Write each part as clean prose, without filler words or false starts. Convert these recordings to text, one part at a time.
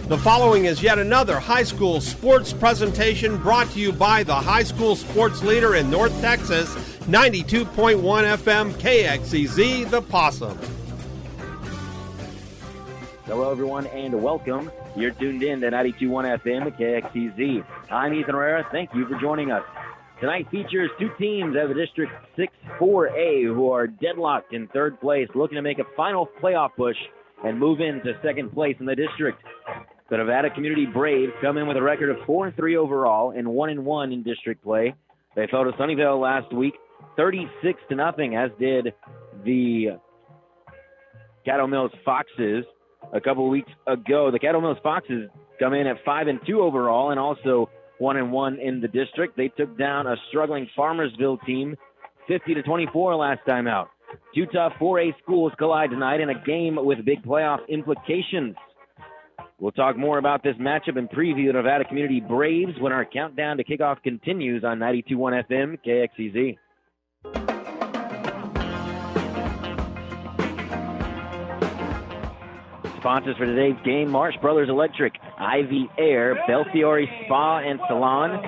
The following is yet another high school sports presentation brought to you by the high school sports leader in North Texas, 92.1 FM KXEZ, the Possum. Hello, everyone, and welcome. You're tuned in to 92.1 FM KXEZ. I'm Ethan Herrera. Thank you for joining us. Tonight features two teams out of the District 6-4A who are deadlocked in third place, looking to make a final playoff push and move into second place in the district. The Nevada Community Braves come in with a record of 4-3 overall and 1-1 in district play. They fell to Sunnyvale last week, 36-0, as did the Caddo Mills Foxes a couple of weeks ago. The Caddo Mills Foxes come in at 5-2 overall and also 1-1 in the district. They took down a struggling Farmersville team 50-24 last time out. Two tough 4A schools collide tonight in a game with big playoff implications. We'll talk more about this matchup and preview the Nevada Community Braves when our countdown to kickoff continues on 92.1 FM KXEZ. Sponsors for today's game: Marsh Brothers Electric, Ivy Air, Belfiore Spa and Salon,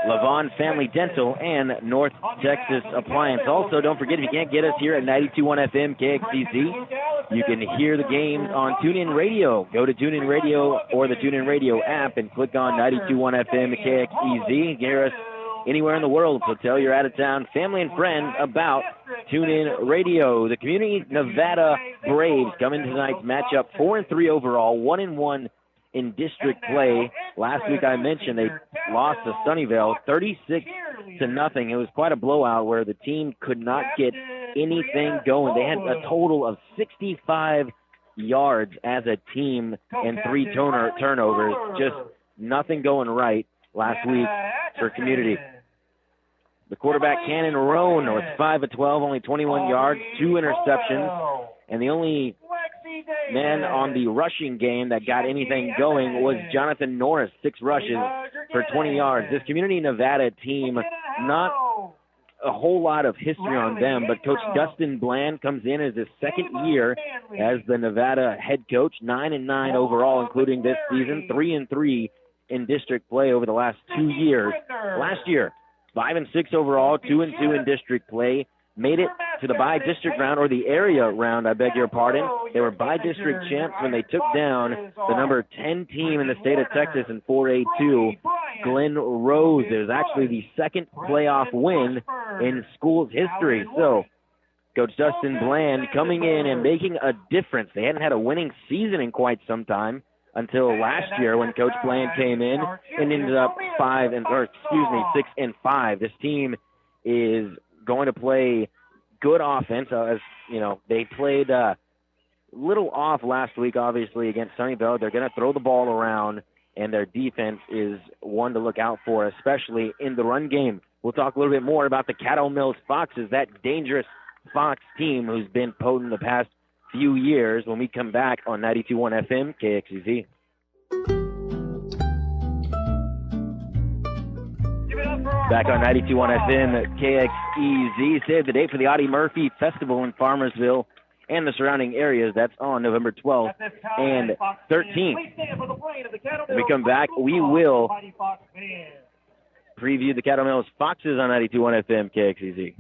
Levon Family Dental, and North Texas Appliance. Also, don't forget, if you can't get us here at 92.1 FM KXEZ, you can hear the games on TuneIn Radio. Go to TuneIn Radio or the TuneIn Radio app and click on 92.1 FM KXEZ. Hear us anywhere in the world, so tell your out-of-town family and friends about TuneIn Radio. The Community Nevada Braves come into tonight's matchup 4-3 overall, 1-1 in district play. Last week I mentioned they lost to Sunnyvale 36-0. It was quite a blowout where the team could not get anything going. They had a total of 65 yards as a teteam and 3 turnovers. Just nothing going right last week for Community. The quarterback, Cannon Roan, was 5 of 12, only 21 yards, 2 interceptions, and the only man on the rushing game that got anything going was Jonathan Norris, 6 rushes for 20 yards. This Community Nevada team, not a whole lot of history on them, but Coach Dustin Bland comes in as his second year as the Nevada head coach, 9-9 overall, including this season, 3-3 in district play over the last 2 years. Last year, 5-6 overall, 2-2 in district play. Made it to the by-district round, or the area round, I beg your pardon. They were by-district champs when they took down the number 10 team in the state of Texas in 4A2, Glen Rose. It was actually the second playoff win in school's history. So, Coach Dustin Bland coming in and making a difference. They hadn't had a winning season in quite some time until last year when Coach Bland came in and ended up 6-5. This team is going to play good offense. As you know, they played a little off last week, obviously, against Sunnyvale. They're going to throw the ball around, and their defense is one to look out for, especially in the run game. We'll talk a little bit more about the Caddo Mills Foxes, that dangerous Fox team who's been potent the past few years, when we come back on 92.1 FM KXEZ. Back on 92.1 FM KXEZ. Save the date for the Audie Murphy Festival in Farmersville and the surrounding areas. That's on November 12th and 13th. When we come back, we will preview the Caddo Mills Foxes on 92.1 FM KXEZ.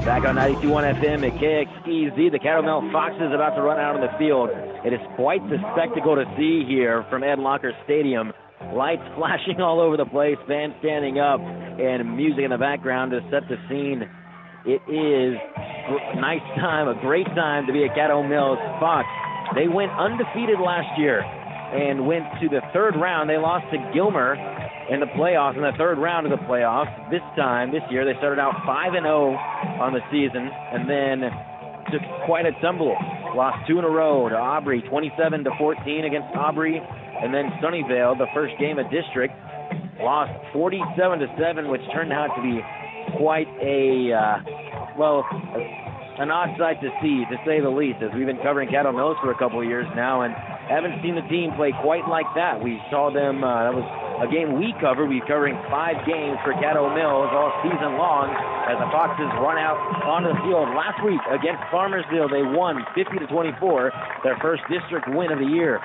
Back on 92.1 FM at KXEZ, the Caddo Mills Foxes about to run out on the field. It is quite the spectacle to see here from Ed Locker Stadium. Lights flashing all over the place, fans standing up, and music in the background to set the scene. It is a nice time, a great time to be a Caddo Mills Fox. They went undefeated last year and went to the third round. They lost to Gilmer in the playoffs, in the third round of the playoffs. This year, they started out 5-0 on the season, and then took quite a tumble. Lost 2 in a row to Aubrey, 27-14 against Aubrey, and then Sunnyvale, the first game of district, lost 47-7, which turned out to be quite an odd sight to see, to say the least, as we've been covering Caddo Mills for a couple of years now, and haven't seen the team play quite like that. We saw them, that was a game we cover. We're covering 5 games for Caddo Mills all season long as the Foxes run out onto the field. Last week against Farmersville, they won 50-24, their first district win of the year.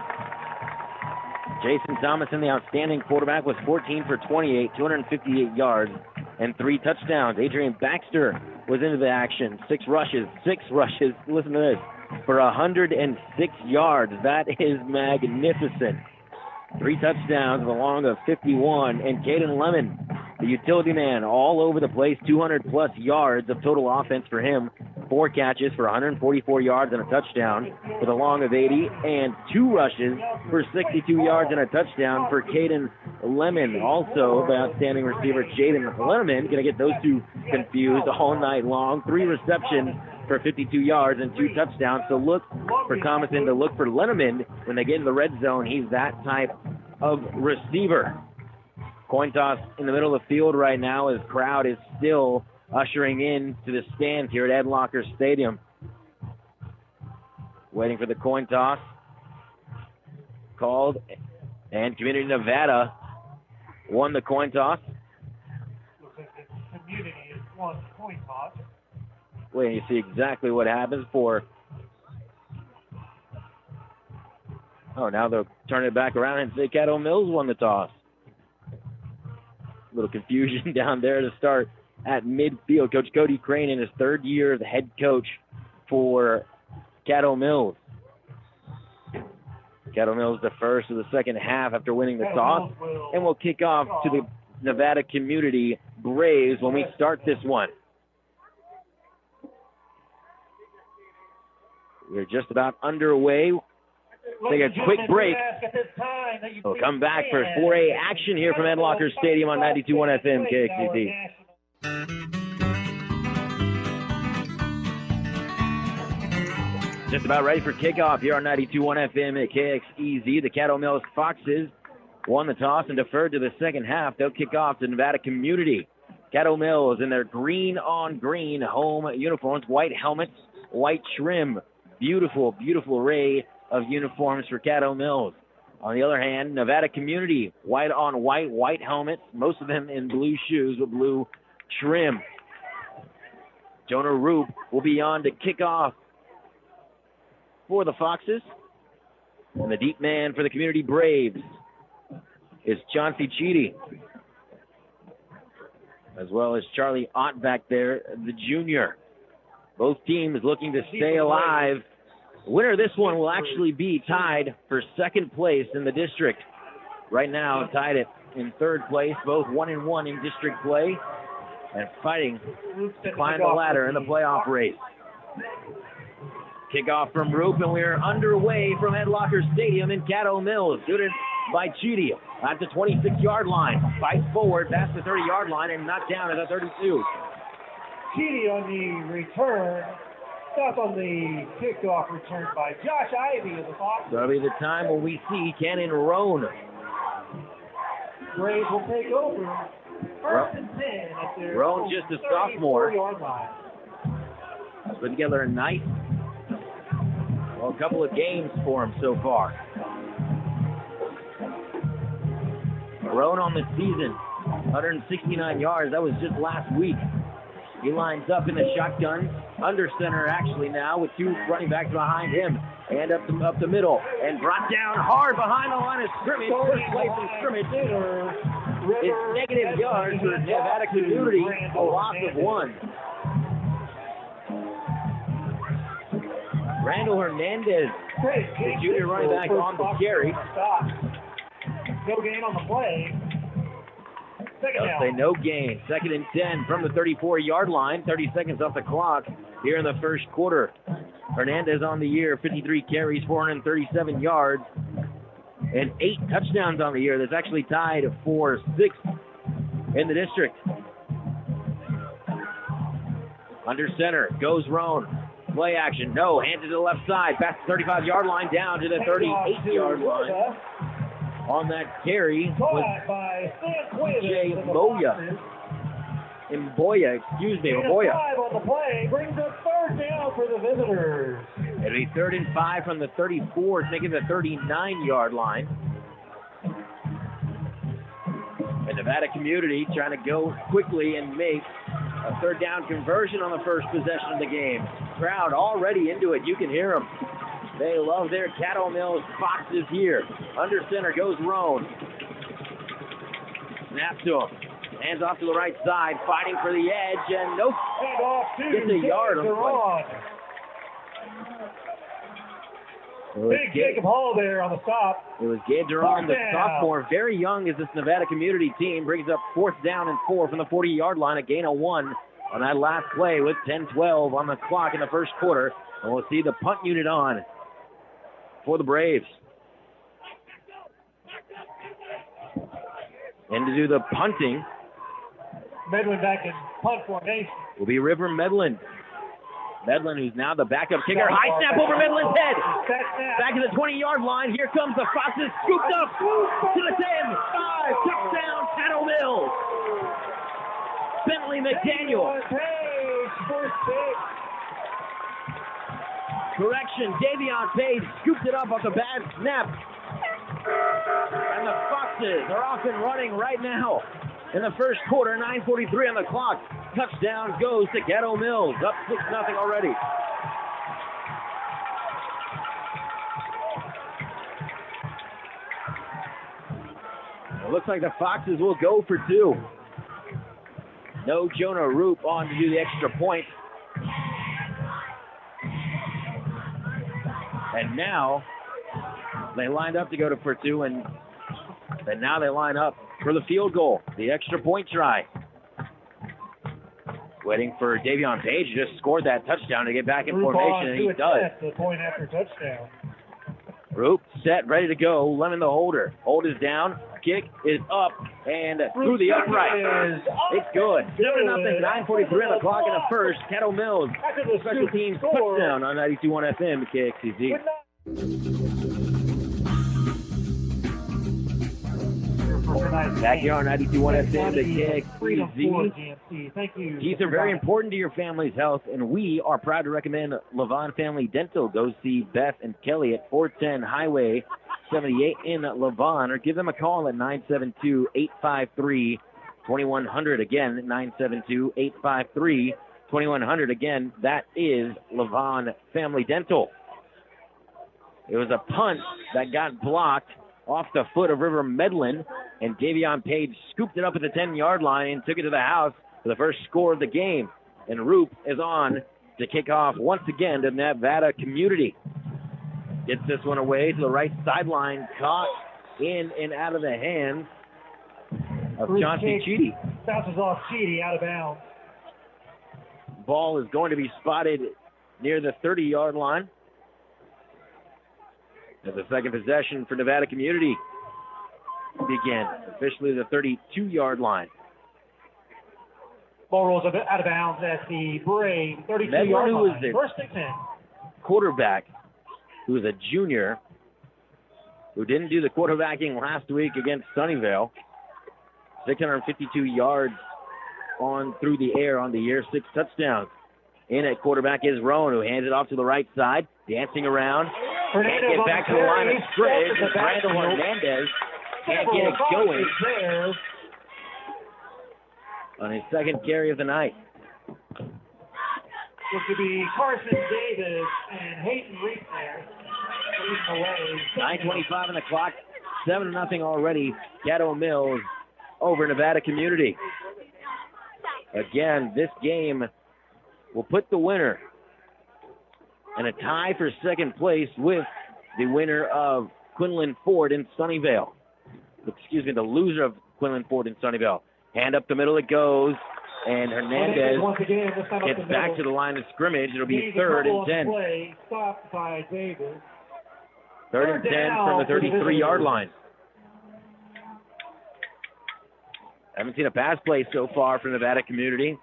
Jason Thomason, the outstanding quarterback, was 14 for 28, 258 yards, and 3 touchdowns. Adrian Baxter was into the action. 6 rushes, listen to this, for 106 yards. That is magnificent. 3 touchdowns along of 51. And Caden Lemon, the utility man, all over the place, 200-plus yards of total offense for him. 4 catches for 144 yards and a touchdown with a long of 80, and 2 rushes for 62 yards and a touchdown for Caden Lemon. Also, the outstanding receiver, Jaden Lemon, going to get those two confused all night long. 3 receptions for 52 yards and 2 touchdowns. So look for Thomason to look for Lemon when they get in the red zone. He's that type of receiver. Coin toss in the middle of the field right now as crowd is still ushering in to the stands here at Ed Locker Stadium. Waiting for the coin toss. Called, and Community Nevada won the coin toss. Looks like the Community has won the coin toss. Wait, you see exactly what happens for... Oh, now they'll turn it back around and say Caddo Mills won the toss. A little confusion down there to start at midfield. Coach Cody Crane in his 3rd year as head coach for Caddo Mills. Caddo Mills the first of the second half after winning the toss. And we'll kick off to the Nevada Community Braves when we start this one. We're just about underway. Take a quick break. We'll come back for 4A action here from Ed Locker Stadium on 92.1 FM KXEZ. Just about ready for kickoff here on 92.1 FM at KXEZ. The Caddo Mills Foxes won the toss and deferred to the second half. They'll kick off to Nevada Community. Caddo Mills in their green-on-green home uniforms, white helmets, white trim. Beautiful, beautiful array of uniforms for Caddo Mills. On the other hand, Nevada Community, white on white, white helmets, most of them in blue shoes with blue trim. Jonah Roop will be on to kick off for the Foxes. And the deep man for the Community Braves is Chauncey Cheedy, as well as Charlie Ott back there, the junior. Both teams looking to stay alive. The winner of this one will actually be tied for 2nd place in the district. Right now, tied it in 3rd place, both 1-1 in district play, and fighting to climb the ladder in the playoff race. Kickoff from Roop, and we are underway from Ed Locker Stadium in Caddo Mills. Shooted by Cheedy at the 26-yard line. Fights forward past the 30-yard line and knocked down at the 32. Cheedy on the return. Stop on the kickoff return by Josh Ivy of the Foxes. That'll be the time when we see Cannon Roan. Braves will take over. 1st and 10 at their Roan, just a sophomore. 34-yard line. Put together a nice, a couple of games for him so far. Roan on the season, 169 yards. That was just last week. He lines up in the shotgun, under center actually now, with 2 running backs behind him, and up the middle, and brought down hard behind the line of scrimmage. First place in scrimmage. It's negative yards for Nevada Community, a loss of 1. Randall Hernandez, the junior running back on the carry. No gain on the play. They'll say no gain. 2nd and 10 from the 34-yard line. 30 seconds off the clock here in the first quarter. Hernandez on the year, 53 carries, 437 yards, and 8 touchdowns on the year. That's actually tied for 6th in the district. Under center goes Roan. Play action. No. Hands to the left side. Past the 35-yard line down to the 38-yard line. On that carry was Jay Mboya. Mboya. On the play brings up 3rd down for the visitors. It'll be 3rd and 5 from the 34, taking the 39-yard line. And Nevada Community trying to go quickly and make a third down conversion on the first possession of the game. Crowd already into it. You can hear them. They love their Caddo Mills Foxes here. Under center goes Roan. Snap to him. Hands off to the right side, fighting for the edge, and nope. Gets a yard on the play. Big Jacob Hall there on the stop. It was Gabe Duran, the sophomore, very young as this Nevada Community team, brings up 4th down and 4 from the 40-yard line, a gain of 1 on that last play with 10-12 on the clock in the first quarter. And we'll see the punt unit on for the Braves. And to do the punting Medlin back in punt formation will be River Medlin. Medlin, who's now the backup kicker. High snap over Medlin's head. Back to the 20-yard line. Here comes the Foxes. Scooped up to the 10. 5. Touchdown, Caddo Mills. Bentley McDaniel. Correction, Davion Page scooped it up off the bad snap. And the Foxes are off and running right now. In the first quarter, 9:43 on the clock. Touchdown goes to Caddo Mills, up 6-0 already. It looks like the Foxes will go for 2. No Jonah Roop on to do the extra point. And now they lined up to go for 2, and now they line up for the field goal, the extra point try. Waiting for Davion Page, who just scored that touchdown to get back in formation, and he does. The point after touchdown. Roop set, ready to go. Lemon the holder. Hold is down. Kick is up and through the upright. It's good. 7-0. 9:43 on the clock in the first. Caddo Mills special teams touchdown on 92.1 FM KXEZ. Back here on 92.1 FM to KXEZ. Thank you. These are very important to your family's health, and we are proud to recommend Levon Family Dental. Go see Beth and Kelly at 410 Highway 78 in Levon, or give them a call at 972-853-2100. Again, 972-853-2100. Again, that is Levon Family Dental. It was a punt that got blocked off the foot of River Medlin, and Davion Page scooped it up at the 10-yard line and took it to the house for the first score of the game. And Roop is on to kick off once again to Nevada Community. Gets this one away to the right sideline, caught in and out of the hands of Chauncey Cheedy. Bounces off Cheedy, out of bounds. Ball is going to be spotted near the 30-yard line. As the second possession for Nevada Community begin, officially the 32-yard line. Ball rolls out of bounds at the Brave 32-yard line. First and 10. Quarterback, who is a junior, who didn't do the quarterbacking last week against Sunnyvale. 652 yards on through the air on the year, 6 touchdowns. In at quarterback is Roan, who hands it off to the right side, dancing around. Can't get back to the line of scrimmage. Randall Hernandez can't get it going on his second carry of the night. Looks to be Carson Davis and Hayden Reese there. 9:25 on the clock, 7-0 already. Caddo Mills over Nevada Community. Again, this game will put the winner in a tie for second place with the winner of Quinlan Ford in Sunnyvale. Excuse me, the loser of Quinlan Ford in Sunnyvale. Hand up the middle it goes, and Hernandez gets back to the line of scrimmage. It'll be 3rd and 10. Play stopped by Davis. 3rd and 10 from the 33-yard line. Haven't seen a pass play so far from Nevada Community.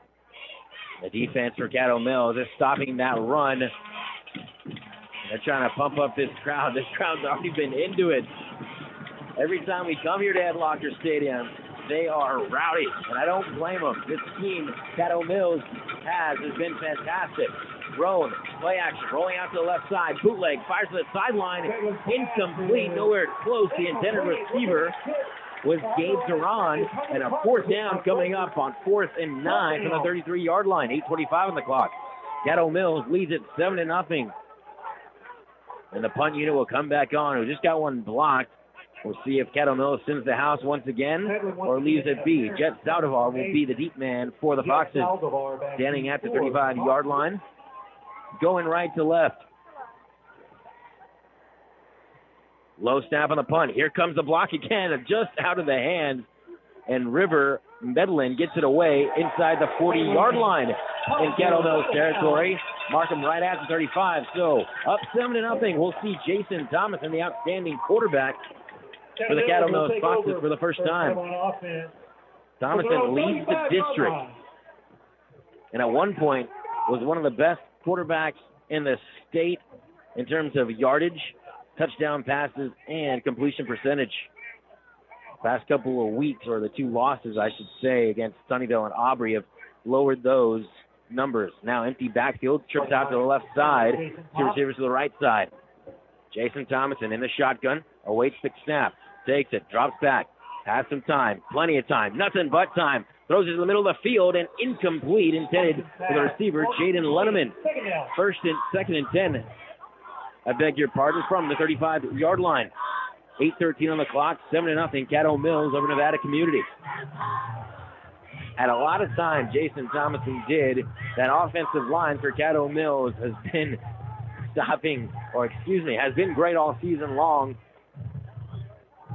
The defense for Caddo Mills is stopping that run. They're trying to pump up this crowd. This crowd's already been into it. Every time we come here to Ed Locker Stadium, they are rowdy, and I don't blame them. This team Caddo Mills has been fantastic. Roan, play action, rolling out to the left side. Bootleg, fires to the sideline. Incomplete, nowhere close. The intended receiver was Gabe Duran, and a fourth down coming up on 4th and 9 from the 33-yard line. 8:25 on the clock. Caddo Mills leads it 7-0. And the punt unit will come back on. We just got one blocked. We'll see if Caddo Mills sends the house once again or leaves it be. Jet Saldivar will be the deep man for the Foxes, standing at the 35-yard line, going right to left. Low snap on the punt. Here comes the block again, just out of the hands. And River Medlin gets it away inside the 40-yard line in Caddo Mills territory. Mark him right at the 35. So up 7-0. We'll see Jason Thomason, the outstanding quarterback for the Caddo Mills Foxes for the first time. Thomason leads the district, and at one point was one of the best quarterbacks in the state in terms of yardage, touchdown passes, and completion percentage. Past couple of weeks, or the two losses, I should say, against Sunnyvale and Aubrey have lowered those numbers. Now empty backfield, trips out to the left side, two receivers to the right side. Jason Thomason in the shotgun, awaits the snap, takes it, drops back, has some time, plenty of time, nothing but time. Throws it in the middle of the field and incomplete, intended for the receiver, Jaden Lenneman. Second and 10. I beg your pardon, from the 35-yard line. 8:13 on the clock, 7-0, Caddo Mills over Nevada Community. At a lot of time, Jason Thomason did. That offensive line for Caddo Mills has been has been great all season long,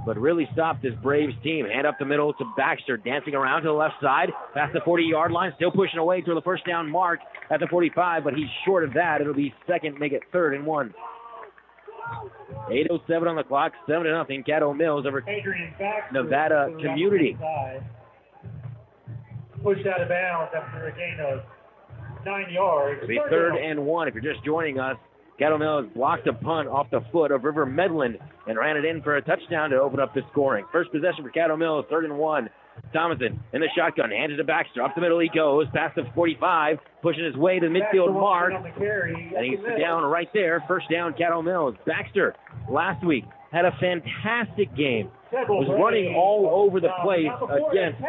but really stopped this Braves team. Hand up the middle to Baxter, dancing around to the left side, past the 40-yard line, still pushing away to the first down mark at the 45, but he's short of that. It'll be second, make it 3rd and 1. 8:07 on the clock, 7-0, Caddo Mills over Nevada Community. Pushed out of bounds after a gain of 9 yards. It'll be 3rd and 1. If you're just joining us, Caddo Mills blocked a punt off the foot of River Medlin and ran it in for a touchdown to open up the scoring. First possession for Caddo Mills, 3rd and 1. Thomason in the shotgun, hands it to Baxter. Up the middle he goes, past the 45, pushing his way to the midfield mark. And he's down right there. First down, Caddo Mills. Baxter, last week, had a fantastic game. Was running all over the place against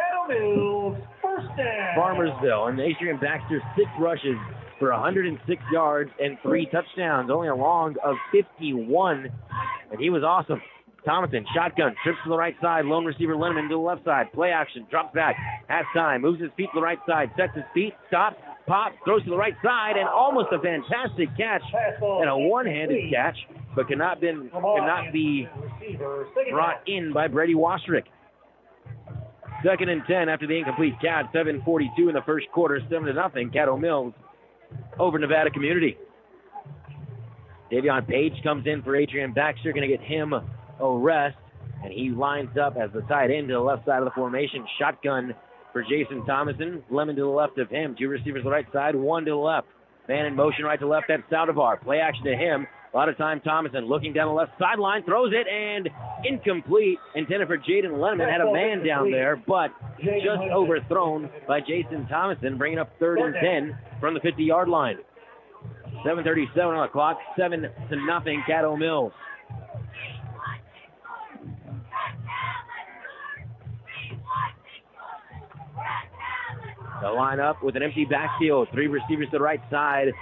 Farmersville. And Adrian Baxter, 6 rushes for 106 yards and 3 touchdowns, only a long of 51. And he was awesome. Thomason, shotgun, trips to the right side, lone receiver Linneman to the left side, play action, drops back, has time, moves his feet to the right side, sets his feet, stops, pops, throws to the right side, and almost a fantastic catch, and a one-handed catch, but cannot be brought in by Brady Wastrick. 2nd and 10 after the incomplete catch, 7:42 in the first quarter, 7-0, Caddo Mills over Nevada Community. Davion Page comes in for Adrian Baxter, going to get him a rest, and he lines up as the tight end to the left side of the formation. Shotgun for Jason Thomason. Lemon to the left of him. 2 receivers to the right side, 1 to the left. Man in motion right to left, that's Saldivar. Play action to him. A lot of time, Thomason looking down the left sideline, throws it, and incomplete. Intended for Jaden Lenneman. Had a man down there, but just overthrown by Jason Thomason, bringing up 3rd and 10 from the 50-yard line. 7:37 on the clock, 7-0, Caddo Mills. The lineup with an empty backfield. 3 receivers to the right side,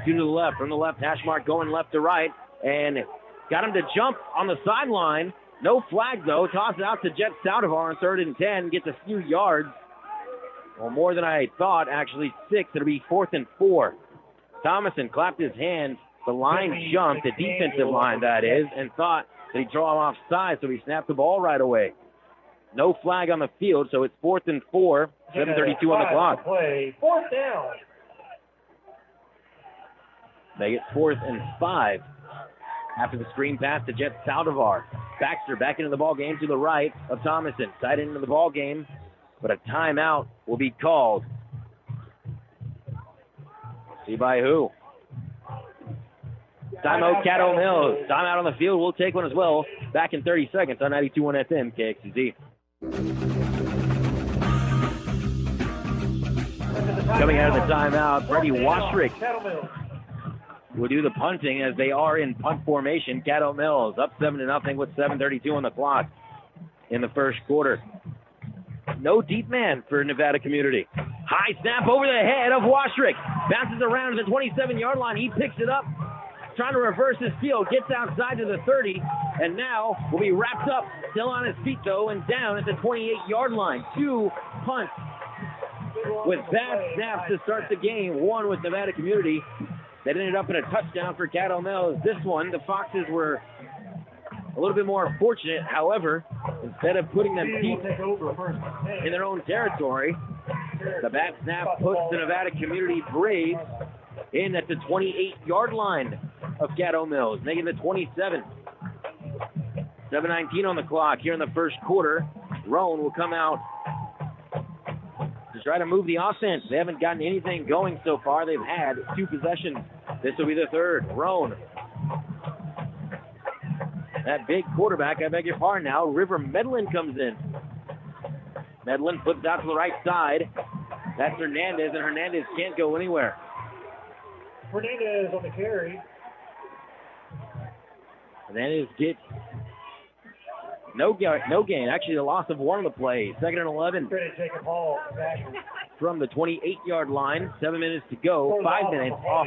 2 to the left. From the left, hash mark going left to right. And got him to jump on the sideline. No flag, though. Toss it out to Jet Saldivar on 3rd and 10. Gets a few yards. Well, more than I thought, actually 6. It'll be 4th and 4. Thomason clapped his hands. The line jumped, the defensive line, that is, and thought that he'd draw him offside, so he snapped the ball right away. No flag on the field, so it's 4th and 4, 7:32 on the clock. 4th down. They get 4th and 5 after the screen pass to Jet Saldivar. Baxter back into the ball game to the right of Thomason. Tight into the ball game, but a timeout will be called. See by who? Timeout, Caddo Mills. Timeout on the field. We'll take one as well. Back in 30 seconds on 92.1 FM, KXEZ. Coming out of the timeout, Brady Wastrick will do the punting as they are in punt formation. Caddo Mills up 7-0 with 7:32 on the clock. in the first quarter. No deep man for Nevada Community. High snap over the head of Washrick. Bounces around to the 27-yard line. He picks it up, trying to reverse his field. Gets outside to the 30, and now will be wrapped up, still on his feet, though, and down at the 28-yard line. 2 punts with bad snaps to start the game. One with Nevada Community that ended up in a touchdown for Caddo Mills. This one, the Foxes were a little bit more fortunate. However, instead of putting them deep in their own territory, the bad snap puts the Nevada Community Braves in at the 28-yard line of Caddo Mills, making the 27. 7:19 on the clock here in the first quarter. Roan will come out to try to move the offense. They haven't gotten anything going so far. They've had 2 possessions. This will be the third. Roan. That big quarterback, I beg your pardon now, River Medlin comes in. Medlin flips out to the right side. That's Hernandez, and Hernandez can't go anywhere. Hernandez on the carry. Hernandez gets no gain. Actually, the loss of 1 on the play. 2nd and 11 Jacob Hall, from the 28-yard line. 7 minutes to go. 5 minutes off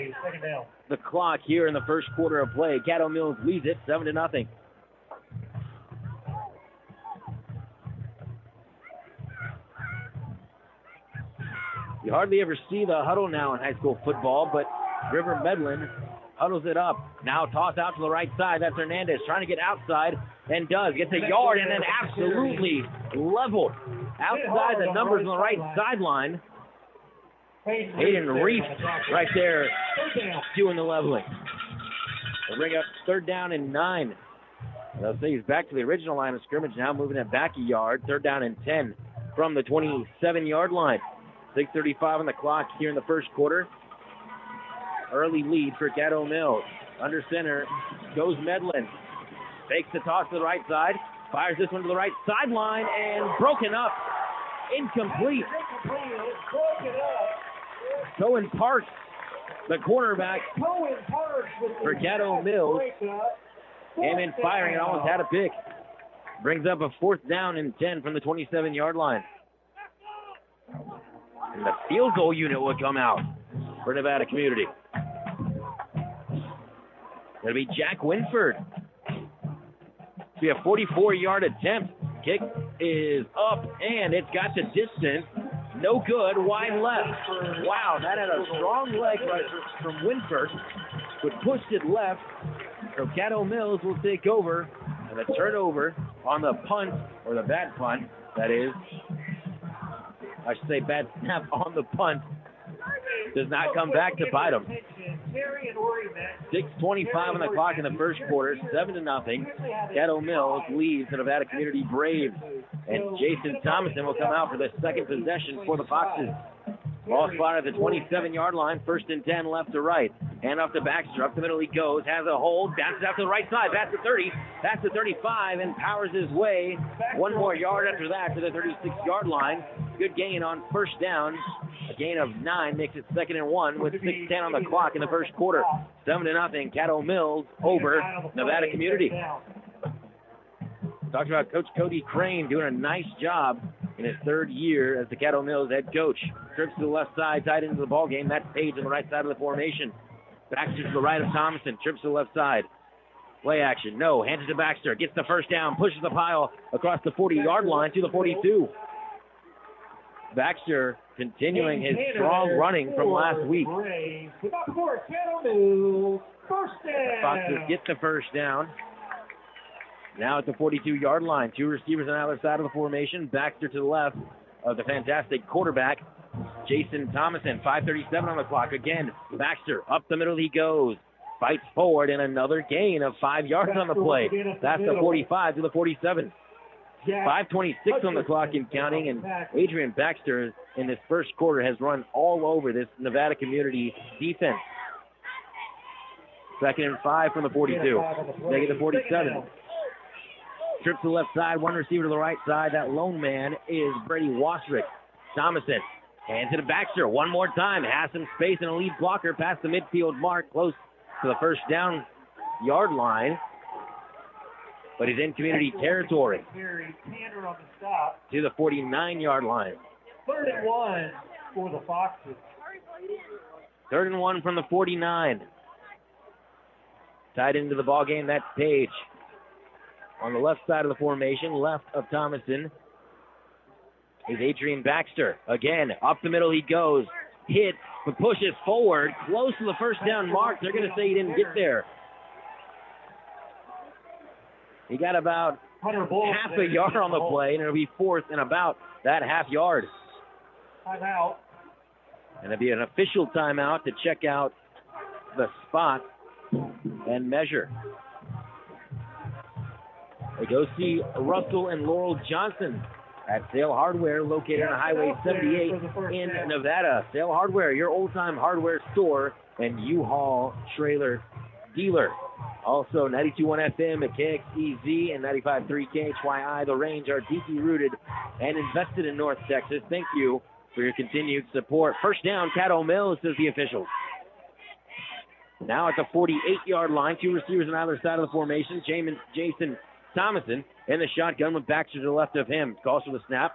the clock here in the first quarter of play. Caddo Mills leads it 7-0. You hardly ever see the huddle now in high school football, but River Medlin huddles it up. Now toss out to the right side. That's Hernandez trying to get outside and does. Gets a yard and then absolutely leveled outside the numbers on the right sideline. Hayden Reef right there doing the leveling. They'll bring up 3rd down and 9. They'll say he's back to the original line of scrimmage now, moving it back a yard. 3rd down and 10 from the 27-yard line. 6:35 on the clock here in the first quarter. Early lead for Caddo Mills. Under center goes Medlin. Fakes the toss to the right side. Fires this one to the right sideline and broken up. Incomplete. Cohen Parks, the cornerback for Caddo Mills, came in firing and almost had a pick. Brings up a 4th down and 10 from the 27-yard line. And the field goal unit will come out for Nevada Community. It'll be Jack Winford. It'll be a 44-yard attempt. Kick is up, and it's got the distance. No good, wide left. Wow, that had a strong leg right from Winford, but pushed it left. So Caddo Mills will take over, and the turnover on the punt, or the bad punt, that is. I should say bad snap on the punt. Does not come back to bite them. 6:25 on the clock in the first quarter, 7-0. Caddo Mills leads the Nevada Community Braves. And Jason Thomason will come out for the second possession for the Foxes. Ball spotted at the 27-yard line, 1st and 10 left to right. Hand off to Baxter, up the middle he goes, has a hold, bounces out to the right side, past the 30, past the 35, and powers his way 1 more yard after that to the 36-yard line. Good gain on 1st down. A gain of 9 makes it 2nd and 1 with 6:10 on the clock in the first quarter. 7-0, Caddo Mills over Nevada Community. Talked about Coach Cody Crane doing a nice job in his 3rd year as the Caddo Mills head coach. Trips to the left side, tied into the ball game. That's Page on the right side of the formation. Baxter to the right of Thomason. Trips to the left side. Play action. No. Hands it to Baxter. Gets the 1st down. Pushes the pile across the 40-yard line to the 42. Baxter continuing his strong running from last week. Foxes get the 1st down. Now at the 42-yard line. 2 receivers on the other side of the formation. Baxter to the left of the fantastic quarterback, Jason Thomason. 5:37 on the clock. Again, Baxter up the middle he goes. Fights forward and another gain of 5 yards on the play. That's the 45 to the 47. 5:26 on the clock and counting, and Adrian Baxter in this first quarter has run all over this Nevada Community defense. 2nd and 5 from the 42. Negative the 47. Trips to the left side, 1 receiver to the right side. That lone man is Brady Wasrick. Thomason hands it to Baxter 1 more time. Has some space and a lead blocker past the midfield mark, close to the 1st down yard line. but he's in community territory. Tanner on the stop. To the 49-yard line. 3rd and 1 for the Foxes. 3rd and 1 from the 49. Tied into the ball game, that's Page. On the left side of the formation, left of Thomason, is Adrian Baxter. Again, up the middle he goes. Hits, but pushes forward. Close to the first down mark. They're going to say he didn't get there. He got about half a yard on the play, and it'll be 4th and about that half yard. Timeout. And it'll be an official timeout to check out the spot and measure. They go see Russell and Laurel Johnson at Sale Hardware, located on Highway 78 in Nevada. Sale Hardware, your old-time hardware store and U-Haul trailer dealer. Also, 92.1 FM at KXEZ and 95.3 KHYI. The Range are deeply rooted and invested in North Texas. Thank you for your continued support. First down, Caddo Mills, says the officials. Now at the 48-yard line, 2 receivers on either side of the formation. Jason Thomason in the shotgun with Baxter to the left of him. Calls for the snap.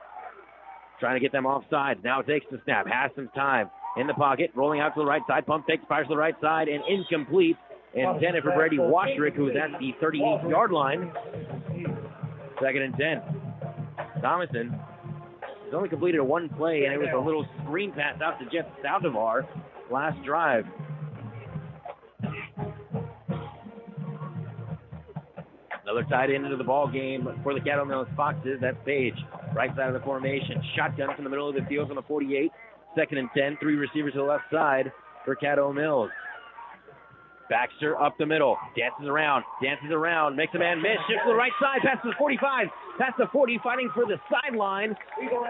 Trying to get them offside. Now takes the snap. Has some time in the pocket. Rolling out to the right side. Pump fakes, fires to the right side, and incomplete. Intended for Brady Washrick, who is at the 38-yard line. 2nd and 10. Thomason has only completed one play, and it was a little screen pass out to Jeff Saldivar last drive. Another tight end into the ball game for the Caddo Mills Foxes. That's Page. Right side of the formation. Shotgun from the middle of the field from the 48. 2nd and 10. 3 receivers to the left side for Caddo Mills. Baxter up the middle. Dances around. Makes a man miss. Shifts to the right side. Past the 45. Past the 40. Fighting for the sideline.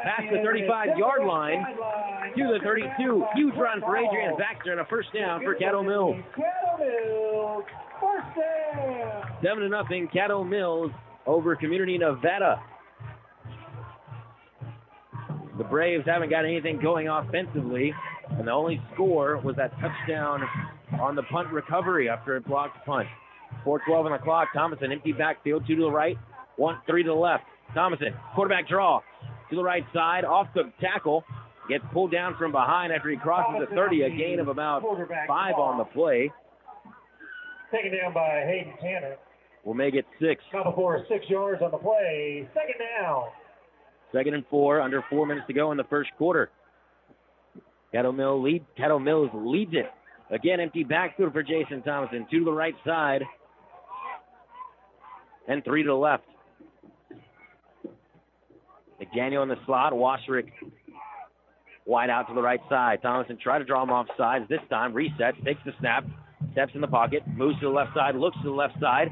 Past the 35-yard line. To the 32. Huge run for Adrian Baxter and a first down for Caddo Mills. Caddo Mills. First down. 7-0, Caddo Mills over Community Nevada. The Braves haven't got anything going offensively, and the only score was that touchdown on the punt recovery after a blocked punt. 4:12 on the clock. Thomason, empty backfield, 2 to the right, 3 to the left. Thomason, quarterback draw to the right side, off the tackle, gets pulled down from behind after he crosses the 30, a gain of about 5 on the play. Taken down by Hayden Tanner. We'll make it 6. Now before 6 yards on the play. 2nd down. 2nd and 4, under 4 minutes to go in the first quarter. Caddo Mills leads it. Again, empty backfield for Jason Thomason. 2 to the right side. And 3 to the left. McDaniel in the slot. Washrick wide out to the right side. Thomason tried to draw him off sides. This time resets, takes the snap. Steps in the pocket, moves to the left side, looks to the left side.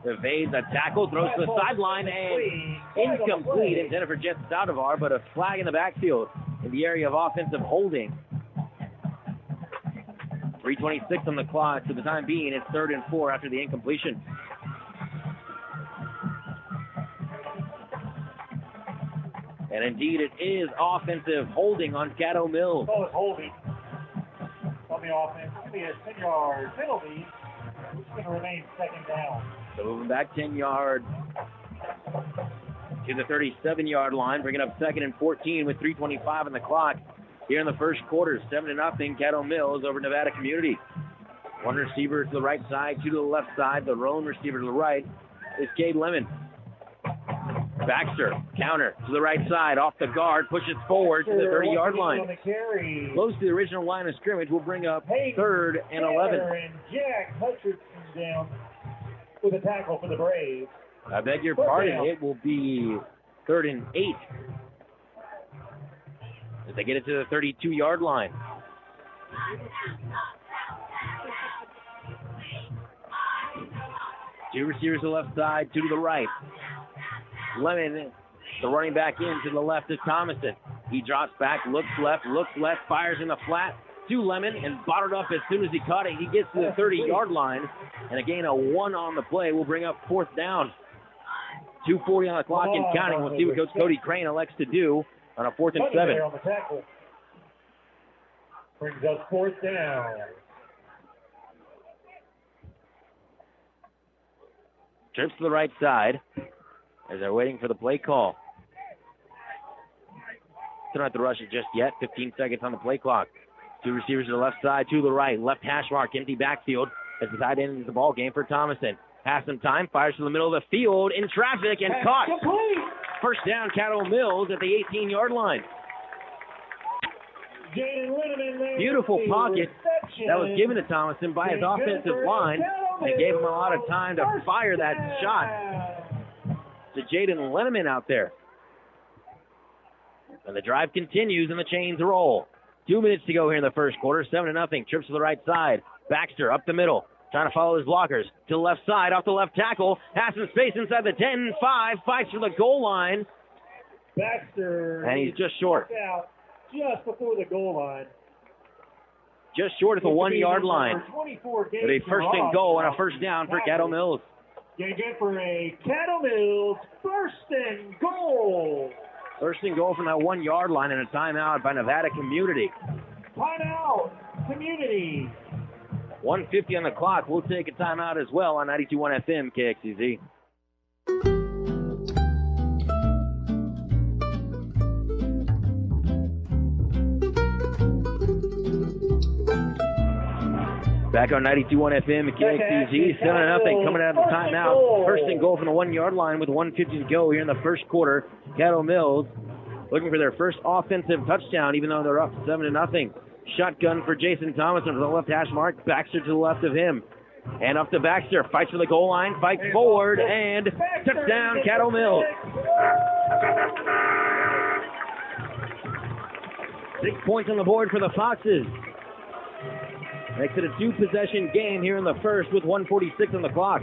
Evades a tackle, throws to the sideline, and incomplete. Intended for Jeff Saldivar, but a flag in the backfield in the area of offensive holding. 3:26 on the clock. For the time being, it's 3rd and 4 after the incompletion. And indeed, it is offensive holding on Caddo Mills. Oh, it's holding on the offense. It's going to be a 10-yard penalty. It's going to remain 2nd down. So moving back 10 yards to the 37-yard line, bringing up 2nd and 14 with 3:25 on the clock here in the first quarter. 7-0, Caddo Mills over Nevada Community. 1 receiver to the right side, 2 to the left side. The lone receiver to the right is Cade Lemon. Baxter, counter to the right side, off the guard, pushes forward to the 30-yard line. Close to the original line of scrimmage, will bring up 3rd and 11. And Jack Hutchinson down with a tackle for the Braves. I beg your pardon, it will be 3rd and 8. As they get it to the 32-yard line. Two receivers to the left side, 2 to the right. Lemon, the running back in to the left is Thomason. He drops back, looks left, fires in the flat to Lemon and bottled up as soon as he caught it. He gets to the 30-yard line, and again, a 1 on the play will bring up 4th down. 2:40 on the clock and counting. We'll see what Coach Cody Crane elects to do on a 4th and 7. On the tackle. Brings us 4th down. Trips to the right side as they're waiting for the play call. Don't have to rush it just yet. 15 seconds on the play clock. Two receivers to the left side, two to the right. Left hash mark, empty backfield as the tight end is the ball game for Thomason. Has some time, fires to the middle of the field in traffic and caught. Complete. First down, Caddo Mills at the 18-yard line. Beautiful pocket that was given to Thomason by his offensive line and gave him a lot of time to fire that shot to Jaden Lenneman out there. And the drive continues and the chains roll. 2 minutes to go here in the first quarter. 7-0. Trips to the right side. Baxter up the middle. Trying to follow his blockers. To the left side. Off the left tackle. Has some space inside the 10-5. Fights for the goal line. Baxter. And he's just short. Out just before the goal line. Just short at the 1-yard line. But a first and goal and a first down for Caddo Mills. Gonna get for a Caddo Mills first and goal. First and goal from that 1-yard line and a timeout by Nevada Community. Timeout, Community. 1:50 on the clock. We'll take a timeout as well on 92.1 FM KXEZ. Back on 92.1 FM KXEZ. 7-0 coming out of the timeout. First and goal from the 1-yard line with 1:50 to go here in the first quarter. Caddo Mills looking for their first offensive touchdown, even though they're up 7-0. Shotgun for Jason Thomason from the left hash mark. Baxter to the left of him. And up to Baxter. Fights for the goal line. Fights forward. And touchdown, Caddo Mills. 6 points on the board for the Foxes. Makes it a 2-possession game here in the first with 1:46 on the clock.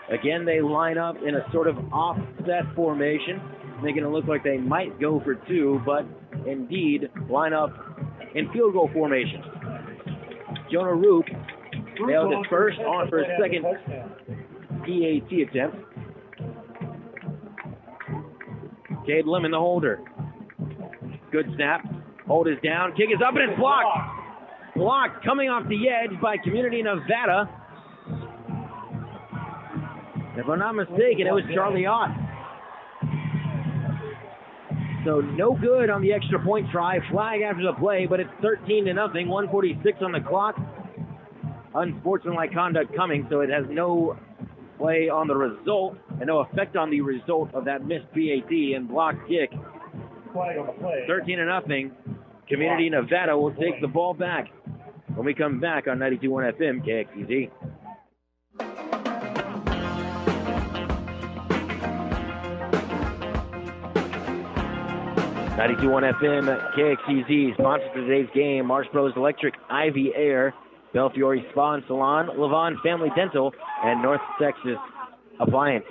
Again, they line up in a sort of offset formation, making it look like they might go for two, but indeed line up in field goal formation. Jonah Rook nailed it first, on for his second PAT attempt. Cade Lemon, the holder. Good snap. Hold is down. Kick is up and it's blocked. Blocked coming off the edge by Community Nevada. If I'm not mistaken, it was Charlie Ott. So no good on the extra point try. Flag after the play, but it's 13-0. 1:46 on the clock. Unsportsmanlike conduct coming, so it has no play on the result and no effect on the result of that missed PAT and blocked kick. Flag on the play. 13-0. Community Nevada will take the ball back when we come back on 92.1 FM KXEZ. FM KXEZ sponsors today's game. Marsh Brothers Electric, Ivy Air, Belfiore Spa and Salon, Levon Family Dental, and North Texas Appliance.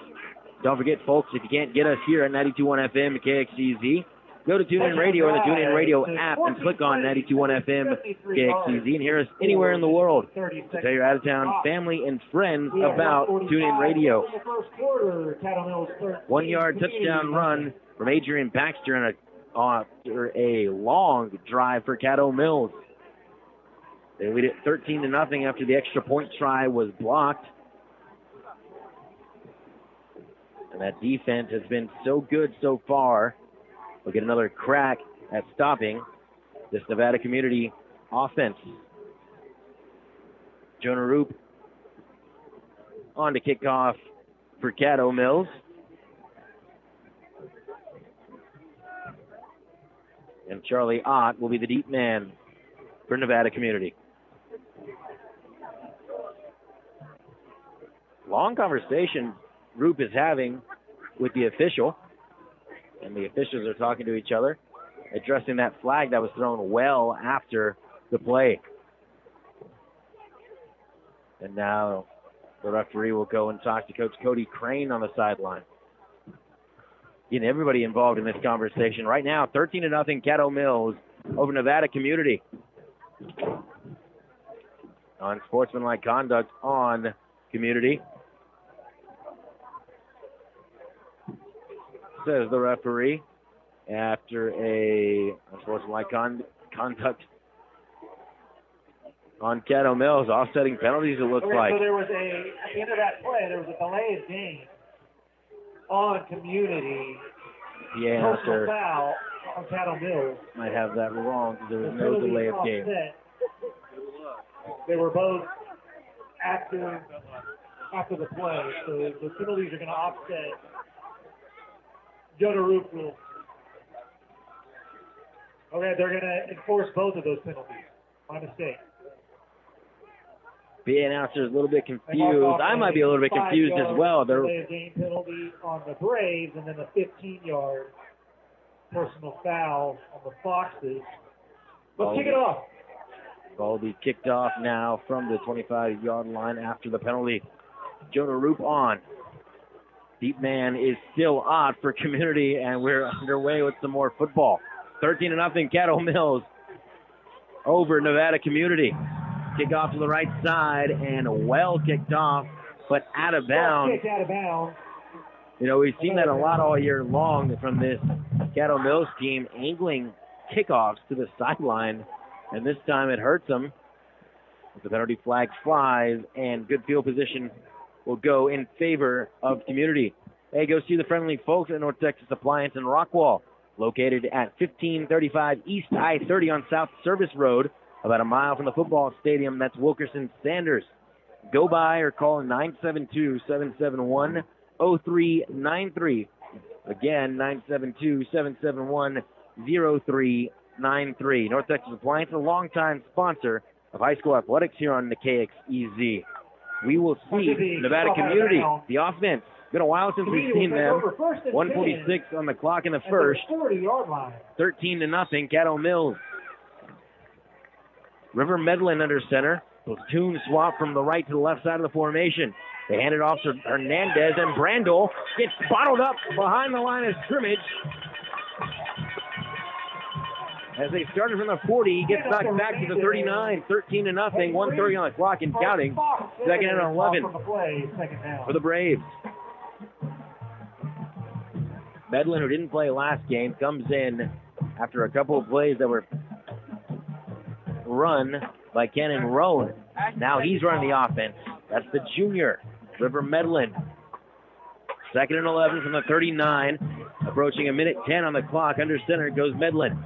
Don't forget, folks, if you can't get us here at 92.1 FM KXEZ, go to TuneIn Radio or the TuneIn Radio app and click on 92.1 FM KXEZ and hear us anywhere in the world. So tell your out-of-town family and friends about TuneIn Radio. 1-yard touchdown run from Adrian Baxter and after a long drive for Caddo Mills. They lead it 13-0 after the extra point try was blocked. And that defense has been so good so far. We'll get another crack at stopping this Nevada Community offense. Jonah Roop on to kick off for Caddo Mills. And Charlie Ott will be the deep man for Nevada Community. Long conversation Roop is having with the official. And the officials are talking to each other, addressing that flag that was thrown well after the play. And now the referee will go and talk to Coach Cody Crane on the sideline. Getting everybody involved in this conversation. Right now, 13-0 Caddo Mills over Nevada Community. Unsportsmanlike conduct on Community. Says the referee after a unsportsmanlike conduct on Caddo Mills. Offsetting penalties, it looks like. So there was at the end of that play, there was a delay of game on Community. Yeah, Personal foul on Caddo Mills. might have that wrong because there was no delay of game. They were both active after the play, so the penalties are going to offset. Jonah Roop will. Okay, they're going to enforce both of those penalties. My mistake. The announcer is a little bit confused. I might be a little bit confused as well. Delay of game penalty on the Braves, and then a 15-yard personal foul on the Foxes. Let's kick it off. Ball will be kicked off now from the 25-yard line after the penalty. Jonah Roop on. Deep man is still odd for Community, and we're underway with some more football. 13-0 Caddo Mills over Nevada Community. Kick off to the right side and well kicked off, but out of bounds. Kicked out of bounds. You know, we've seen that a lot all year long from this Caddo Mills team, angling kickoffs to the sideline, and this time it hurts them. The penalty flag flies, and good field position will go in favor of Community. Hey, go see the friendly folks at North Texas Appliance in Rockwall, located at 1535 East I-30 on South Service Road, about a mile from the football stadium. That's Wilkerson Sanders. Go by or call 972-771-0393. Again, 972-771-0393. North Texas Appliance, a longtime sponsor of high school athletics here on the KXEZ. We will see Nevada Community, the offense. Been a while since we've seen them. 146 on the clock in the first. 13-0, Caddo Mills. River Medlin under center. Platoon swap from the right to the left side of the formation. They hand it off to Hernandez, and Brandel gets bottled up behind the line of scrimmage. As they started from the 40, he gets knocked back to the 39. 13-0, 1:30 on the clock and counting. Second and 11 for the Braves. Medlin, who didn't play last game, comes in after a couple of plays that were run by Cannon Roan. Now he's running the offense. That's the junior, River Medlin. Second and 11 from the 39. Approaching a minute 10 on the clock. Under center goes Medlin.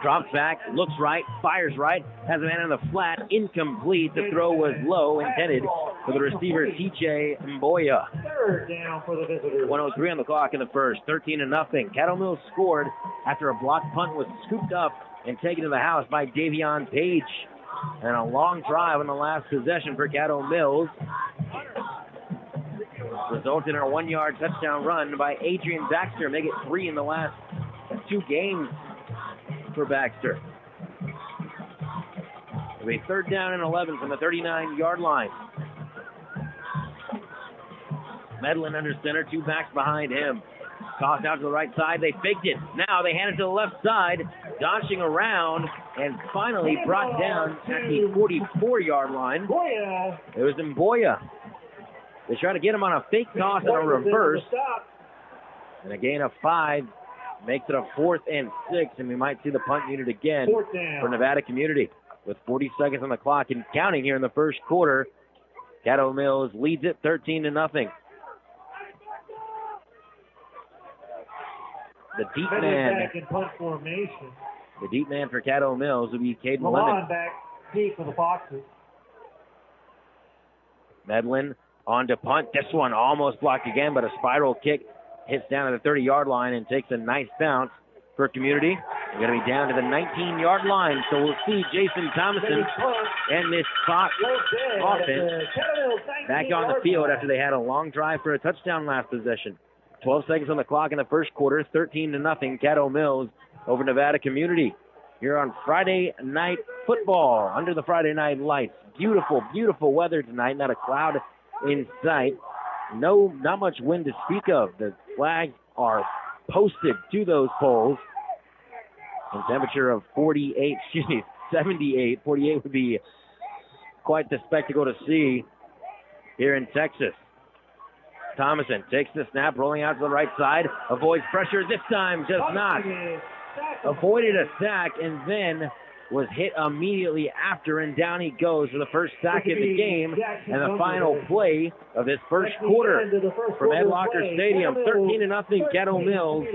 Drops back, looks right, fires right, has a man on the flat, incomplete. The throw was low, intended for the receiver, TJ Mboya. Third down for the visitors. 1:03 on the clock in the first. 13-0. Caddo Mills scored after a blocked punt was scooped up and taken to the house by Davion Page. And a long drive on the last possession for Caddo Mills resulted in a 1-yard touchdown run by Adrian Baxter. Make it 3 in the last 2 games for Baxter. It'll be 3rd down and 11 from the 39-yard line. Medlin under center, 2 backs behind him. Tossed out to the right side. They faked it. Now they hand it to the left side, dodging around, and finally brought down at the 44-yard line. It was Mboya. They try to get him on a fake toss and a reverse. And a gain of 5 makes it a 4th and 6, and we might see the punt unit again for Nevada Community. With 40 seconds on the clock and counting here in the first quarter, Caddo Mills leads it 13-0. The deep man. Back in punt formation. The deep man for Caddo Mills will be Caden Lemon Lemon. back deep for the Foxes. Medlin on to punt. This one almost blocked again, but a spiral kick hits down at the 30-yard line and takes a nice bounce for Community. They're going to be down to the 19-yard line, so we'll see Jason Thomason and this Fox offense back on the field after they had a long drive for a touchdown last possession. 12 seconds on the clock in the first quarter, 13-0, Caddo Mills over Nevada Community. Here on Friday Night Football, under the Friday night lights. Beautiful, beautiful weather tonight, not a cloud in sight. Not much wind to speak of. The flags are posted to those poles. And temperature of 78. 48 would be quite the spectacle to see here in Texas. Thomason takes the snap, rolling out to the right side, avoids pressure. This time does not. Avoided a sack, and then was hit immediately after, and down he goes for the first sack of the game and the final play of this first quarter from Ed Locker Stadium. 13-0 Caddo Mills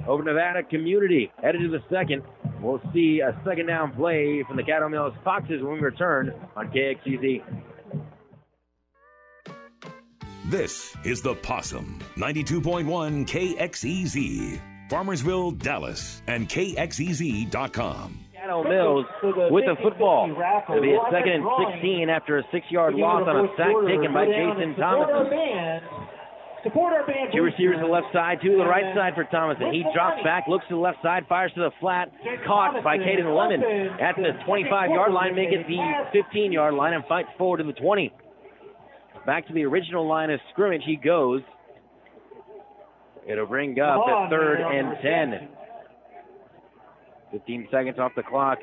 over Nevada Community. Headed to the second. We'll see a second down play from the Caddo Mills Foxes when we return on KXEZ. This is the Possum, 92.1 KXEZ, Farmersville, Dallas, and KXEZ.com. Caddo Mills with the football. It'll be a second and 16 after a 6-yard loss on a sack taken by Jason Thomason. Two receivers to the left side, two to the right side for Thomason. He drops back, looks to the left side, fires to the flat, caught by Caden Lemon at the 25-yard line, make it the 15-yard line, and fights forward to the 20. Back to the original line of scrimmage he goes. It'll bring up a 3rd and 10. 15 seconds off the clock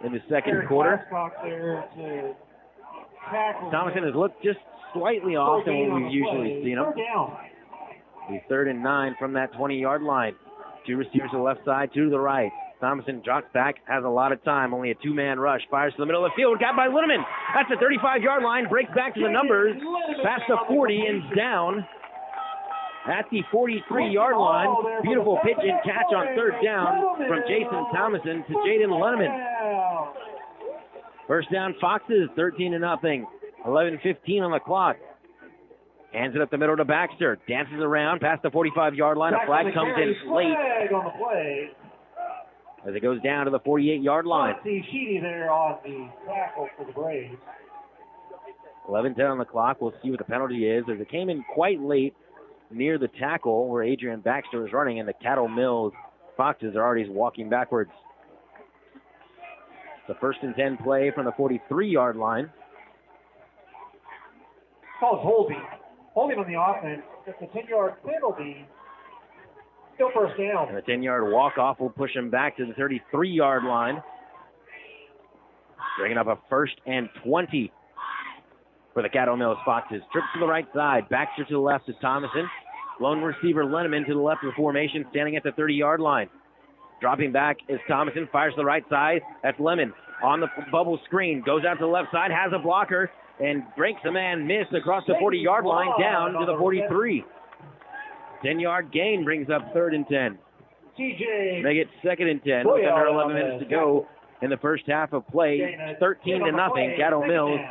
in the second quarter. Thomason has looked just slightly off than what we've usually seen him. The 3rd and 9 from that 20-yard line. Two receivers to the left side, two to the right. Thomason drops back, has a lot of time, only a 2-man rush, fires to the middle of the field, got by Linneman. That's the 35-yard line, breaks back to the numbers, past the 40 and down at the 43-yard line. Beautiful pitch and catch on 3rd down from Jason Thomason to Jaden Linneman. First down, Foxes, 13-0. 11:15 on the clock. Hands it up the middle to Baxter. Dances around past the 45-yard line. A flag comes in late as it goes down to the 48-yard line. See Sheedy there on the tackle for the Braves. 11:10 on the clock. We'll see what the penalty is, as it came in quite late near the tackle where Adrian Baxter was running, and the Caddo Mills Foxes are already walking backwards. The 1st and 10 play from the 43-yard line. Calls holding. Holding on the offense. It's a 10-yard penalty. Still first down. And a 10-yard walk-off will push him back to the 33-yard line. Bringing up a 1st and 20 for the Caddo Mills Foxes. Trips to the right side. Baxter to the left is Thomason. Lone receiver Linneman to the left of the formation, standing at the 30-yard line. Dropping back is Thomason. Fires to the right side. That's Lemon on the bubble screen. Goes out to the left side. Has a blocker. And breaks a man miss across the 40-yard line down to the 43. 10-yard gain brings up 3rd and 10. Make it 2nd and 10 with under 11 minutes to go in the first half of play. 13-0, Caddo Mills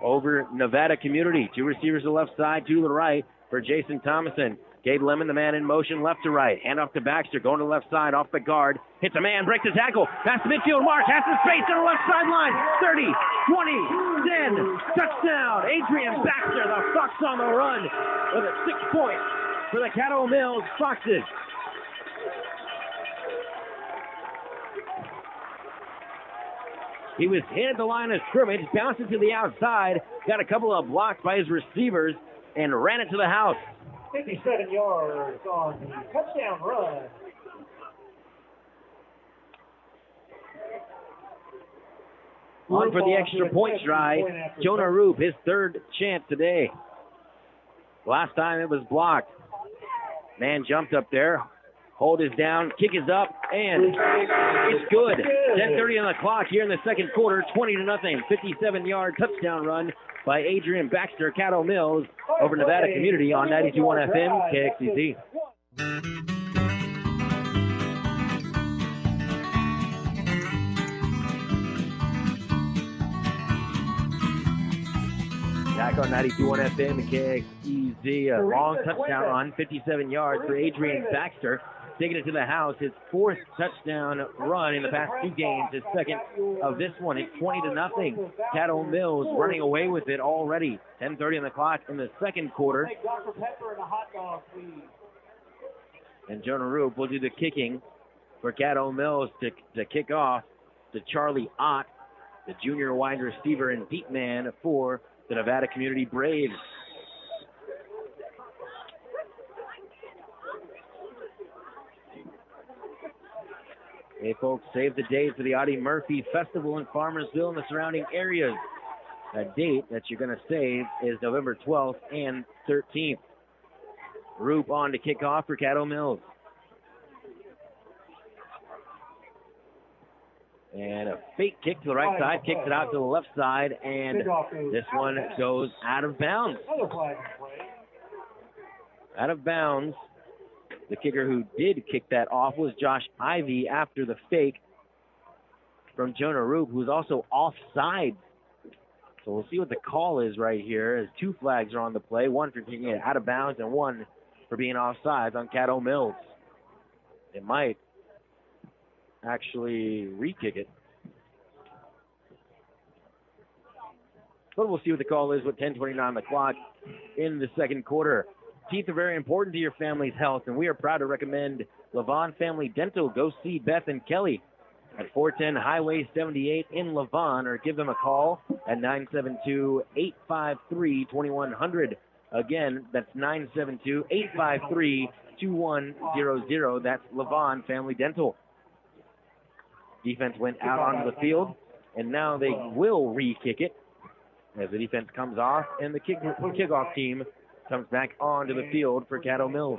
over Nevada Community. Two receivers to the left side, two to the right for Jason Thomason. Cade Lemon, the man in motion, left to right. Hand off to Baxter, going to the left side, off the guard. Hits a man, breaks the tackle. Past the midfield mark, has some space on the left sideline. 30, 20, 10, touchdown. Adrian Baxter, the Fox on the run with a 6-point for the Caddo Mills Foxes. He was hit at the line of scrimmage, bounced it to the outside, got a couple of blocks by his receivers, and ran it to the house. 57 yards on the touchdown run. On for the extra point try, Jonah Roop, his 3rd chance today. Last time it was blocked. Man jumped up there. Hold is down, kick is up, and it's good. 10:30 on the clock here in the second quarter, 20-0. 57-yard touchdown run by Adrian Baxter, Caddo Mills, over Nevada Community on 92.1 FM, KXEZ. Back on 92.1 FM and KXEZ, a long touchdown run, 57 yards for Adrian Baxter. Taking it to the house, his 4th touchdown run in the past 2 games, his 2nd of this one. It's 20-0. Caddo Mills running away with it already. 10:30 on the clock in the second quarter. And Jonah Roop will do the kicking for Caddo Mills to kick off to Charlie Ott, the junior wide receiver and deep man for the Nevada Community Braves. Hey, folks, save the date for the Audie Murphy Festival in Farmersville and the surrounding areas. A date that you're going to save is November 12th and 13th. Roop on to kick off for Caddo Mills. And a fake kick to the right side, kicks it out to the left side, and this one goes out of bounds. Out of bounds. The kicker who did kick that off was Josh Ivy after the fake from Jonah Rube, who's also offside. So we'll see what the call is right here, as two flags are on the play, one for kicking it out of bounds and one for being offside on Caddo Mills. It might actually re-kick it. But we'll see what the call is with 10:29 on the clock in the second quarter. Teeth are very important to your family's health, and we are proud to recommend Levon Family Dental. Go see Beth and Kelly at 410 Highway 78 in Levon, or give them a call at 972-853-2100. Again, that's 972-853-2100. That's Levon Family Dental. Defense went out onto the field, and now they will re-kick it as the defense comes off, and the kickoff team comes back onto the field for Caddo Mills.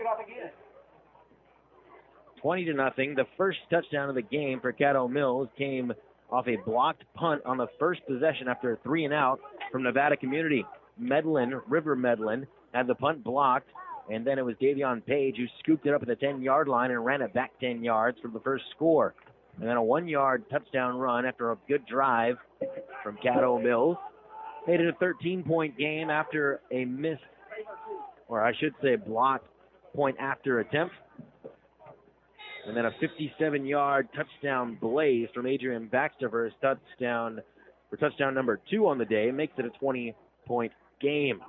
20-0. The first touchdown of the game for Caddo Mills came off a blocked punt on the first possession after a 3-and-out from Nevada Community. River Medlin, had the punt blocked, and then it was Davion Page who scooped it up at the 10-yard line and ran it back 10 yards for the first score. And then a 1-yard touchdown run after a good drive from Caddo Mills. Made it a 13-point game after a missed, or I should say blocked, point after attempt. And then a 57-yard touchdown blaze from Adrian Baxter for his touchdown number 2 on the day. Makes it a 20-point game.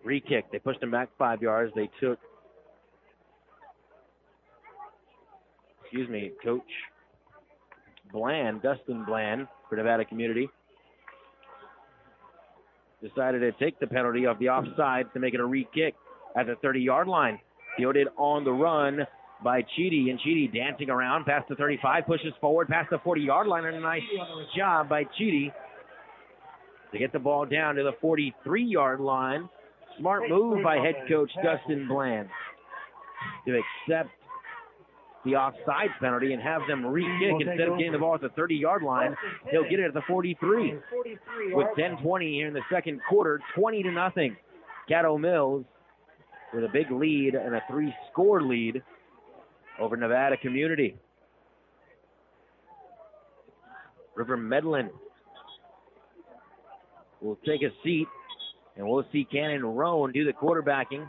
Re-kick. They pushed him back 5 yards. They took, Coach Dustin Bland for Nevada Community, decided to take the penalty of the offside to make it a re-kick at the 30-yard line. Fielded on the run by Cheedy, and Cheedy dancing around past the 35, pushes forward past the 40-yard line, and a nice job by Cheedy to get the ball down to the 43-yard line. Smart move by head coach Dustin Bland to accept the offside penalty and have them re-kick instead of getting the ball at the 30-yard line. He'll get it at the 43. With 10:20 here in the second quarter, 20-0. Caddo Mills with a big lead and a 3-score lead over Nevada Community. River Medlin will take a seat, and we'll see Cannon Roan do the quarterbacking.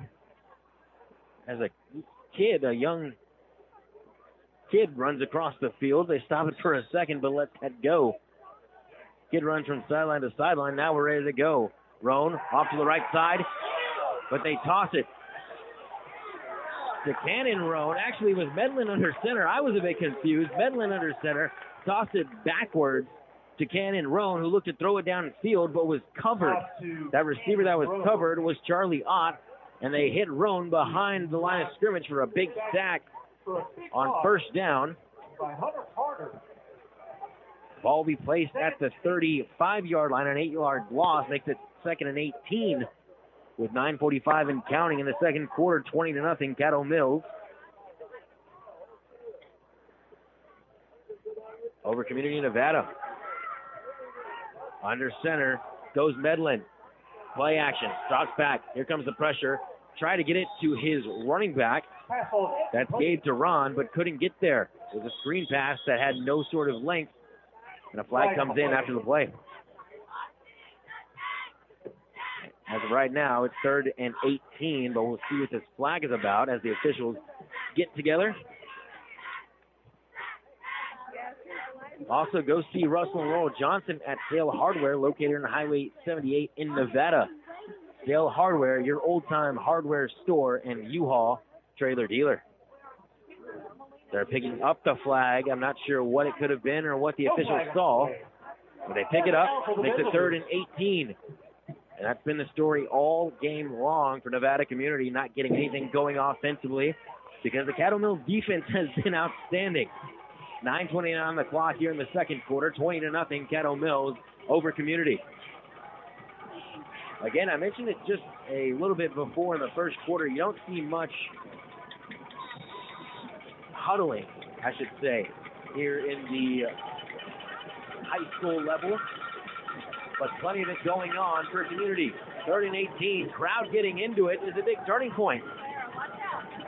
As a young kid runs across the field. They stop it for a second, but let that go. Kid runs from sideline to sideline. Now we're ready to go. Roan off to the right side, but they toss it to Cannon Roan. Actually, it was Medlin under center. I was a bit confused. Medlin under center, tossed it backwards to Cannon Roan, who looked to throw it downfield, but was covered. That receiver that was covered was Charlie Ott, and they hit Roan behind the line of scrimmage for a big sack on first down. Ball will be placed at the 35-yard line, an 8-yard loss, makes it 2nd and 18 with 9:45 and counting in the second quarter. 20-0 Caddo Mills over Community Nevada. Under center goes Medlin. Play action, drops back. Here comes the pressure. Try to get it to his running back. That's Gabe Duran, but couldn't get there. It was a screen pass that had no sort of length, and a flag comes in after the play. As of right now, it's 3rd and 18, but we'll see what this flag is about as the officials get together. Also, go see Russell and Laurel Johnson at Sale Hardware, located on Highway 78 in Nevada. Sale Hardware, your old-time hardware store and U-Haul trailer dealer. They're picking up the flag. I'm not sure what it could have been or what the officials saw, but they pick it up, makes it 3rd and 18. And that's been the story all game long for Nevada Community, not getting anything going offensively because the Caddo Mills defense has been outstanding. 9:29 on the clock here in the second quarter, 20-0 Caddo Mills over Community. Again, I mentioned it just a little bit before in the first quarter. You don't see much huddling, I should say, here in the high school level. But plenty of it going on for community. 3rd and 18. Crowd getting into it is a big turning point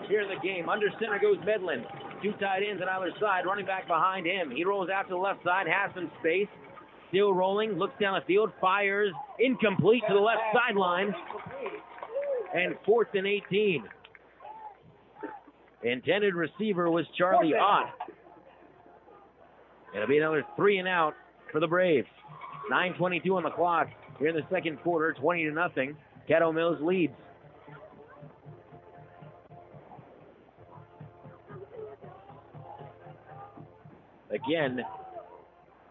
here in the game. Under center goes Medlin. 2 tight ends on either side. Running back behind him. He rolls out to the left side. Has some space. Still rolling. Looks down the field. Fires. Incomplete to the left sideline. And 4th and 18. Intended receiver was Charlie Ott. It'll be another 3 and out for the Braves. 9:22 on the clock here in the second quarter. 20-0. Caddo Mills leads. Again,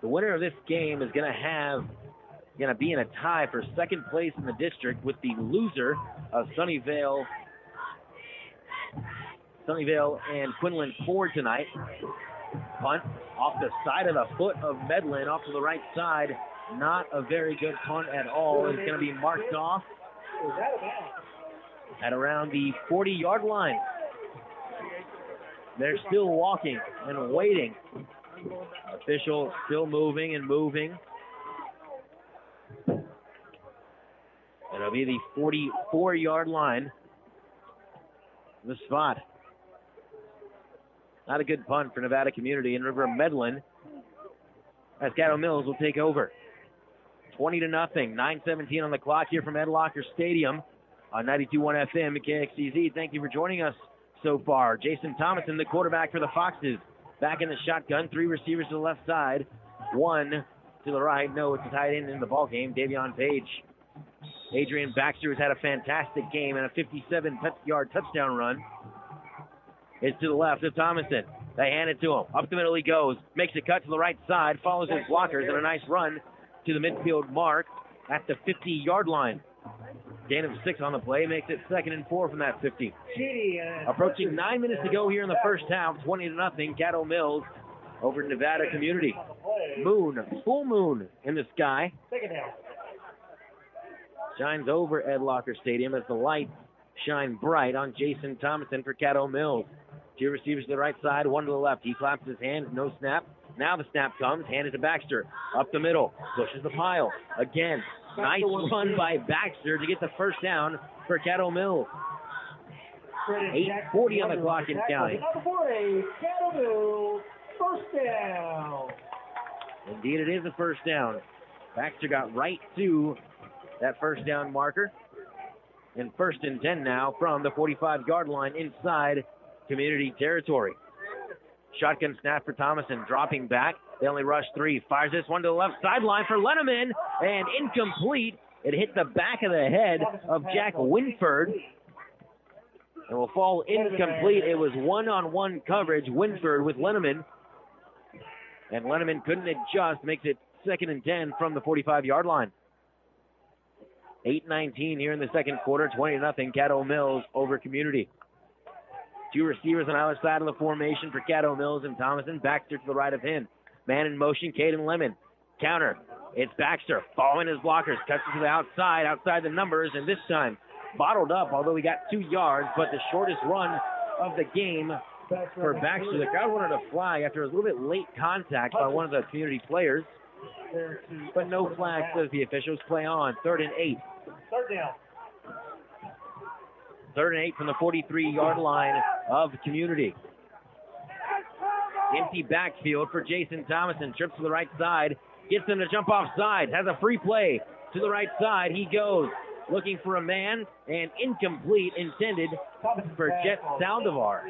the winner of this game is going to be in a tie for second place in the district with the loser of Sunnyvale and Quinlan Ford tonight. Punt off the side of the foot of Medlin, off to the right side. Not a very good punt at all. It's going to be marked off at around the 40-yard line. They're still walking and waiting. Official still moving and moving. It'll be the 44-yard line. The spot. Not a good punt for Nevada Community. And River Medlin, as Caddo Mills will take over. 20-0. 9:17 on the clock here from Ed Locker Stadium on 92.1 FM at KXEZ. Thank you for joining us so far. Jason Thomason, the quarterback for the Foxes, back in the shotgun. 3 receivers to the left side. 1 to the right. No, it's a tight end in the ball game. Davion Page. Adrian Baxter has had a fantastic game and a 57-yard touchdown run. It's to the left of Thomason. They hand it to him. Up the middle he goes. Makes a cut to the right side. Follows his blockers and a nice run to the midfield mark at the 50-yard line. Gain of 6 on the play. Makes it 2nd and 4 from that 50. Approaching 9 minutes to go here in the first half. 20-0. Caddo Mills over Nevada Community. Moon. Full moon in the sky. Shines over Ed Locker Stadium as the lights shine bright on Jason Thomason for Caddo Mills. 2 receivers to the right side, 1 to the left. He claps his hand, no snap. Now the snap comes, handed to Baxter. Up the middle, pushes the pile. Again, nice run by Baxter to get the first down for Caddo Mills. 8:40 on the clock and counting. Caddo Mills, first down. Indeed, it is a first down. Baxter got right to that first down marker. And 1st and 10 now from the 45-yard line inside community territory. Shotgun snap for Thomason, dropping back. They only rush 3. Fires this one to the left sideline for Lenneman, and incomplete. It hit the back of the head of Jack Winford and will fall incomplete. It was one-on-one coverage, Winford with Lenneman. And Lenneman couldn't adjust, makes it 2nd and 10 from the 45-yard line. 8:19 here in the second quarter, 20-0, Caddo Mills over community. 2 receivers on either side of the formation for Caddo Mills and Thomason. Baxter to the right of him. Man in motion, Caden Lemon. Counter. It's Baxter following his blockers. Cuts it to the outside the numbers, and this time bottled up, although he got 2 yards, but the shortest run of the game for Baxter. The crowd wanted a flag after a little bit late contact by one of the community players, but no flag, says the officials. Play on. 3rd and 8. 3rd down. 3rd and 8 from the 43-yard line of community. Empty backfield for Jason Thomason. Trips to the right side. Gets him to jump off sides. Has a free play to the right side. He goes looking for a man, and incomplete, intended for Jet Saldivar.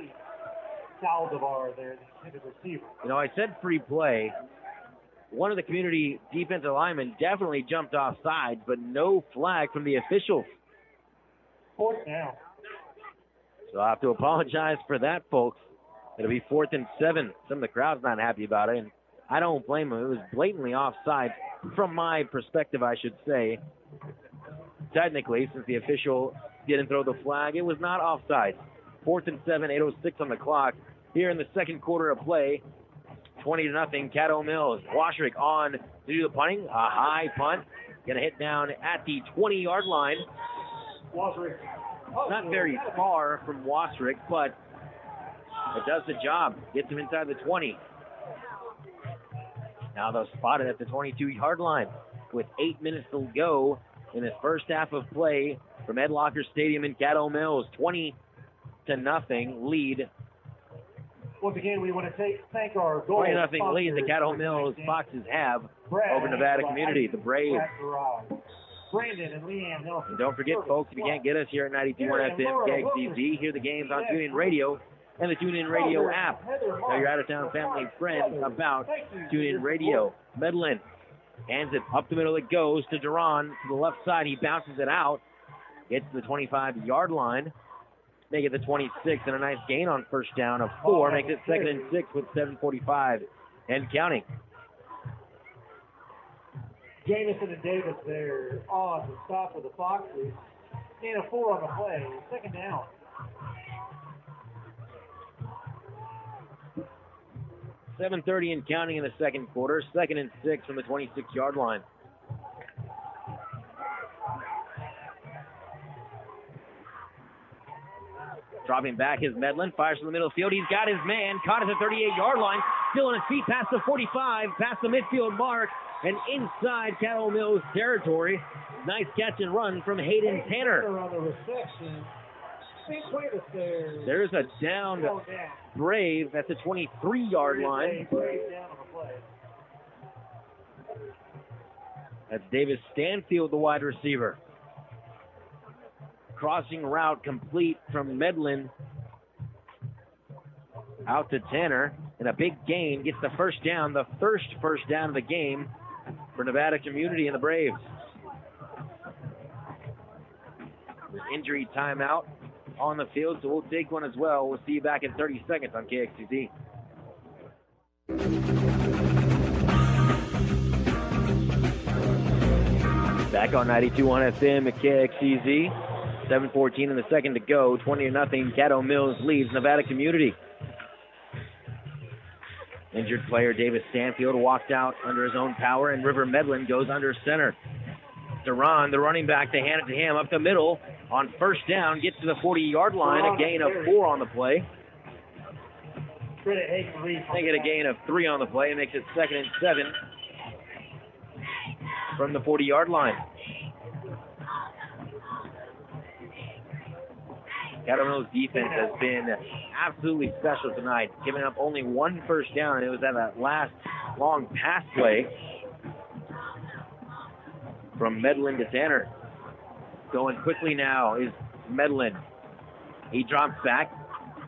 Saldivar there, the intended receiver. You know, I said free play. One of the community defensive linemen definitely jumped off sides, but no flag from the officials. 4th down. So I have to apologize for that, folks. It'll be 4th and 7. Some of the crowd's not happy about it, and I don't blame them. It was blatantly offside from my perspective, I should say. Technically, since the official didn't throw the flag, it was not offside. 4th and 7, 8:06 on the clock. Here in the second quarter of play, 20-0, Caddo Mills. Washrick on to do the punting. A high punt. Going to hit down at the 20-yard line. Washrick. Not very far from Washrick, but it does the job. Gets him inside the 20. Now they'll spot it at the 22-yard line with 8 minutes to go in this first half of play from Ed Locker Stadium in Caddo Mills. 20-0 lead. Once again, we want to thank our goal 20-0 lead the Caddo Mills Foxes have over Nevada Community. The Braves. Brandon and Leanne Nelson. And don't forget, folks, if you can't get us here at 92.1 FM KXEZ, hear the games on TuneIn Radio and the TuneIn Radio app. Tell your out-of-town family and friends about TuneIn Radio. Medlin hands it up the middle. It goes to Duran to the left side. He bounces it out. Gets to the 25-yard line. Make it the 26, and a nice gain on first down of 4. Makes it 2nd and 6 with 7:45 and counting. Jamison and Davis there on the stop of the Foxes. Gain of 4 on the play. 2nd down. .30 and counting in the second quarter. 2nd and 6 from the 26-yard line. Dropping back is Medlin. Fires from the middle of the field. He's got his man. Caught at the 38-yard line. Still on his feet past the 45. Past the midfield mark. And inside Caddo Mills territory. Nice catch and run from Hayden Tanner. On the reception. There's a downed Brave at the 23-yard line. That's Davis Stanfield, the wide receiver. Crossing route complete from Medlin out to Tanner. And a big gain gets the first down, the first down of the game for Nevada Community and the Braves. Injury timeout on the field, so we'll take one as well. We'll see you back in 30 seconds on KXEZ. Back on 92.1 FM at KXEZ. 7:14 in the second to go. 20-0. Caddo Mills leads Nevada Community. Injured player Davis Stanfield walked out under his own power, and River Medlin goes under center. Duran, the running back, they hand it to him up the middle on first down, gets to the 40-yard line, a gain of 4 on the play. They get a gain of 3 on the play, and makes it 2nd and 7 from the 40-yard line. Caddo Mills' defense has been absolutely special tonight, giving up only 1 first down, and it was at that last long pass play from Medlin to Tanner. Going quickly now is Medlin. He drops back,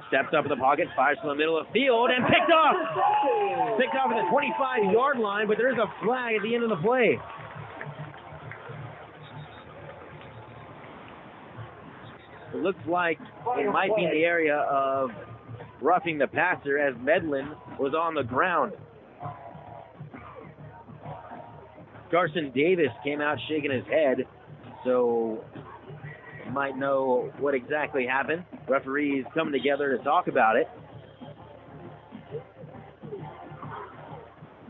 steps up in the pocket, fires from the middle of the field, and picked off! Picked off at the 25-yard line, but there's a flag at the end of the play. It looks like it might be in the area of roughing the passer as Medlin was on the ground. Carson Davis came out shaking his head, so you might know what exactly happened. Referees come together to talk about it.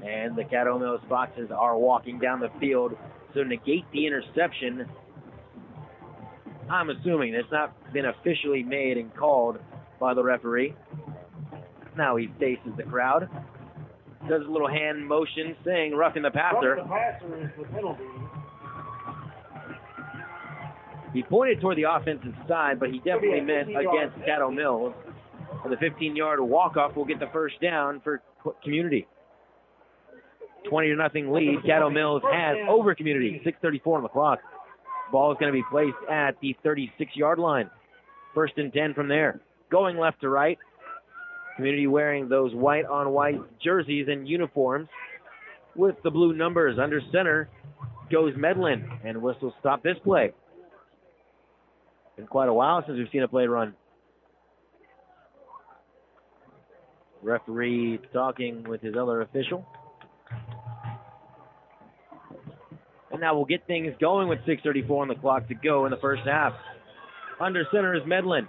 And the Caddo Mills Foxes are walking down the field to negate the interception. I'm assuming it's not been officially made and called by the referee. Now he faces the crowd. Does a little hand motion saying roughing the passer. Roughing the passer is the penalty. He pointed toward the offensive side, but he definitely meant against Caddo Mills. For the 15-yard walk-off will get the first down for Community. 20-0 lead. Caddo Mills has over Community. 6:34 on the clock. Ball is going to be placed at the 36-yard line. 1st and 10 from there. Going left to right. Community wearing those white-on-white jerseys and uniforms with the blue numbers. Under center goes Medlin, and whistle stop this play. Been quite a while since we've seen a play run. Referee talking with his other official. And now we'll get things going with 6:34 on the clock to go in the first half. Under center is Medlin.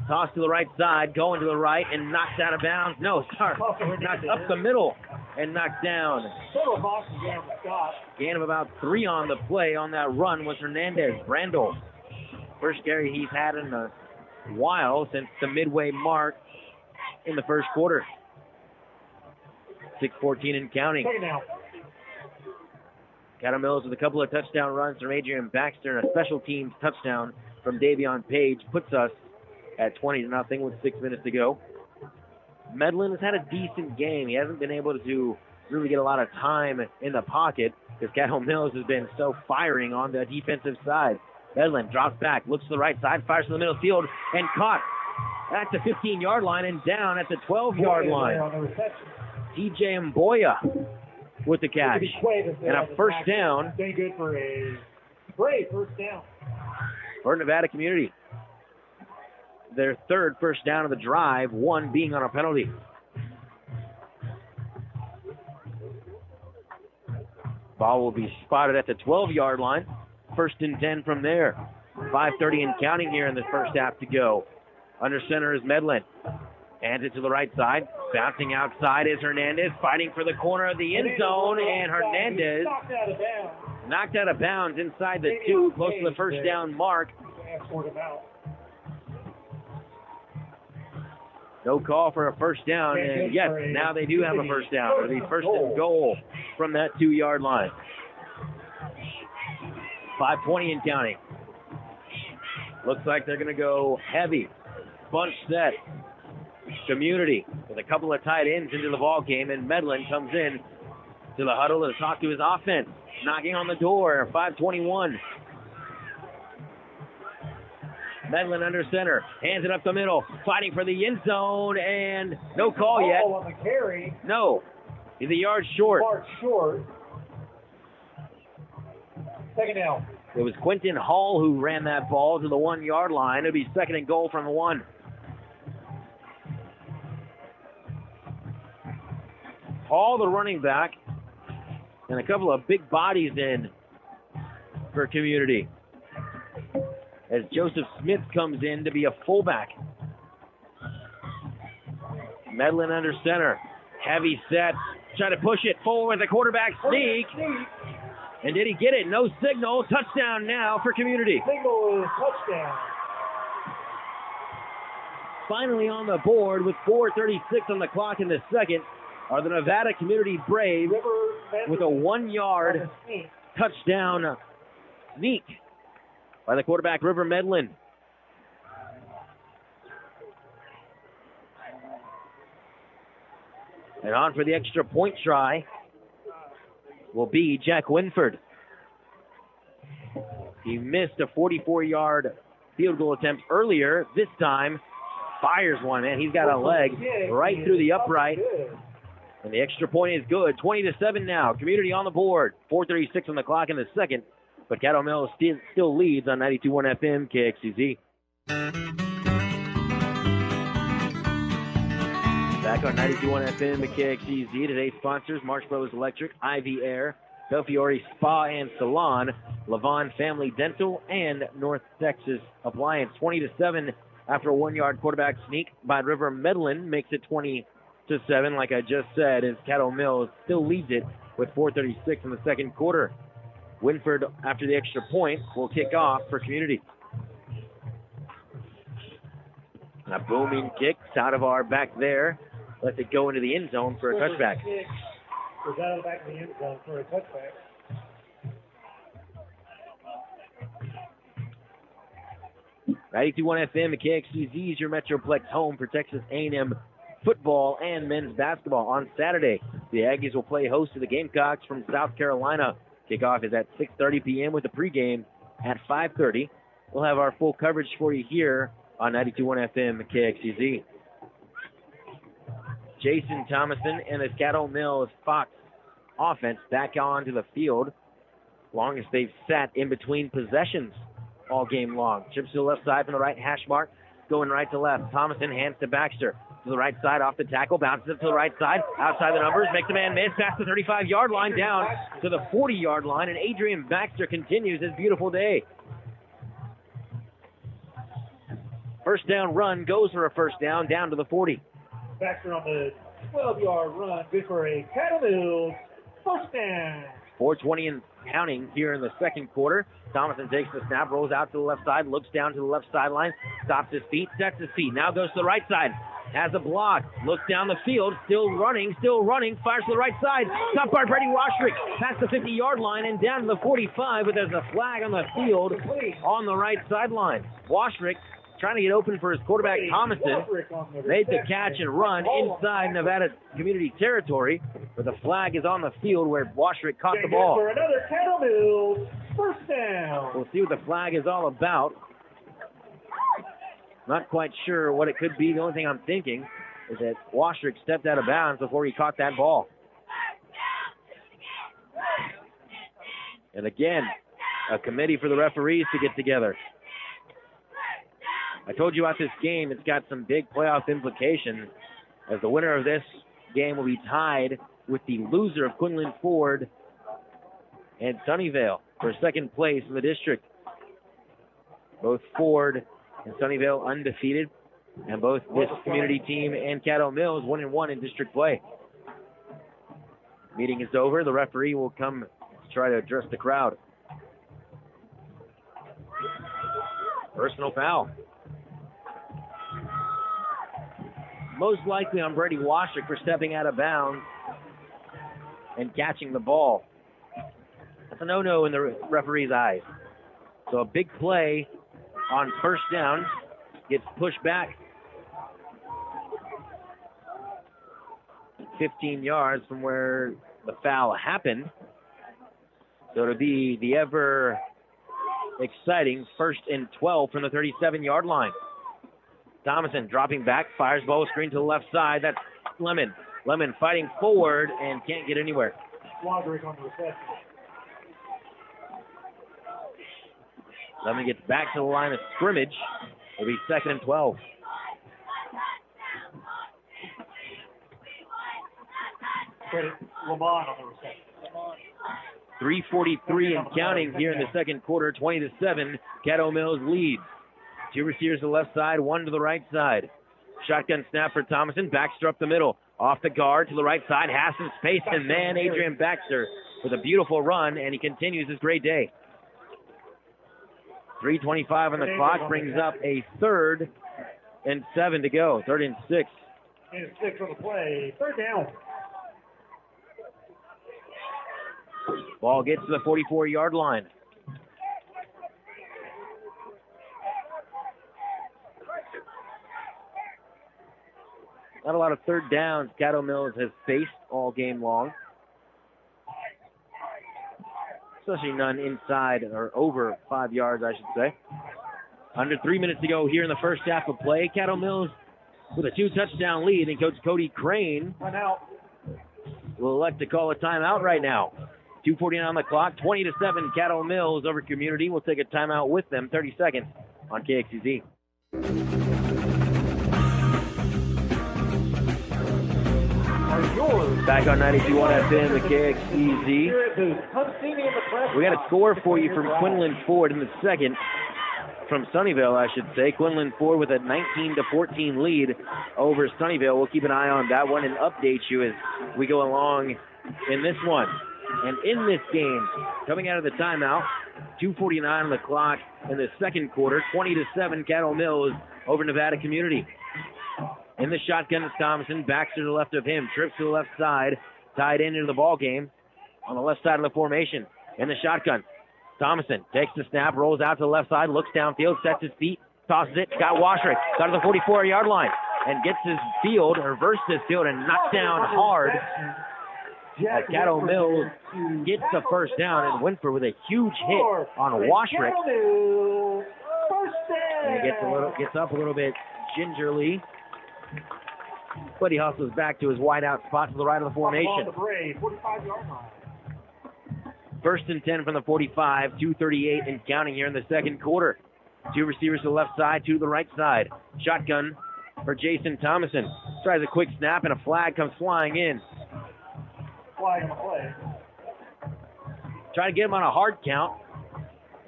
Toss to the right side, going to the right, and knocked out of bounds. No, sorry. Knocked up the middle and knocked down. Gain of about 3 on the play on that run was Hernandez. Brandel. First carry he's had in a while since the midway mark in the first quarter. 6:14 and counting. Second down. Caddo Mills with a couple of touchdown runs from Adrian Baxter and a special teams touchdown from Davion Page puts us at 20-0 with 6 minutes to go. Medlin has had a decent game. He hasn't been able to really get a lot of time in the pocket because Caddo Mills has been so firing on the defensive side. Medlin drops back, looks to the right side, fires to the middle field, and caught at the 15-yard line and down at the 12-yard line. TJ Mboya with the catch. And a first down. Stay good for a great first down. For Nevada Community. Their third first down of the drive, one being on a penalty. Ball will be spotted at the 12-yard line. First and 10 from there. 5:30 and counting here in the first half to go. Under center is Medlin. Hands it to the right side. Bouncing outside is Hernandez, fighting for the corner of the end zone, and Hernandez knocked out of bounds inside the 2, close to the first down mark. No call for a first down, and yes, now they do have a first down. It'll be first and goal from that 2-yard line. 5:20 and counting. Looks like they're going to go heavy. Bunch set. Community with a couple of tight ends into the ball game, and Medlin comes in to the huddle to talk to his offense. Knocking on the door, 5:21. Medlin under center, hands it up the middle, fighting for the end zone, and no call yet. On the carry. No, he's a yard short. Second down. It was Quentin Hall who ran that ball to the 1-yard line. It'll be second and goal from the 1. Hall, the running back, and a couple of big bodies in for Community. As Joseph Smith comes in to be a fullback. Medlin under center. Heavy set. Try to push it forward with a quarterback sneak. And did he get it? No signal. Touchdown now for Community. Signal is touchdown. Finally on the board with 4:36 on the clock in the second are the Nevada Community Braves with a 1-yard touchdown sneak by the quarterback, River Medlin. And on for the extra point try will be Jack Winford. He missed a 44-yard field goal attempt earlier. This time, fires one, man. He's got a leg right through the upright. And the extra point is good. 20-7 now. Community on the board. 4:36 on the clock in the second. But Caddo Mills still leads on 92.1 FM KXEZ. Back on 92.1 FM at KXEZ. Today's sponsors, Marsh Brothers Electric, Ivy Air, Belfiore Spa and Salon, Levon Family Dental, and North Texas Appliance. 20-7 after a 1-yard quarterback sneak by River Medlin makes it 20-7, like I just said, as Caddo Mills still leads it with 4:36 in the second quarter. Winford, after the extra point, will kick off for Community. A booming kick out of our back there. Lets it go into the end zone for a touchback. Was out of the back of the end zone for a touchback. .92.1 FM at KXEZ is your Metroplex home for Texas A&M football and men's basketball. On Saturday, the Aggies will play host to the Gamecocks from South Carolina. Kickoff is at 6:30 p.m. with the pregame at 5:30. We'll have our full coverage for you here on 92.1 FM at KXEZ. Jason Thomason and the Caddo Mills Fox offense back onto the field. Longest they've sat in between possessions all game long. Trips to the left side from the right hash mark, going right to left. Thomason hands to Baxter. To the right side off the tackle, bounces it to the right side, outside the numbers, makes the man miss, past the 35-yard line, down to the 40-yard line, and Adrian Baxter continues his beautiful day. First down run goes for a first down, down to the 40. Baxter on the 12-yard run, good for a Caddo Mills first down. 4:20 and counting here in the second quarter. Thomason takes the snap, rolls out to the left side, looks down to the left sideline, stops his feet, sets his feet, now goes to the right side, has a block, looks down the field, still running, fires to the right side. Top part, Brady Washrick past the 50-yard line and down to the 45, but there's a flag on the field on the right sideline. Washrick trying to get open for his quarterback, Thomason, made the catch and run inside Nevada Community territory, but the flag is on the field where Washrick caught the ball. For another Caddo Mills first down. We'll see what the flag is all about. Not quite sure what it could be. The only thing I'm thinking is that Washrick stepped out of bounds before he caught that ball. And again, a committee for the referees to get together. I told you about this game, it's got some big playoff implications, as the winner of this game will be tied with the loser of Quinlan Ford and Sunnyvale for second place in the district. Both Ford and Sunnyvale undefeated, and both this community team and Caddo Mills 1-1 in district play. Meeting is over. The referee will come to try to address the crowd. Personal foul. Most likely on Brady Washrick for stepping out of bounds and catching the ball. That's a no-no in the referee's eyes. So a big play on first down gets pushed back 15 yards from where the foul happened. So it'll be the ever exciting 1st and 12 from the 37-yard line. Thomason dropping back, fires ball screen to the left side. That's Lemon. Lemon fighting forward and can't get anywhere. Swadrick on the reception. Lemon gets back to the line of scrimmage. It'll be 2nd and 12. Credit Lamont on the reception. 3:43 and counting here in the second quarter. 20-7. Caddo Mills leads. 2 receivers to the left side, 1 to the right side. Shotgun snap for Thomason. Baxter up the middle. Off the guard to the right side. Has some space, and man, Adrian Baxter with a beautiful run, and he continues his great day. 3:25 on the clock brings up a 3rd and 7 to go. 3rd and 6. And 6 on the play. 3rd down. Ball gets to the 44-yard line. Not a lot of 3rd downs Caddo Mills has faced all game long. Especially none inside or over 5 yards, I should say. Under 3 minutes to go here in the first half of play. Caddo Mills with a 2-touchdown lead, and Coach Cody Crane will elect to call a timeout right now. 2:49 on the clock, 20-7 Caddo Mills over Community. We'll take a timeout with them, 30 seconds on KXEZ. Back on 92.1 FM, the KXEZ. We got a score for you from Quinlan Ford in the second. From Sunnyvale, I should say. Quinlan Ford with a 19-14 lead over Sunnyvale. We'll keep an eye on that one and update you as we go along in this one. And in this game, coming out of the timeout, 2:49 on the clock in the second quarter, 20-7 Caddo Mills over Nevada Community. In the shotgun is Thomason. Baxter to the left of him. Trips to the left side. Tied into the ball game on the left side of the formation. In the shotgun, Thomason takes the snap, rolls out to the left side, looks downfield, sets his feet, tosses it. Got Washrick. Got to the 44-yard line. And gets his field, reversed his field, and knocked down hard. Caddo Mills gets the first down, and Winford with a huge hit on Washrick. And he gets up a little bit gingerly. But he hustles back to his wideout spot to the right of the formation. 1st and 10 from the 45, 2:38 and counting here in the second quarter. 2 receivers to the left side, 2 to the right side. Shotgun for Jason Thomason. Tries a quick snap, and a flag comes flying in. Flag on the play. Try to get him on a hard count.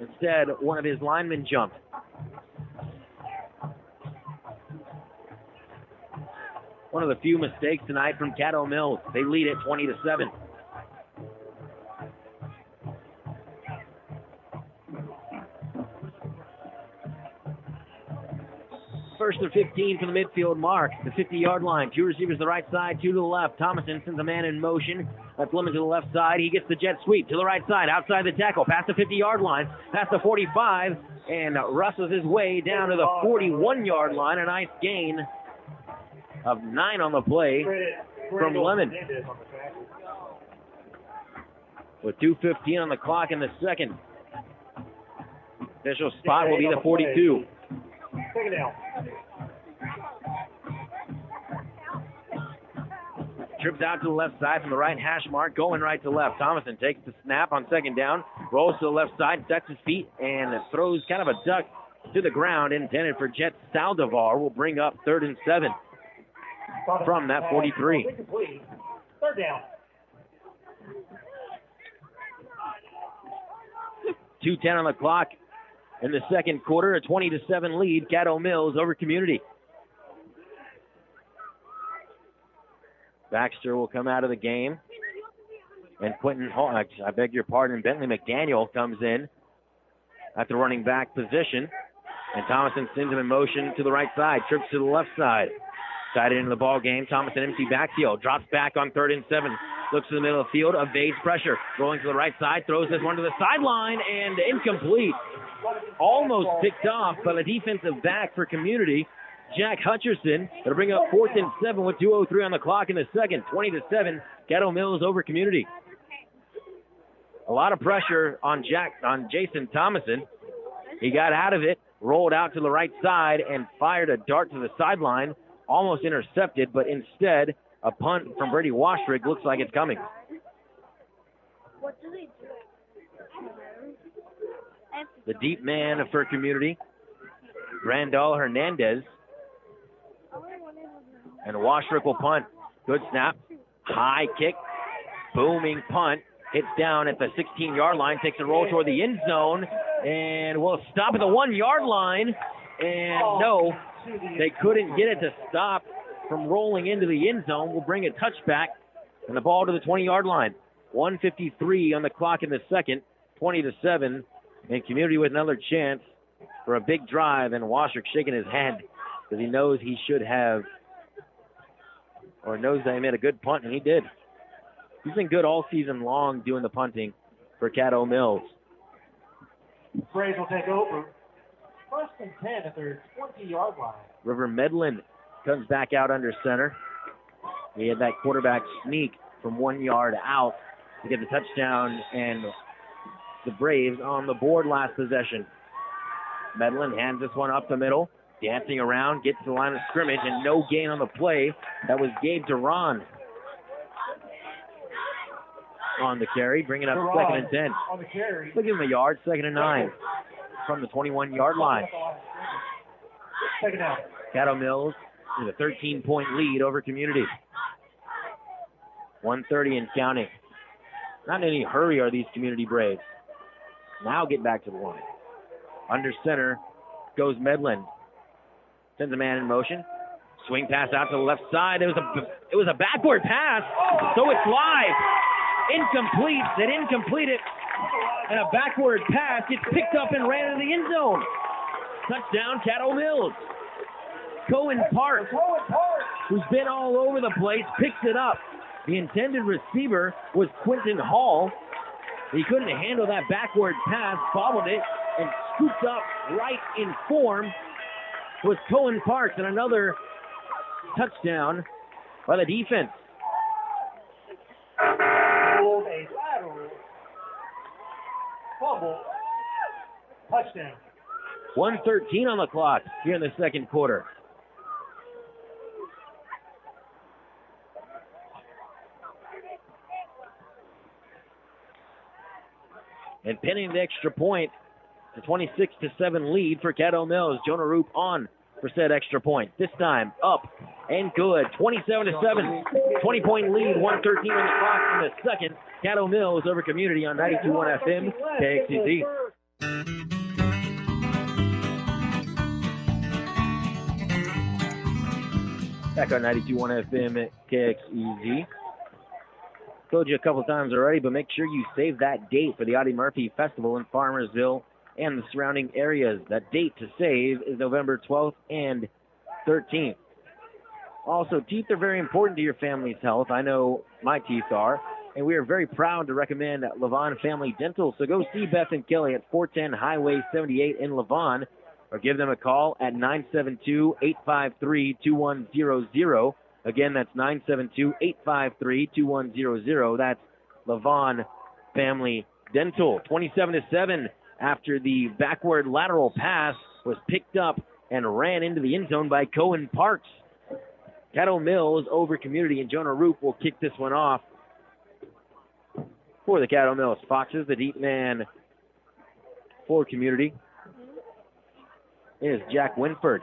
Instead, one of his linemen jumped. One of the few mistakes tonight from Caddo Mills. They lead it 20-7. First and 15 from the midfield mark, the 50-yard line. 2 receivers to the right side, 2 to the left. Thomason sends a man in motion. That's Lemon to the left side. He gets the jet sweep to the right side, outside the tackle, past the 50-yard line, past the 45, and wrestles his way down to the 41-yard line. A nice gain of 9 on the play from Lemon. With 2:15 on the clock in the second. Official spot will be the 42. Take it down. Trips out to the left side from the right hash mark, going right to left. Thomason takes the snap on second down, rolls to the left side, sets his feet, and throws kind of a duck to the ground intended for Jet Saldivar. Will bring up 3rd and 7 from that 43. 3rd down. 2:10 on the clock in the second quarter. A 20-7 lead. Caddo Mills over Community. Baxter will come out of the game. And Quentin Hall, I beg your pardon, Bentley McDaniel comes in at the running back position. And Thomason sends him in motion to the right side. Trips to the left side. Tied into the ball game. Thomason empty backfield. Drops back on 3rd and 7. Looks to the middle of the field. Evades pressure. Rolling to the right side. Throws this one to the sideline. And incomplete. Almost picked off by the defensive back for Community, Jack Hutcherson. It'll bring up 4th and 7 with 2:03 on the clock in the second. 20-7. Caddo Mills over Community. A lot of pressure on Jason Thomason. He got out of it, rolled out to the right side, and fired a dart to the sideline. Almost intercepted, but instead, a punt from Brady Washrick looks like it's coming. What do they do? The deep man for Community, Randall Hernandez. And Washrick will punt. Good snap. High kick. Booming punt. Hits down at the 16-yard line. Takes a roll toward the end zone. And will stop at the 1-yard line. And no, they couldn't get it to stop from rolling into the end zone. Will bring a touchback. And the ball to the 20-yard line. 1:53 on the clock in the second. 20-7. And Community with another chance for a big drive. And Washrick shaking his head because he knows he should have, or knows that he made a good punt, and he did. He's been good all season long doing the punting for Caddo Mills. Braves will take over. 1st and 10 at their 20-yard line. River Medlin comes back out under center. He had that quarterback sneak from 1 yard out to get the touchdown, and the Braves on the board last possession. Medlin hands this one up the middle, dancing around, gets to the line of scrimmage, and no gain on the play. That was Gabe Duran on the carry, bringing up Duran 2nd and 10. On the carry. We'll give him a yard, 2nd and 9 from the 21-yard line. Second down. Caddo Mills with a 13-point lead over Community. 1:30 and counting. Not in any hurry are these Community Braves. Now get back to the line. Under center goes Medlin. Sends a man in motion. Swing pass out to the left side. It was a backward pass, so it's live. Incomplete. They didn't complete it. And a backward pass gets picked up and ran into the end zone. Touchdown, Caddo Mills. Cohen Park, who's been all over the place, picks it up. The intended receiver was Quentin Hall. He couldn't handle that backward pass, bobbled it, and scooped up right in form was Cohen Parks, and another touchdown by the defense. A lateral fumble. Touchdown. 1:13 on the clock here in the second quarter. And pinning the extra point, the 26-7 lead for Caddo Mills. Jonah Roop on for said extra point. This time up and good. 27-7, 20-point lead, 1:13 on the clock in the second. Caddo Mills over Community on 92.1 FM, KXEZ. Back on 92.1 FM at KXEZ. Told you a couple times already, but make sure you save that date for the Audie Murphy Festival in Farmersville and the surrounding areas. That date to save is November 12th and 13th. Also, teeth are very important to your family's health. I know my teeth are. And we are very proud to recommend Levon Family Dental. So go see Beth and Kelly at 410 Highway 78 in Levon, or give them a call at 972-853-2100. Again, that's 972-853-2100. That's Levon Family Dental. 27-7 after the backward lateral pass was picked up and ran into the end zone by Cohen Parks. Caddo Mills over Community, and Jonah Roop will kick this one off for the Caddo Mills Foxes. The deep man for Community is Jack Winford.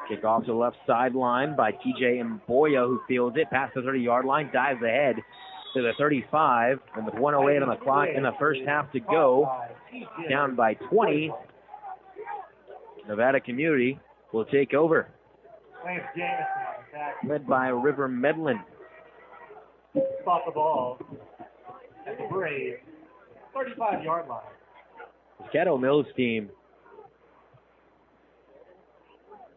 Kick off to the left sideline by TJ Mboya, who fields it past the 30-yard line, dives ahead to the 35, and with 1:08 on the clock in the first half to go, down by 20, Nevada Community will take over, led by River Medlin. Spot the ball at the Braves, 35-yard line. The Caddo Mills team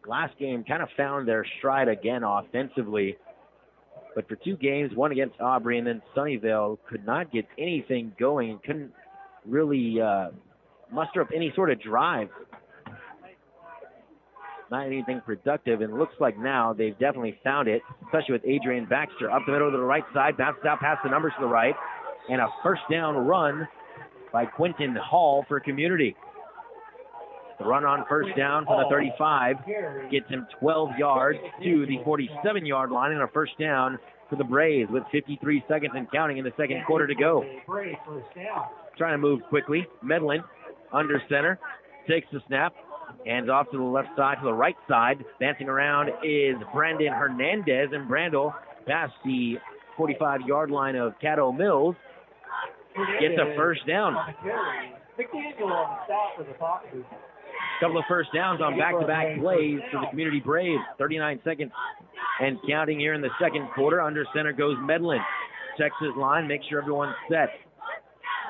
last game kind of found their stride again offensively, but for 2 games, one against Aubrey and then Sunnyvale, could not get anything going and couldn't really muster up any sort of drive. Not anything productive, and it looks like now they've definitely found it, especially with Adrian Baxter up the middle to the right side, bounces out past the numbers to the right, and a first down run by Quentin Hall for Community. The run on first down from the 35 gets him 12 yards to the 47-yard line, and a first down for the Braves with 53 seconds and counting in the second quarter to go. Trying to move quickly. Medlin under center, takes the snap, hands off to the left side, to the right side. Dancing around is Brandon Hernandez, and Brandel past the 45-yard line of Caddo Mills gets a first down. McDaniel on the stop for the Foxes. Couple of first downs on back-to-back plays for the Community Braves. 39 seconds and counting here in the second quarter. Under center goes Medlin. Checks his line, makes sure everyone's set.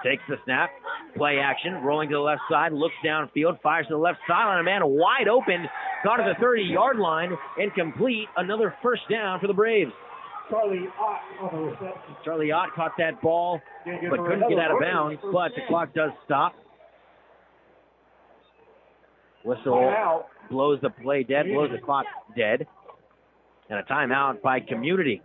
Takes the snap, play action, rolling to the left side, looks downfield, fires to the left sideline. A man wide open, caught at the 30-yard line, incomplete. Another first down for the Braves. Charlie Ott on the reception. Charlie Ott caught that ball, but couldn't get out of bounds, but the clock does stop. Whistle blows the play dead, blows the clock dead. And a timeout by Community.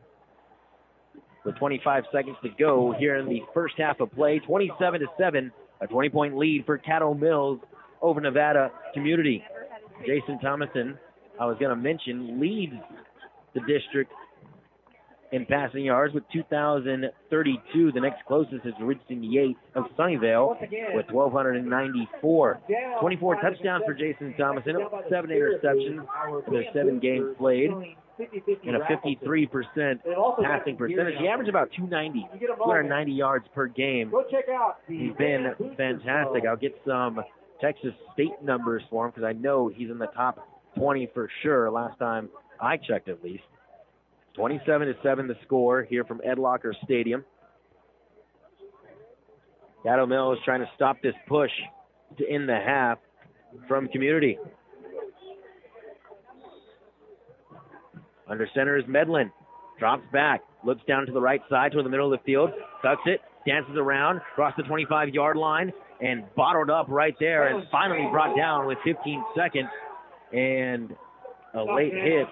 With 25 seconds to go here in the first half of play, 27-7, a 20-point lead for Caddo Mills over Nevada Community. Jason Thomason, I was going to mention, leads the district in passing yards with 2,032. The next closest is Richardson Yates of Sunnyvale with 1,294. 24 touchdowns for Jason Thomason, 7 interceptions for their 7 games played, and a 53% passing percentage. He averaged about 290 yards per game. He's been fantastic. I'll get some Texas State numbers for him because I know he's in the top 20 for sure, last time I checked at least. 27-7 the score here from Ed Locker Stadium. Caddo Mills trying to stop this push to end the half from Community. Under center is Medlin. Drops back, looks down to the right side toward the middle of the field, tucks it, dances around, across the 25-yard line, and bottled up right there, and finally brought down with 15 seconds. And a late hit,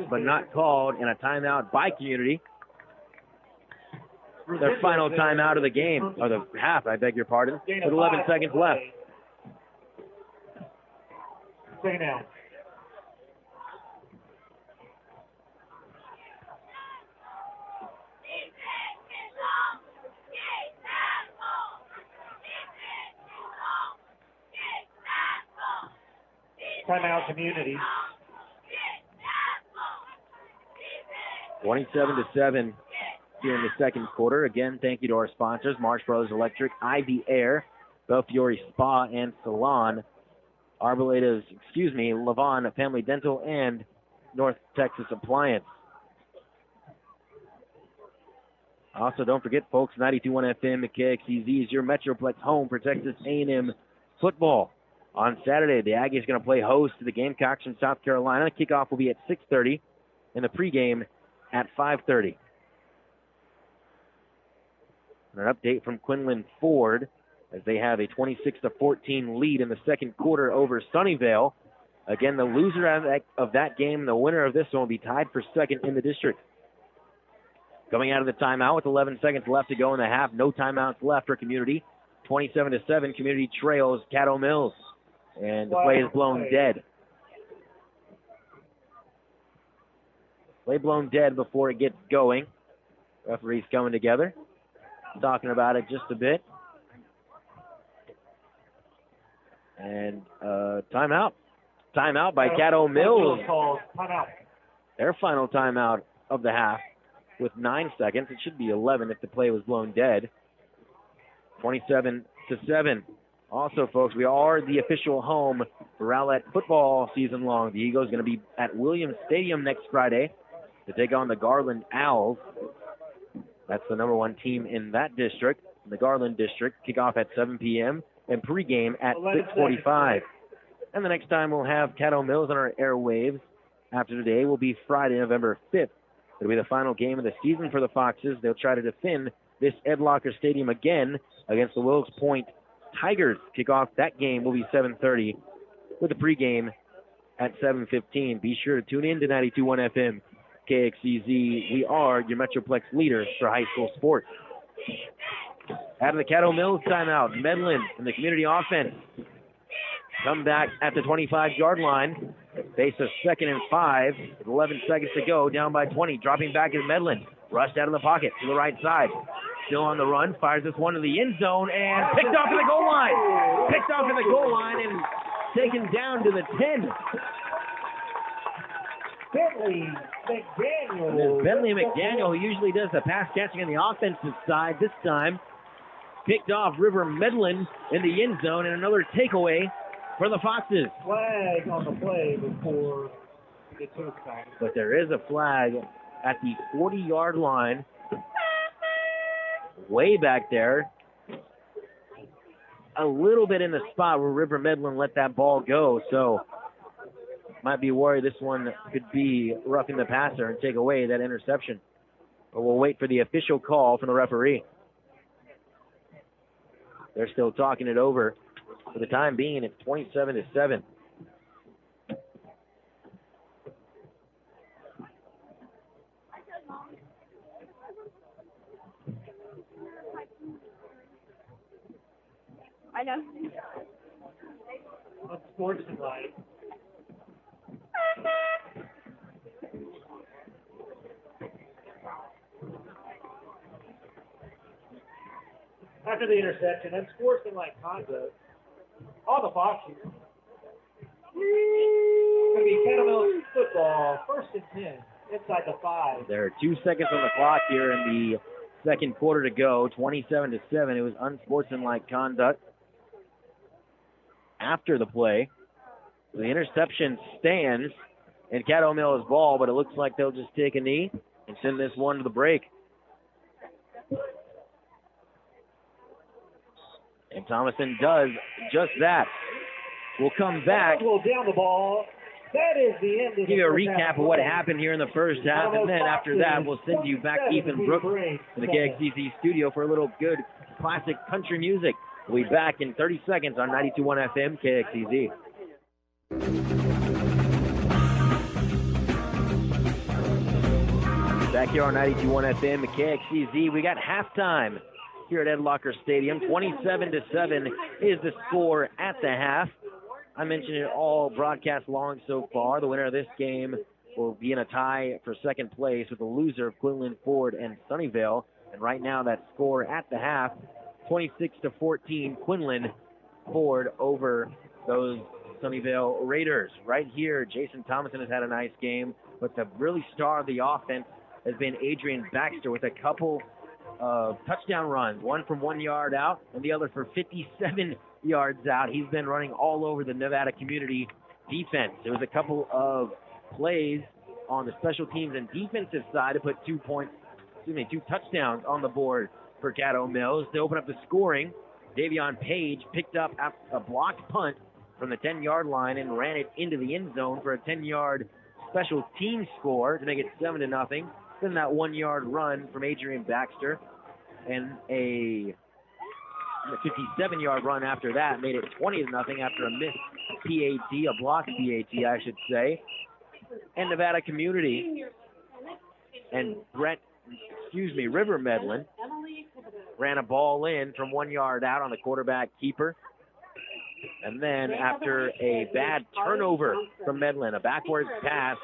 but not called, and a timeout by Community. Their final timeout of the game, or the half, I beg your pardon, with 11 seconds left. Second down. Timeout Community. 27-7 here in the second quarter. Again, thank you to our sponsors, Marsh Brothers Electric, Ivy Air, Belfiore Spa and Salon, Levon Family Dental, and North Texas Appliance. Also, don't forget, folks, 92.1 FM at KXEZ is your Metroplex home for Texas A&M football. On Saturday, the Aggies going to play host to the Gamecocks from South Carolina. Kickoff will be at 6:30, and the pregame at 5:30. And an update from Quinlan Ford as they have a 26-14 lead in the second quarter over Sunnyvale. Again, the loser of that game, the winner of this one, will be tied for second in the district. Coming out of the timeout with 11 seconds left to go in the half. No timeouts left for Community. 27-7, Community trails Caddo Mills. And the play is blown dead. Play blown dead before it gets going. Referees coming together, talking about it just a bit. And timeout. Timeout by Caddo Mills. Their final timeout of the half with 9 seconds. It should be 11 if the play was blown dead. 27-7. Also, folks, we are the official home for Rowlett football season long. The Eagles going to be at Williams Stadium next Friday to take on the Garland Owls. That's the number one team in that district, in the Garland district. Kickoff at 7 p.m. and pregame at 6:45. And the next time we'll have Caddo Mills on our airwaves after today will be Friday, November 5th. It'll be the final game of the season for the Foxes. They'll try to defend this Ed Locker Stadium again against the Wilkes Point Tigers. Kickoff that game will be 7:30 with the pregame at 7:15. Be sure to tune in to 92.1 FM KXEZ. We are your Metroplex leader for high school sports. Out of the Caddo Mills timeout, Medlin and the Community offense come back at the 25-yard line. Face a 2nd and 5 with 11 seconds to go, down by 20. Dropping back is Medlin. Rushed out of the pocket to the right side. Still on the run. Fires this one to the end zone and picked off at the goal line. Picked off at the goal line and taken down to the 10. Bentley McDaniel, who usually does the pass catching on the offensive side, this time picked off River Medlin in the end zone, and another takeaway for the Foxes. Flag on the play before it took time. But there is a flag at the 40-yard line, way back there, a little bit in the spot where River Medlin let that ball go, so might be worried this one could be roughing the passer and take away that interception. But we'll wait for the official call from the referee. They're still talking it over. For the time being, it's 27-7. I know. What's sports like? After the interception, unsportsmanlike conduct on the Foxes. It's going to be Caddo Mills football, 1st and 10, inside the 5. There are 2 seconds on the clock here in the second quarter to go, 27-7. It was unsportsmanlike conduct after the play. The interception stands, and Caddo Mills ball, but it looks like they'll just take a knee and send this one to the break. And Thomason does just that. We'll come back. We'll down the ball. That is the end of give you a recap of what happened here in the first half, and then after that, we'll send you back to Ethan Brooks in the KXEZ studio for a little good classic country music. We'll be back in 30 seconds on 92.1 FM KXEZ. Back here on 92.1 FM KXEZ, we got halftime here at Ed Locker Stadium. 27-7 is the score at the half. I mentioned it all broadcast long so far. The winner of this game will be in a tie for second place with the loser of Quinlan Ford and Sunnyvale. And right now that score at the half, 26-14, Quinlan Ford over those Sunnyvale Raiders. Right here, Jason Thomason has had a nice game, but the really star of the offense has been Adrian Baxter with a couple touchdown runs, one from 1 yard out and the other for 57 yards out. He's been running all over the Nevada Community defense. There was a couple of plays on the special teams and defensive side to put 2 touchdowns on the board for Caddo Mills. To open up the scoring, Davion Page picked up a blocked punt from the 10-yard line and ran it into the end zone for a 10-yard special team score to make it 7-0. Then that 1-yard run from Adrian Baxter and a 57-yard run after that made it 20-0 after a missed PAT, a blocked PAT, I should say. And Nevada Community and River Medlin ran a ball in from 1 yard out on the quarterback keeper. And then after a bad turnover from Medlin, a backwards pass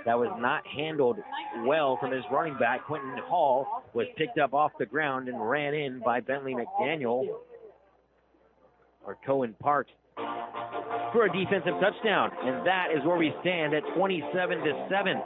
that was not handled well from his running back, Quentin Hall, was picked up off the ground and ran in by Bentley McDaniel, or Cohen Parks, for a defensive touchdown. And that is where we stand at 27-7.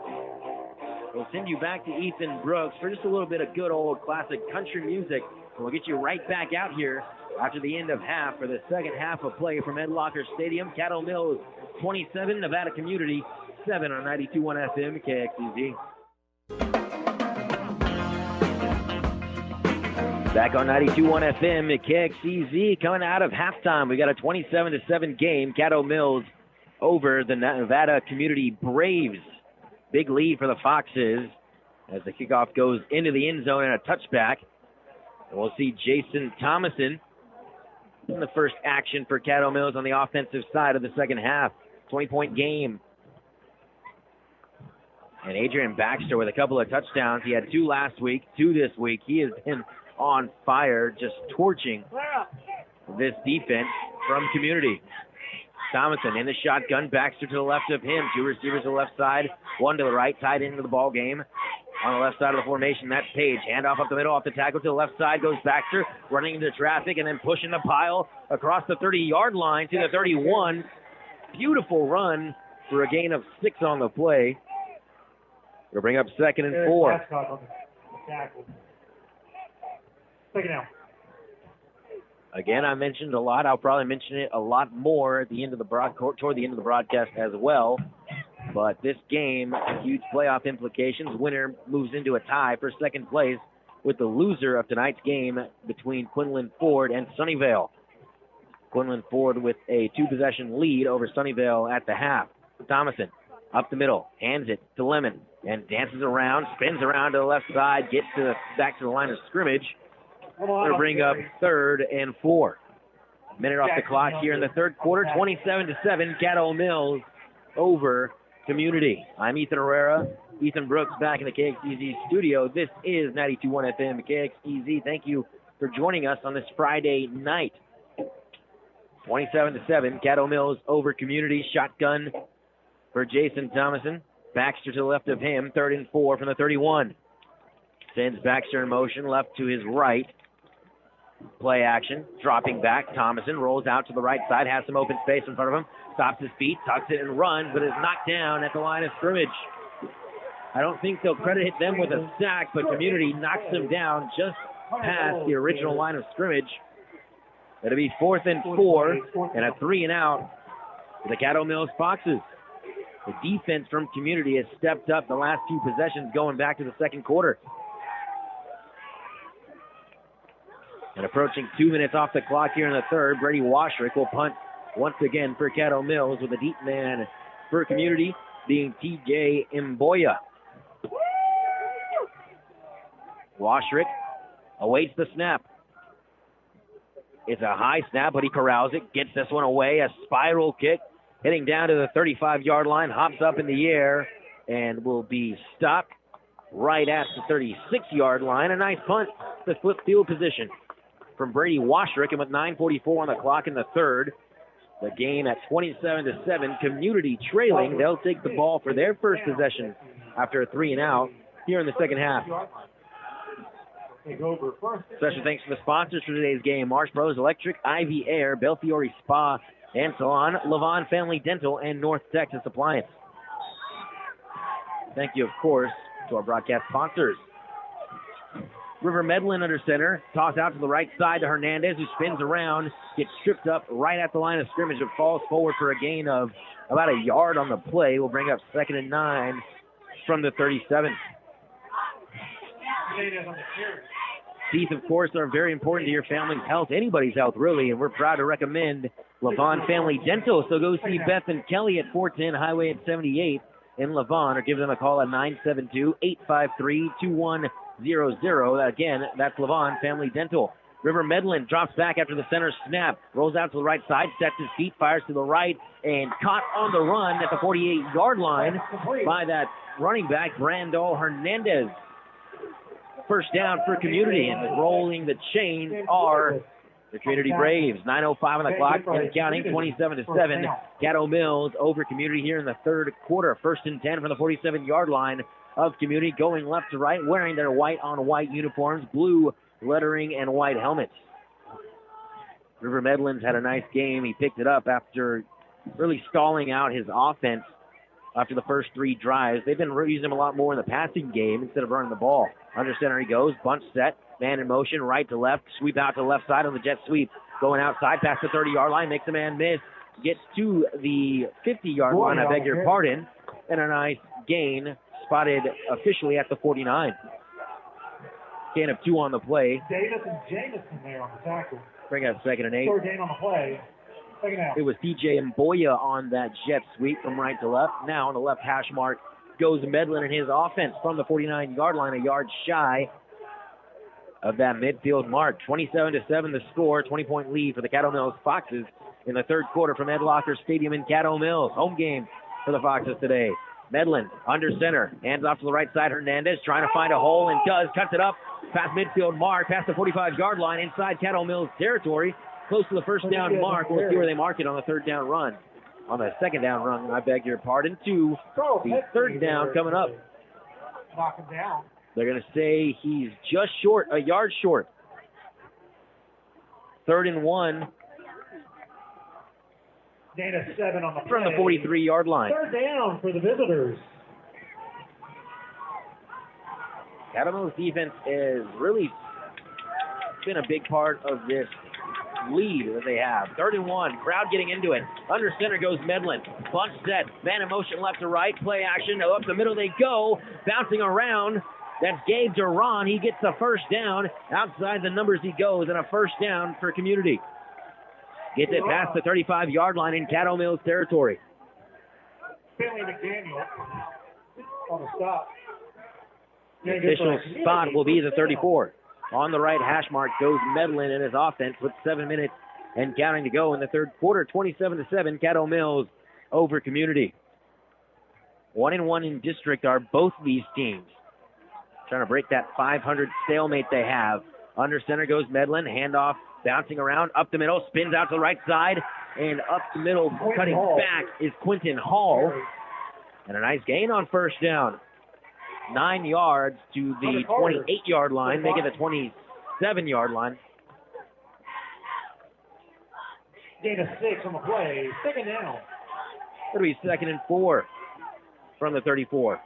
We'll send you back to Ethan Brooks for just a little bit of good old classic country music. And we'll get you right back out here after the end of half for the second half of play from Ed Locker Stadium. Caddo Mills 27, Nevada Community 7 on 92.1 FM KXEZ. Back on 92.1 FM at KXEZ, coming out of halftime. We got a 27-7 game. Caddo Mills over the Nevada Community Braves. Big lead for the Foxes as the kickoff goes into the end zone and a touchback. And we'll see Jason Thomason in the first action for Caddo Mills on the offensive side of the second half. 20-point game. And Adrian Baxter with a couple of touchdowns. He had 2 last week, 2 this week. He has been on fire, just torching this defense from Community. Thomason in the shotgun, Baxter to the left of him. 2 receivers to the left side, 1 to the right, tied into the ball game. On the left side of the formation, that's Page. Handoff up the middle, off the tackle to the left side goes Baxter, running into traffic and then pushing the pile across the 30-yard line to the 31. Beautiful run for a gain of 6 on the play. We'll bring up 2nd and 4. Second down. Again, I mentioned a lot. I'll probably mention it a lot more at the end of the toward the end of the broadcast as well. But this game, huge playoff implications. Winner moves into a tie for second place with the loser of tonight's game between Quinlan Ford and Sunnyvale. Quinlan Ford with a 2-possession lead over Sunnyvale at the half. Thomason up the middle, hands it to Lemon, and dances around, spins around to the left side, gets back to the line of scrimmage. They'll bring up 3rd and 4. Minute off the clock here in the third quarter, 27-7, Caddo Mills over Community. I'm Ethan Herrera. Ethan Brooks back in the KXEZ studio. This is 92.1 FM KXEZ. Thank you for joining us on this Friday night. 27-7, Caddo Mills over Community. Shotgun for Jason Thomason. Baxter to the left of him, 3rd and 4 from the 31. Sends Baxter in motion, left to his right. Play action, dropping back. Thomason rolls out to the right side, has some open space in front of him, stops his feet, tucks it and runs, but is knocked down at the line of scrimmage. I don't think they'll credit them with a sack, but Community knocks him down just past the original line of scrimmage. It'll be 4th and 4 and a 3-and-out for the Caddo Mills Foxes. The defense from Community has stepped up the last few possessions going back to the second quarter. And approaching 2 minutes off the clock here in the third, Brady Washrick will punt once again for Caddo Mills with a deep man for Community being TJ Mboya. Washrick awaits the snap. It's a high snap, but he corrals it, gets this one away, a spiral kick, heading down to the 35-yard line, hops up in the air, and will be stopped right at the 36-yard line. A nice punt to flip field position from Brady Washrick, and with 9:44 on the clock in the third, the game at 27-7, Community trailing. They'll take the ball for their first possession after a 3-and-out here in the second half. Special thanks to the sponsors for today's game: Marsh Brothers Electric, Ivy Air, Belfiore Spa and Salon, Levon Family Dental, and North Texas Appliance. Thank you, of course, to our broadcast sponsors. River Medlin under center, toss out to the right side to Hernandez, who spins around, gets tripped up right at the line of scrimmage, but falls forward for a gain of about a yard on the play. We'll bring up 2nd and 9 from the 37. Teeth, of course, are very important to your family's health, anybody's health, really, and we're proud to recommend Levon Family Dental. So go see Beth and Kelly at 410 Highway at 78 in Levon, or give them a call at 972-853-2100. Again, that's Levon Family Dental. River Medlin drops back after the center snap, rolls out to the right side, sets his feet, fires to the right, and caught on the run at the 48-yard line by that running back, Brandol Hernandez. First down for Community, and rolling the chains are the Trinity Braves. 9:05 on the clock and counting, 27-7. Caddo Mills over Community here in the third quarter. First and 10 from the 47-yard line of Community, going left to right, wearing their white-on-white uniforms, blue lettering and white helmets. River Medlin's had a nice game. He picked it up after really stalling out his offense after the first three drives. They've been using him a lot more in the passing game instead of running the ball. Under center he goes, bunch set, man in motion, right to left, sweep out to the left side on the jet sweep. Going outside past the 30-yard line, makes a man miss, gets to the 50-yard line, I beg your pardon, and a nice gain spotted officially at the 49. Gain of 2 on the play. Davis and Jamison there on the tackle. Bring up 2nd and 8. Third gain on the play. Second out. It was TJ Mboya on that jet sweep from right to left. Now on the left hash mark goes Medlin and his offense from the 49-yard line, a yard shy of that midfield mark. 27-7 the score, 20-point lead for the Caddo Mills Foxes in the third quarter from Ed Locker Stadium in Caddo Mills. Home game for the Foxes today. Medlin under center, hands off to the right side. Hernandez trying to find a hole and does, cuts it up past midfield mark, past the 45-yard line, inside Caddo Mills territory, close to the first down mark. We'll see where they mark it on the third down run. On the second down run, I beg your pardon, to the third down coming up. Knock him down. They're going to say he's just short, a yard short. 3rd and 1. Dana 7 on the From the 43-yard line. Third down for the visitors. Caddo Mills defense has really been a big part of this lead that they have. 3rd and 1, crowd getting into it. Under center goes Medlin. Bunch set, man in motion left to right, play action, up the middle they go, bouncing around. That's Gabe Duran. He gets the first down. Outside the numbers he goes, and a first down for Community. Gets it past the 35-yard line in Caddo Mills territory. Finley McDaniel on the stop. The official spot will be the 34. On the right hash mark goes Medlin and his offense with 7 minutes and counting to go in the third quarter. 27-7, Caddo Mills over Community. 1-1 in district are both these teams. Trying to break that 500 stalemate they have. Under center goes Medlin, handoff, bouncing around, up the middle, spins out to the right side, and up the middle, cutting back is Quentin Hall. And a nice gain on first down. 9 yards to the 28-yard line, making the 27-yard line. Gain of 6 on the play. Second down. It'll be 2nd and 4 from the 34.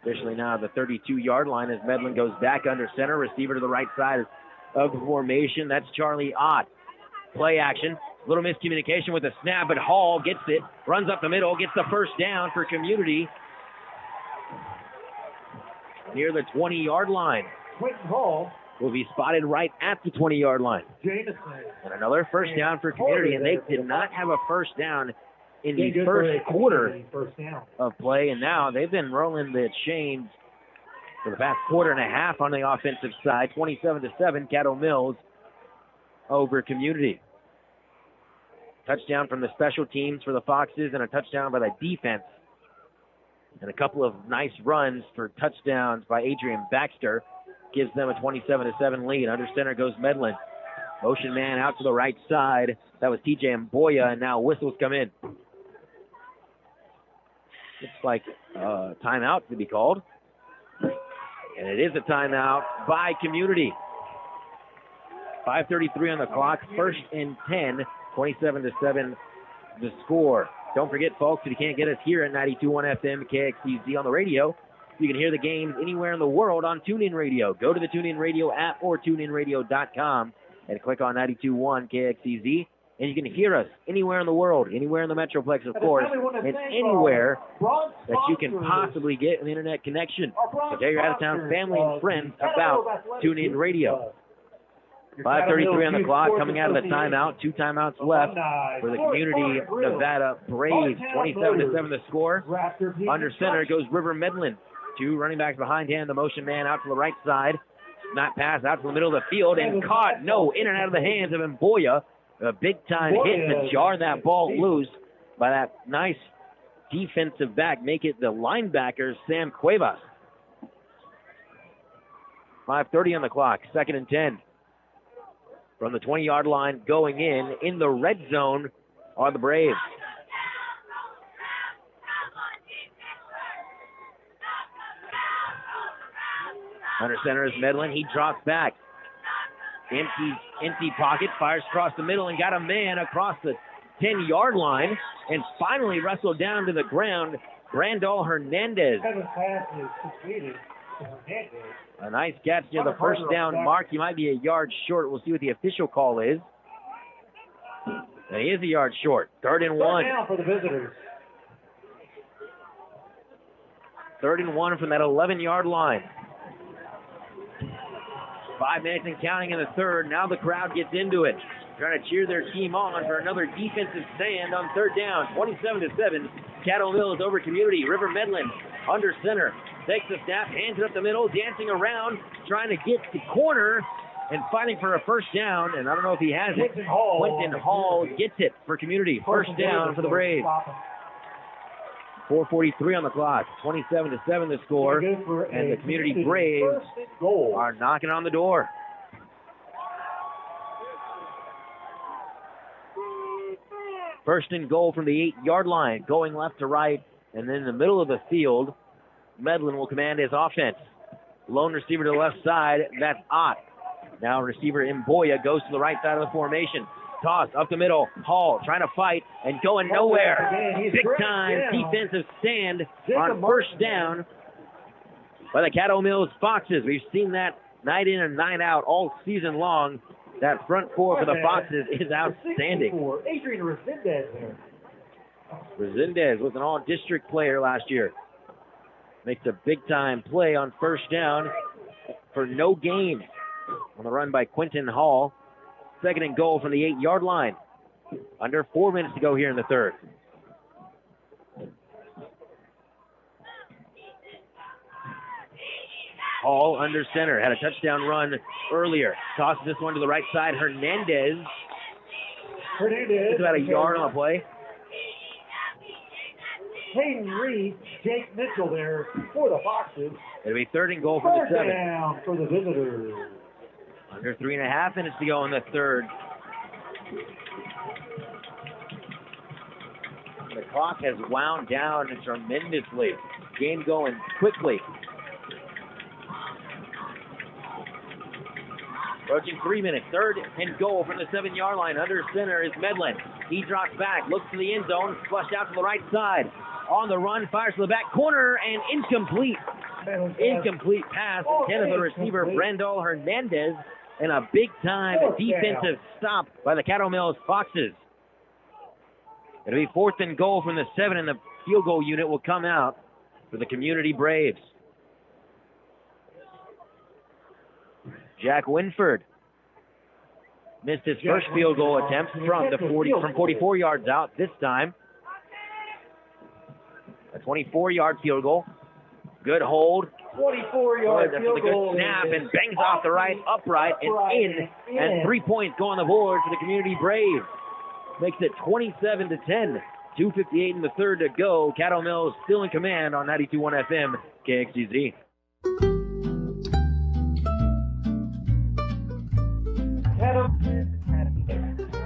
Officially now the 32-yard line as Medlin goes back under center. Receiver to the right side of the formation. That's Charlie Ott. Play action. Little miscommunication with the snap, but Hall gets it. Runs up the middle. Gets the first down for Community. Near the 20-yard line. Quentin Hall will be spotted right at the 20-yard line. Jamison. And another first down for Community. And they did not have a first down in the first quarter of play, and now they've been rolling the chains for the past quarter and a half on the offensive side. 27-7, Caddo Mills over Community. Touchdown from the special teams for the Foxes and a touchdown by the defense. And a couple of nice runs for touchdowns by Adrian Baxter gives them a 27-7 lead. Under center goes Medlin. Motion man out to the right side. That was TJ Mboya, and now whistles come in. Looks like a timeout to be called. And it is a timeout by Community. 5:33 on the clock. 1st and 10. 27-7 the score. Don't forget, folks, if you can't get us here at 92.1 FM KXEZ on the radio, you can hear the games anywhere in the world on TuneIn Radio. Go to the TuneIn Radio app or TuneInRadio.com and click on 92.1 KXEZ. And you can hear us anywhere in the world, anywhere in the Metroplex, of course, and anywhere that you can possibly get an internet connection. So tell your out-of-town family and friends about TuneIn Radio. 5:33 on the clock, coming out of the timeout. 2 timeouts left for the Community Nevada Braves. 27-7 the score. Under center goes River Medlin. 2 running backs behind him. The motion man out to the right side. Not pass out to the middle of the field and caught. No, in and out of the hands of Mboya. A big-time hit to jar that ball loose by that nice defensive back. Make it the linebacker, Sam Cuevas. 5:30 on the clock. 2nd and 10. From the 20-yard line going in the red zone are the Braves. Under center is Medlin. He drops back. Empty pocket, fires across the middle and got a man across the 10-yard line and finally wrestled down to the ground. Brandol Hernandez. A nice catch near the first down mark. He might be a yard short. We'll see what the official call is. And he is a yard short. 3rd and 1. Down for the visitors. 3rd and 1 from that 11-yard line. 5 minutes and counting in the third. Now the crowd gets into it, trying to cheer their team on for another defensive stand on 3rd down. 27-7. Caddo Mills over Community. River Medlin under center. Takes the snap, hands it up the middle, dancing around, trying to get the corner and fighting for a first down. And I don't know if he has it. Quentin Hall gets it for Community. First down for the Braves. 4:43 on the clock. 27-7 the score. And the Community Braves are knocking on the door. First and goal from the 8-yard line, going left to right, and then in the middle of the field, Medlin will command his offense. Lone receiver to the left side, that's Ott. Now receiver Mboya goes to the right side of the formation. Toss up the middle, Hall trying to fight and going nowhere. Big time defensive stand on first down by the Caddo Mills Foxes. We've seen that night in and night out all season long. That front four for the Foxes is outstanding. Adrian Resendez there. Resendez was an all-district player last year. Makes a big-time play on first down for no gain on the run by Quentin Hall. 2nd and goal from the 8-yard line. Under 4 minutes to go here in the third. Hall under center. Had a touchdown run earlier. Tosses this one to the right side. Hernandez. It's about a yard on the play. Hayden Reed, Jake Mitchell there for the Foxes. It'll be 3rd and goal from the 7. Down for the visitors. Under 3.5 minutes to go in the third. The clock has wound down tremendously. Game going quickly. Approaching 3 minutes. 3rd and goal from the 7-yard line. Under center is Medlin. He drops back, looks to the end zone, flushed out to the right side. On the run, fires to the back corner, and incomplete. Incomplete pass intended for the receiver, Brandol Hernandez, and a big-time defensive stop by the Caddo Mills Foxes. It'll be 4th and goal from the 7, and the field goal unit will come out for the Community Braves. Jack Winford missed his first field goal attempt from 44 yards out this time. A 24-yard field goal. Good hold. 24-yard field goal. Good snap and bangs off the right upright and in. And 3 points go on the board for the Community Braves. Makes it 27-10. 2:58 in the third to go. Caddo Mills still in command on 92.1 FM KXEZ.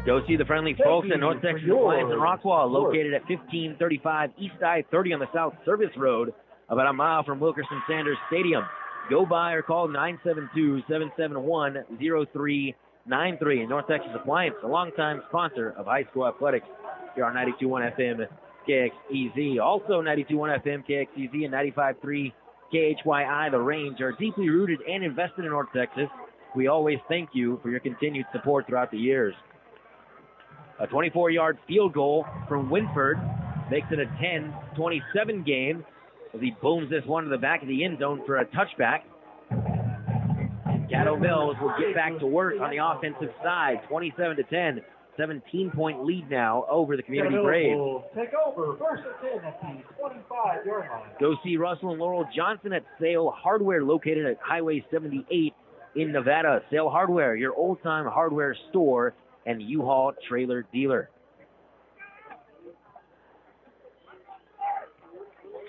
Go see the friendly folks at North Texas Appliance in Rockwall, located at 1535 East I-30 on the South Service Road, about a mile from Wilkerson Sanders Stadium. Go by or call 972-771-0393. North Texas Appliance, a longtime sponsor of high school athletics here on 92.1 FM KXEZ. Also 92.1 FM KXEZ and 95.3 KHYI, The Range, are deeply rooted and invested in North Texas. We always thank you for your continued support throughout the years. A 24-yard field goal from Winford makes it a 10-27 game as he booms this one to the back of the end zone for a touchback. Caddo Mills will get back to work on the offensive side. 27-10. 17-point lead now over the Community Braves. Will take over first and 10 at the 25-yard line. Go see Russell and Laurel Johnson at Sale Hardware, located at Highway 78 in Nevada. Sale Hardware, your old-time hardware store and U-Haul trailer dealer.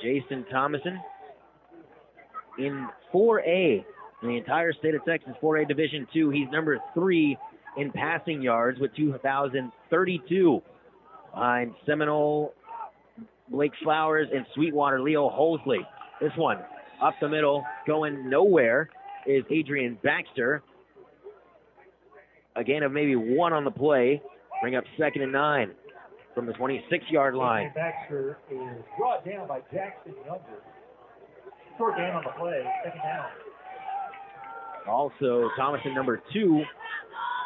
Jason Thomason in 4A in the entire state of Texas, 4A Division II. He's number 3 in passing yards with 2,032. Behind Seminole, Blake Flowers, and Sweetwater, Leo Holsley. This one up the middle, going nowhere, is Adrian Baxter. A gain of maybe 1 on the play. Bring up 2nd and 9 from the 26-yard line. Adrian Baxter is brought down by Jackson Younger. Short gain on the play, 2nd down. Also, Thomason, number 2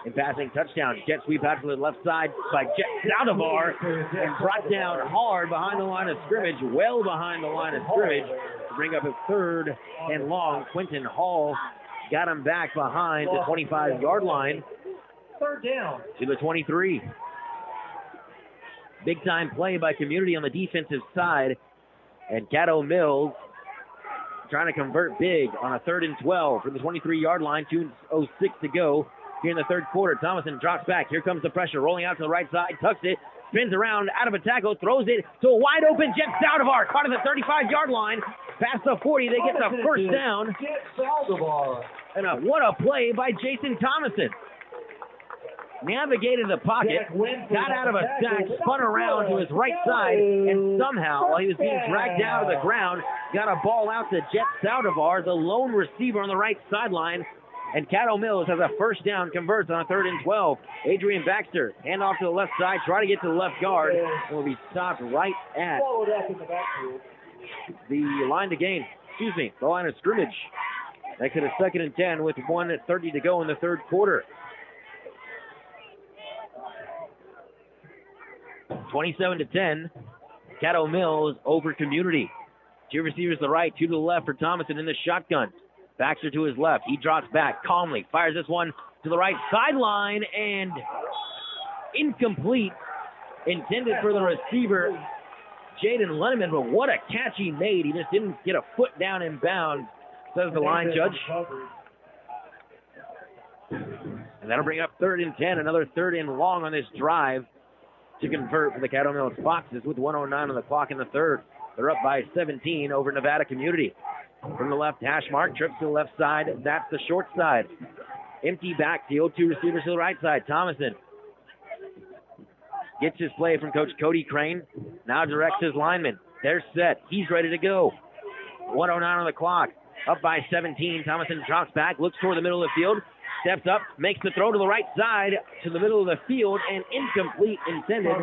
in passing touchdown. Jet sweep out to the left side by Jet Saldivar and brought down hard behind the line of scrimmage, well behind the line of scrimmage, to bring up a 3rd and long. Quentin Hall got him back behind the 25-yard line. 3rd down to the 23. Big time play by Community on the defensive side, and Caddo Mills trying to convert big on a 3rd and 12 from the 23-yard line. 2:06 to go here in the third quarter. Thomason drops back. Here comes the pressure. Rolling out to the right side. Tucks it. Spins around out of a tackle. Throws it to a wide open Jet Saldivar. Caught at the 35-yard line. Past the 40. They get the first down. Jet Saldivar. And what a play by Jason Thomason. Navigated the pocket, got out of a sack, spun around to his right side, and somehow, while he was being dragged down to the ground, got a ball out to Jet Saldivar, the lone receiver on the right sideline. And Caddo Mills has a first down, converts on a 3rd and 12. Adrian Baxter, hand off to the left side, try to get to the left guard, and will be stopped right at the line to gain. The line of scrimmage. Makes it a 2nd and 10 with 1:30 to go in the third quarter. 27-10. Caddo Mills over Community. 2 receivers to the right, 2 to the left for Thomason in the shotgun. Baxter to his left. He drops back calmly. Fires this one to the right sideline and incomplete. Intended for the receiver, Jaden Lenneman, but what a catch he made. He just didn't get a foot down in bounds, says the line judge. And that'll bring up 3rd and 10, another 3rd and long on this drive to convert for the Caddo Mills Foxes with 1:09 on the clock in the third. They're up by 17 over Nevada Community. From the left hash mark, trips to the left side. That's the short side. Empty backfield, 2 receivers to the right side. Thomason gets his play from Coach Cody Crane. Now directs his linemen. They're set. He's ready to go. 1:09 on the clock. Up by 17. Thomason drops back, looks toward the middle of the field. Steps up, makes the throw to the right side, to the middle of the field, and incomplete intended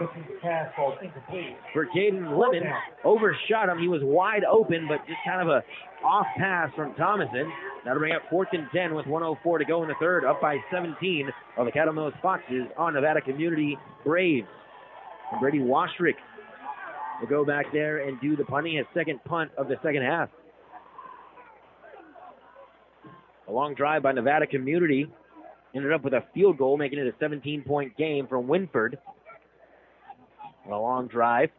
for Caden Lemon. Overshot him. He was wide open, but just kind of a off pass from Thomason. That'll bring up 4th and 10 with 1:04 to go in the third. Up by 17 of the Caddo Mills Foxes on Nevada Community Braves. And Brady Washrick will go back there and do the punting, his second punt of the second half. A long drive by Nevada Community. Ended up with a field goal, making it a 17-point game from Winford. A long drive.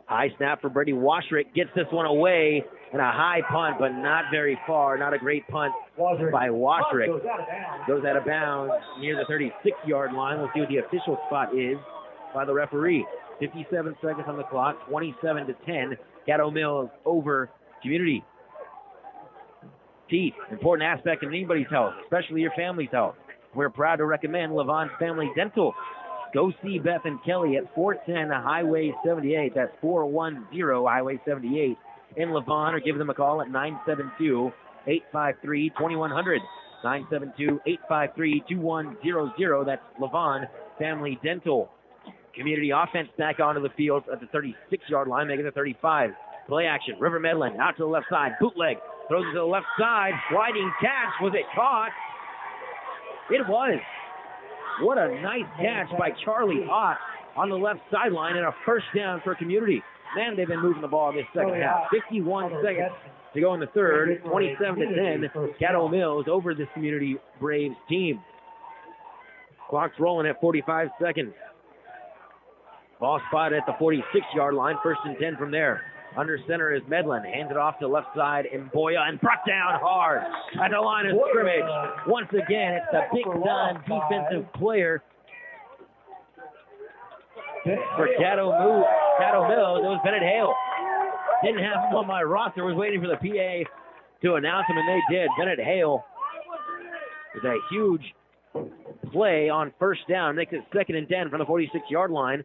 High snap for Brady Washrick. Gets this one away. And a high punt, but not very far. Not a great punt by Washrick. Goes out of bounds near the 36-yard line. We'll see what the official spot is by the referee. 57 seconds on the clock. 27-10. Caddo Mills over Community. Teeth, important aspect of anybody's health, especially your family's health. We're proud to recommend Levon's Family Dental. Go see Beth and Kelly at 410 Highway 78. That's 410 Highway 78 in Levon, or give them a call at 972-853-2100. 972-853-2100. That's Levon Family Dental. Community offense back onto the field at the 36-yard line, making it 35. Play action. River Medlin out to the left side. Bootleg. Throws it to the left side. Sliding catch. Was it caught? It was. What a nice catch by Charlie Ott on the left sideline, and a first down for Community. Man, they've been moving the ball this second half. 51 seconds to go in the third. 27-10, Caddo Mills over this Community Braves team. Clock's rolling at 45 seconds. Ball spotted at the 46-yard line. 1st and 10 from there. Under center is Medlin. Hands it off to left side Mboya and brought down hard at the line of scrimmage. Once again, it's the big-time defensive player for Caddo Mills. It was Bennett Hale. Didn't have him on my roster. Was waiting for the PA to announce him, and they did. Bennett Hale with a huge play on 1st down. Makes it 2nd and 10 from the 46-yard line.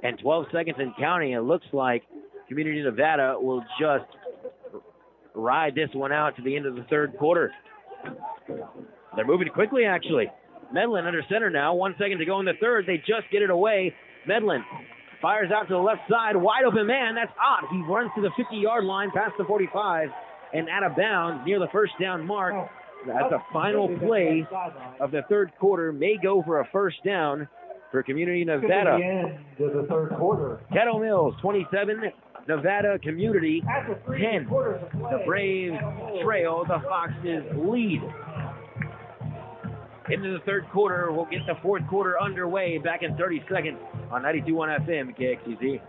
And 12 seconds and counting. It looks like Community Nevada will just ride this one out to the end of the third quarter. They're moving quickly, actually. Medlin under center now. 1 second to go in the third. They just get it away. Medlin fires out to the left side. Wide open man. That's Ott. He runs to the 50-yard line past the 45 and out of bounds near the 1st down mark. That's the final play of the third quarter. May go for a 1st down for Community Nevada. The end of the third quarter. Caddo Mills 27, Nevada Community 10. The Braves trail, the Foxes lead. Into the third quarter, we'll get the fourth quarter underway back in 30 seconds on 92.1 FM KXEZ.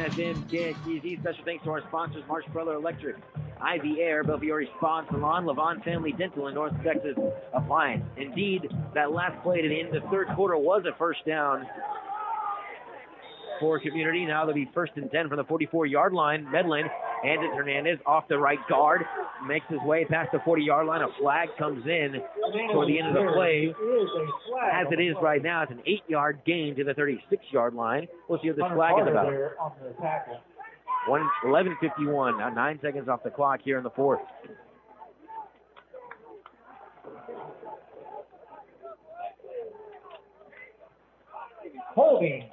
FM KXEZ. Special thanks to our sponsors, Marsh Brother Electric, Ivy Air, Belfiore Spa and Salon, Levon Family Dental, and North Texas Appliance. Indeed, that last play to the end of the third quarter was a 1st down for Community. Now they'll be 1st and 10 from the 44-yard line. Medlin hands it to Hernandez off the right guard. Makes his way past the 40-yard line. A flag comes in for the end of the play. As it is right now, it's an 8-yard gain to the 36-yard line. We'll see what this flag is about. 11:51. Now 9 seconds off the clock here in the fourth. Holding.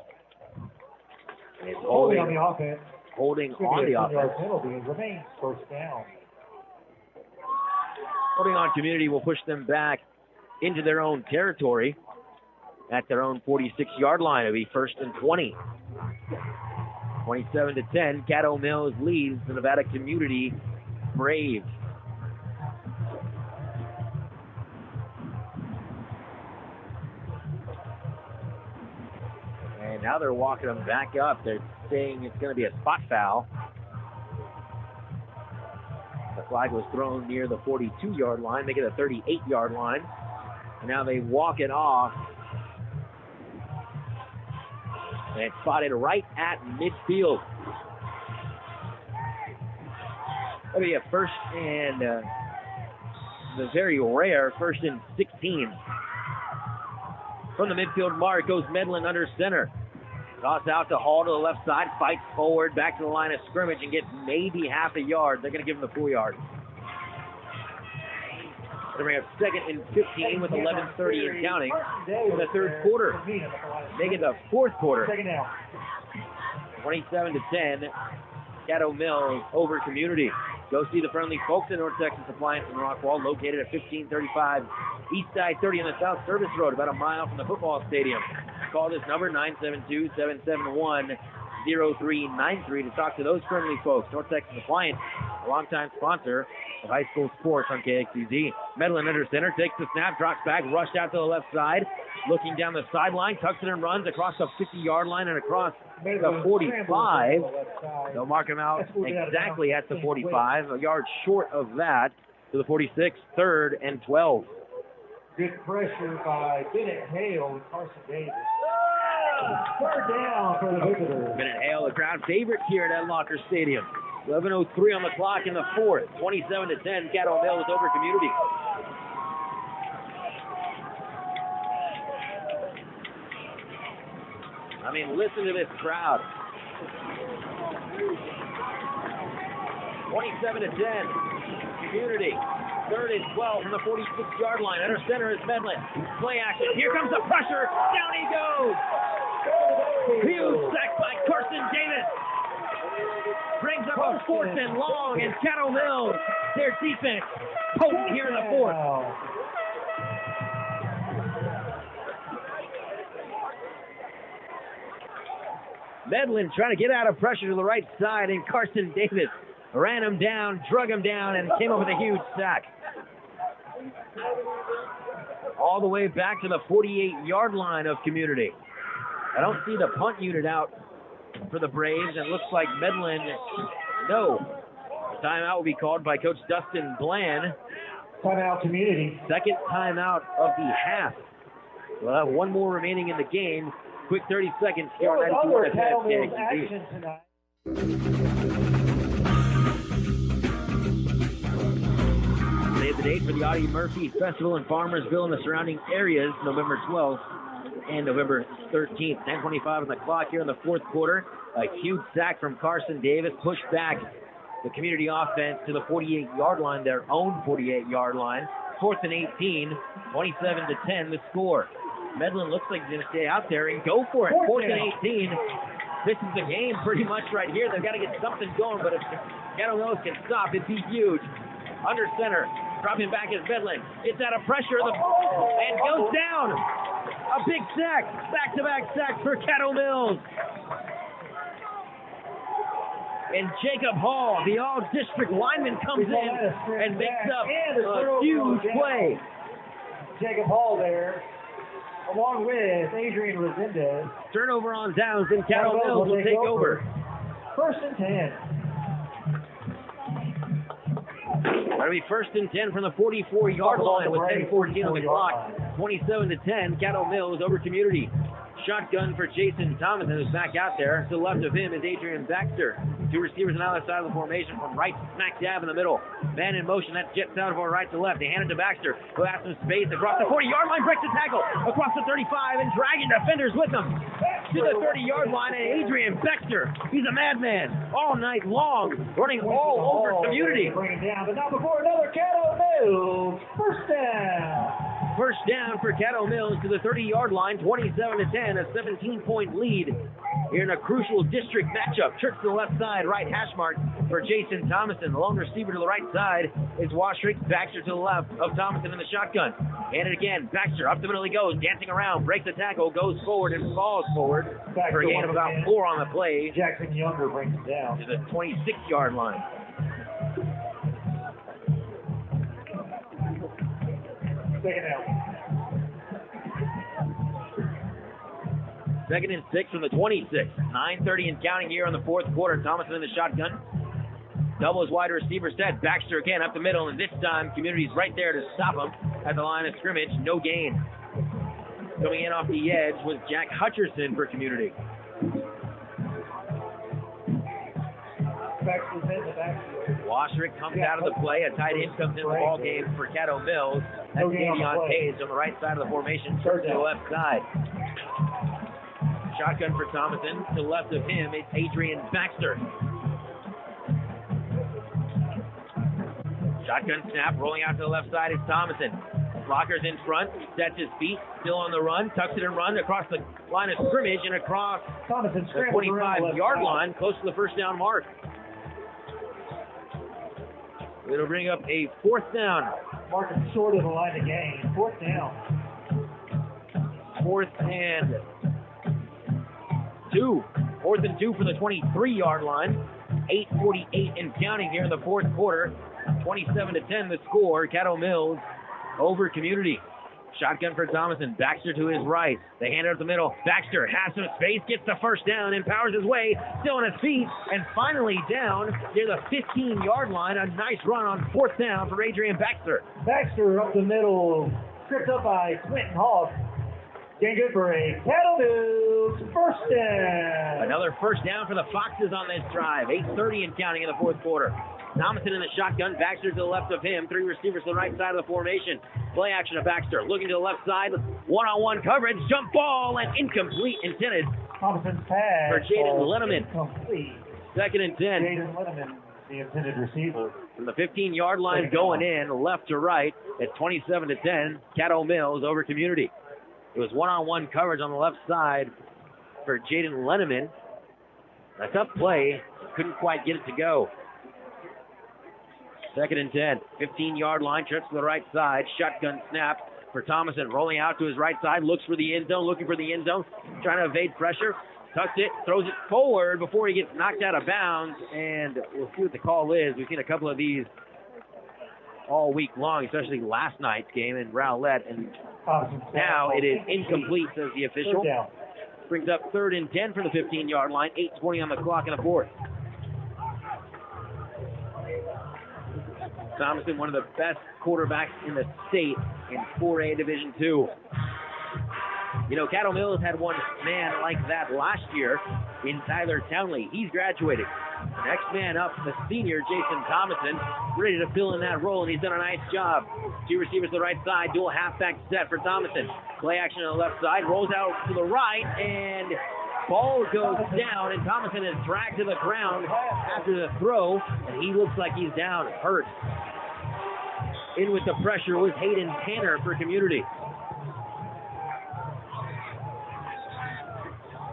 Holding on the offense. Holding on the offense. Penalty. It remains 1st down. Holding on Community will push them back into their own territory at their own 46-yard line. It'll be 1st and 20. 27-10. Caddo Mills leads the Nevada Community Braves. And now they're walking them back up. They're saying it's going to be a spot foul. The flag was thrown near the 42-yard line, making it a 38-yard line. And now they walk it off. And it's spotted right at midfield. That'll be a 1st and the very rare 1st and 16. From the midfield mark goes Medlin under center. Toss out to Hall to the left side, fights forward, back to the line of scrimmage, and gets maybe half a yard. They're going to give him the full yard. They're going to have 2nd and 15 with 11:30 and counting in the third quarter. Making the fourth quarter. 27-10. Caddo Mills over Community. Go see the friendly folks at North Texas Appliance in Rockwall, located at 1535 East Side 30 on the South Service Road, about a mile from the football stadium. Call this number, 972-771-0393, to talk to those friendly folks. North Texas Appliance, a longtime sponsor of high school sports on KXEZ. Medlin under center, takes the snap, drops back, rushed out to the left side, looking down the sideline, tucks it and runs across the 50-yard line and across the 45. They'll mark him out exactly at the 45, a yard short of that to the 46, 3rd and 12. Good pressure by Bennett Hale and Carson Davis. 3rd down for the visitors. Bennett Hale, the crowd favorite here at Ed Locker Stadium. 11:03 on the clock in the fourth. 27-10, Caddo Mills over Community. I mean, listen to this crowd. 27-10, Community. 3rd and 12 from the 46-yard line. Under center is Medlin. Play action. Here comes the pressure. Down he goes. Huge sack by Carson Davis. Brings up a 4th and long, and Caddo Mills, their defense, potent here in the fourth. Medlin trying to get out of pressure to the right side, and Carson Davis ran him down, drug him down, and came up with a huge sack. All the way back to the 48-yard line of Community. I don't see the punt unit out for the Braves. It looks like Medlin, no. Timeout will be called by Coach Dustin Bland. Timeout Community. Second timeout of the half. We'll have one more remaining in the game. Quick 30 seconds here on 91 Caddo Mills KXEZ. action tonight. Save the date for the Audie Murphy Festival in Farmersville and the surrounding areas, November 12th and November 13th. 10:25 on the clock here in the fourth quarter. A huge sack from Carson Davis, pushed back the Community offense to the 48-yard line, their own 48-yard line. 4th and 18, 27-10 the score. Medlin looks like he's going to stay out there and go for it. 4th and 18. This is the game pretty much right here. They've got to get something going, but if Caddo Mills can stop, it'd be huge. Under center, dropping back is Medlin. Gets out of pressure and goes down. A big sack, back-to-back sack for Caddo Mills. And Jacob Hall, the all-district lineman, comes in and makes up a huge play. Jacob Hall there, along with Adrian Resendez. Turnover on downs, and Caddo Mills will take over. 1st and 10. That'll be 1st and 10 from the 44-yard line with 10:14 on the clock. 27-10, Caddo Mills over Community. Shotgun for Jason Thomason, who's back out there. To the left of him is Adrian Baxter. Two receivers on the other side of the formation from right smack dab in the middle. Man in motion, that jets out of our right to left. They hand it to Baxter, who has some space across the 40-yard line, breaks the tackle across the 35 and dragging defenders with him to the 30-yard line. And Adrian Baxter, he's a madman all night long, running all over Community. Bring it down, but not before another Caddo Mills. 1st down. First down for Caddo Mills to the 30-yard line, 27-10, a 17-point lead here in a crucial district matchup. Church to the left side, right hash mark for Jason Thomason. The lone receiver to the right side is Washrick. Baxter to the left of Thomason in the shotgun. And it again, Baxter up the middle he goes, dancing around, breaks the tackle, goes forward and falls forward for a gain of about 4 on the play. Jackson Younger brings it down to the 26-yard line. Second down. 2nd and 6 from the 26. 9:30 and counting here on the fourth quarter. Thomason in the shotgun. Double his wide receiver set. Baxter again up the middle, and this time Community's right there to stop him at the line of scrimmage. No gain. Coming in off the edge was Jack Hutcherson for Community. Baxter's in the backfield. Washrick comes out of the play. A tight end comes in the ball game for Caddo Mills. That's Davion Page on the right side of the formation. Turns to the left side. Shotgun for Thomason. To the left of him, it's Adrian Baxter. Shotgun snap, rolling out to the left side is Thomason. Blockers in front, sets his feet, still on the run, tucks it and runs across the line of scrimmage and across Thomason the 25-yard line, close to the first down mark. It'll bring up a 4th down. Marking short of the line of game. 4th down. 4th and 2. 4th and 2 for the 23-yard line. 8:48 and counting here in the fourth quarter. 27-10 the score. Caddo Mills over Community. Shotgun for Thomason. Baxter to his right. They hand it up the middle. Baxter has some space, gets the first down, and powers his way, still on his feet, and finally down near the 15-yard line. A nice run on 4th down for Adrian Baxter. Baxter up the middle, tripped up by Quentin Hawk. Getting good for a Caddo Mills 1st down. Another first down for the Foxes on this drive. 8:30 and counting in the fourth quarter. Thomason in the shotgun. Baxter to the left of him. 3 receivers to the right side of the formation. Play action of Baxter. Looking to the left side. One-on-one coverage. Jump ball and incomplete intended. Thomason's pass for Jaden Linneman. Incomplete. 2nd and 10. Jaden Linneman, the intended receiver. From the 15-yard line going in, left to right. It's 27-10. Caddo Mills over Community. It was one-on-one coverage on the left side for Jaden Linneman. A tough play. Couldn't quite get it to go. 2nd and 10. 15-yard line, trips to the right side. Shotgun snap for Thomason. Rolling out to his right side. Looks for the end zone. Looking for the end zone. Trying to evade pressure. tucks it, throws it forward before he gets knocked out of bounds, and we'll see what the call is. We've seen a couple of these all week long, especially last night's game in Rowlett, and now it is incomplete, says the official. Brings up 3rd and 10 from the 15-yard line, 8:20 on the clock in the fourth. Thomason, one of the best quarterbacks in the state in 4A Division II. You know, Caddo Mills had one man like that last year in Tyler Townley. He's graduated. The next man up, the senior, Jason Thomason, ready to fill in that role, and he's done a nice job. 2 receivers to the right side, dual halfback set for Thomason. Play action on the left side, rolls out to the right, and ball goes down, and Thomason is dragged to the ground after the throw, and he looks like he's down, hurt. In with the pressure was Hayden Tanner for Community.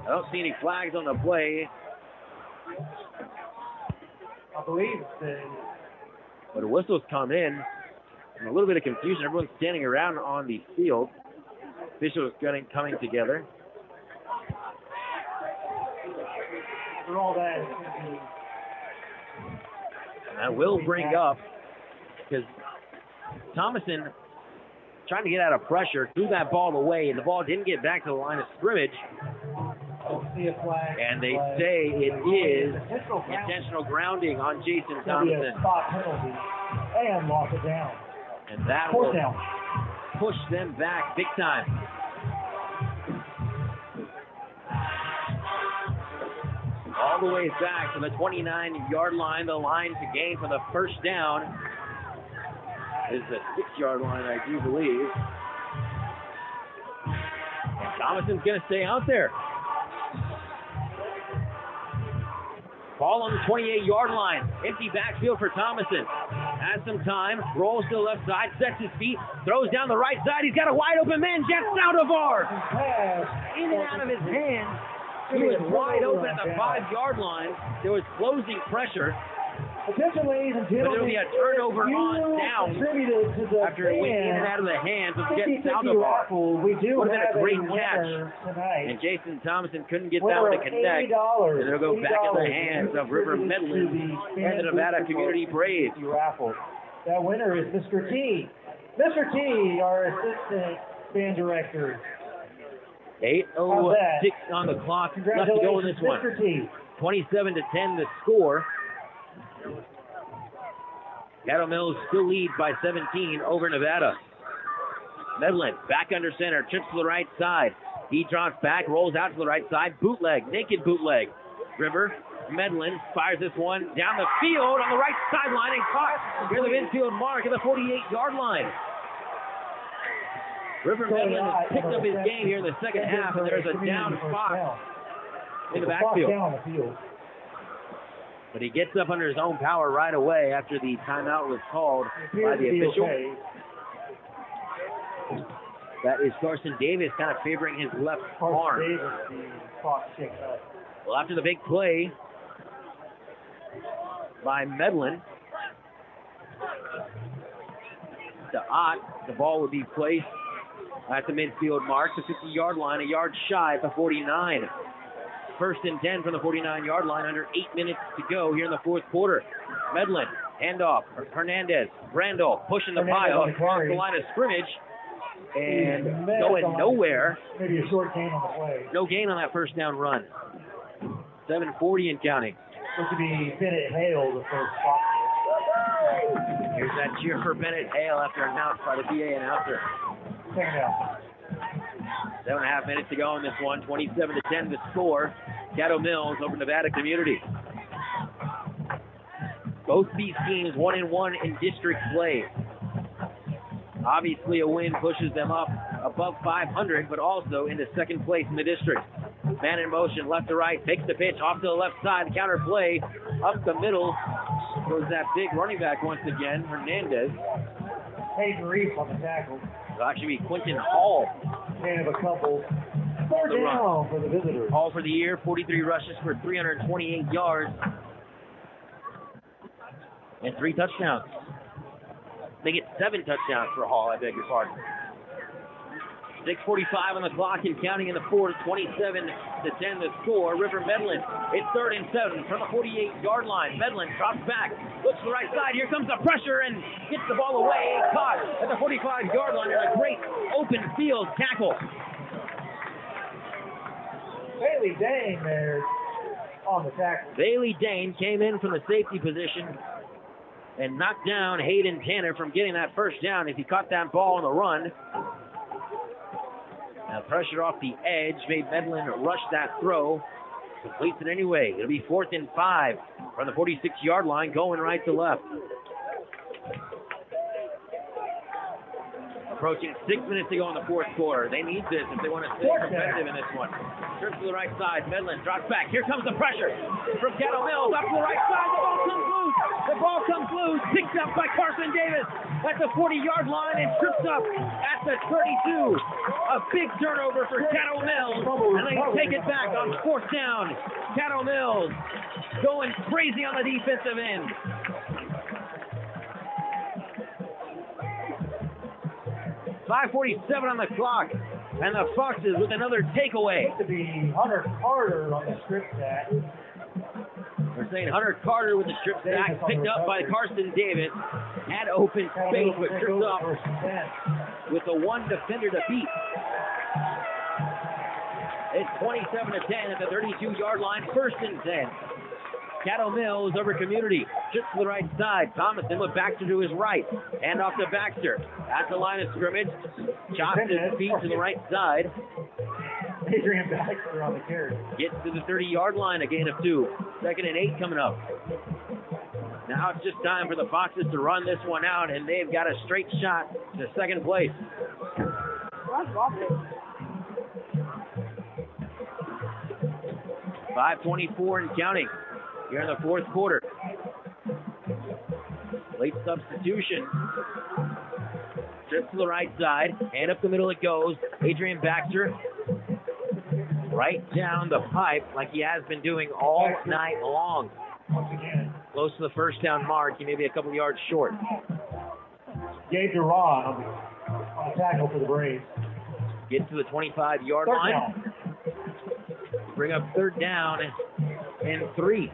I don't see any flags on the play. I believe but whistles come in, and a little bit of confusion. Everyone's standing around on the field. Officials coming together. for all that. I will bring up, because Thomason trying to get out of pressure, threw that ball away, and the ball didn't get back to the line of scrimmage. And they say it is intentional grounding on Jason Thomason. Spot penalty and lock it down. And that will push them back big time. All the way back to the 29-yard line, the line to gain for the first down is the 6-yard line, I do believe. And Thomason's going to stay out there. Ball on the 28-yard line. Empty backfield for Thomason. Has some time. Rolls to the left side. Sets his feet. Throws down the right side. He's got a wide open man. Jets out of ours. In and out of his hands. He was wide open at the 5-yard line. There was closing pressure. Attention, ladies and gentlemen. But it'll be a turnover on down after it went in and out of the hands of Jets out of ours. We do would have been a great catch. Tonight. And Jason Thomason couldn't get that one to connect. And it'll go back in the hands of River Midland and the Nevada Community Braves. That winner is Mr. T. Mr. T, our assistant band director. 8:06 on the clock left to go in this one. Mr. T. 27-10 the score. Caddo Mills still leads by 17 over Nevada. Medlin back under center, trips to the right side. He drops back, rolls out to the right side, bootleg, naked bootleg. River, Medlin fires this one down the field on the right sideline and caught near the midfield mark at the 48-yard line. River Medlin has picked up his game here in the second half, and there's a down Fox in the backfield. But he gets up under his own power right away after the timeout was called by the official. That is Carson Davis kind of favoring his left arm. Well, after the big play by Medlin, to Ott, the ball would be placed at the midfield mark, the 50-yard line, a yard shy at the 49. First and 10 from the 49-yard line, under 8 minutes to go here in the fourth quarter. Medlin, handoff, Hernandez, Randall pushing the pile across the line of scrimmage and going nowhere. Maybe a short gain on the play. No gain on that first down run. 7:40 and counting. Supposed to be Bennett Hale, the first spot. Here's that cheer for Bennett Hale after announced by the PA announcer. Second down. 7.5 minutes to go in this one. 27-10 the score. Caddo Mills over Nevada Community. Both these teams 1-1 in district play. Obviously, a win pushes them up above 500, but also into second place in the district. Man in motion, left to right, takes the pitch off to the left side. Counter play up the middle. Goes that big running back once again, Hernandez. Hayden Reese on the tackle. It'll actually be Quentin Hall. Man of a couple. Third down for the visitors. Hall for the year, 43 rushes for 328 yards. And 3 touchdowns. They get 7 touchdowns for Hall, I beg your pardon. 6:45 on the clock and counting in the fourth. 27-10 the score. River Medlin. It's 3rd and 7 from the 48-yard line. Medlin drops back, looks to the right side. Here comes the pressure and gets the ball away. Caught at the 45-yard line. And a great open field tackle. Bailey Dane there on the tackle. Bailey Dane came in from the safety position and knocked down Hayden Tanner from getting that first down as he caught that ball on the run. Now pressure off the edge made Medlin rush that throw. Completes it anyway. It'll be 4th and 5 from the 46-yard line, going right to left. Approaching 6 minutes to go in the fourth quarter. They need this if they want to stay competitive in this one. Turns to the right side. Medlin drops back. Here comes the pressure from Caddo Mills. Up to the right side. The ball comes loose. The ball comes loose. Picked up by Carson Davis at the 40-yard line and trips up at the 32. A big turnover for Caddo Mills. And they take it back on 4th down. Caddo Mills going crazy on the defensive end. 5:47 on the clock, and the Foxes with another takeaway. To be Hunter Carter on the strip sack. They're saying Hunter Carter with the strip sack, picked up by Carson Davis. Had open space, but tripped up with the one defender to beat. It's 27-10 at the 32-yard line, 1st and 10. Caddo Mills over Community. Trips to the right side. Thomason with Baxter to his right. Hand off to Baxter. At the line of scrimmage. Chops his feet to the right side. Adrian Baxter on the carry. Gets to the 30-yard line, a gain of 2. 2nd and 8 coming up. Now it's just time for the Foxes to run this one out, and they've got a straight shot to 2nd place. 5:24 and counting here in the fourth quarter. Late substitution. Trips to the right side. And up the middle it goes. Adrian Baxter right down the pipe like he has been doing all night long. Once again. Close to the first down mark. He may be a couple yards short. Gabe Duran on the tackle for the Braves. Get to the 25-yard line. Down. Bring up 3rd down and 3.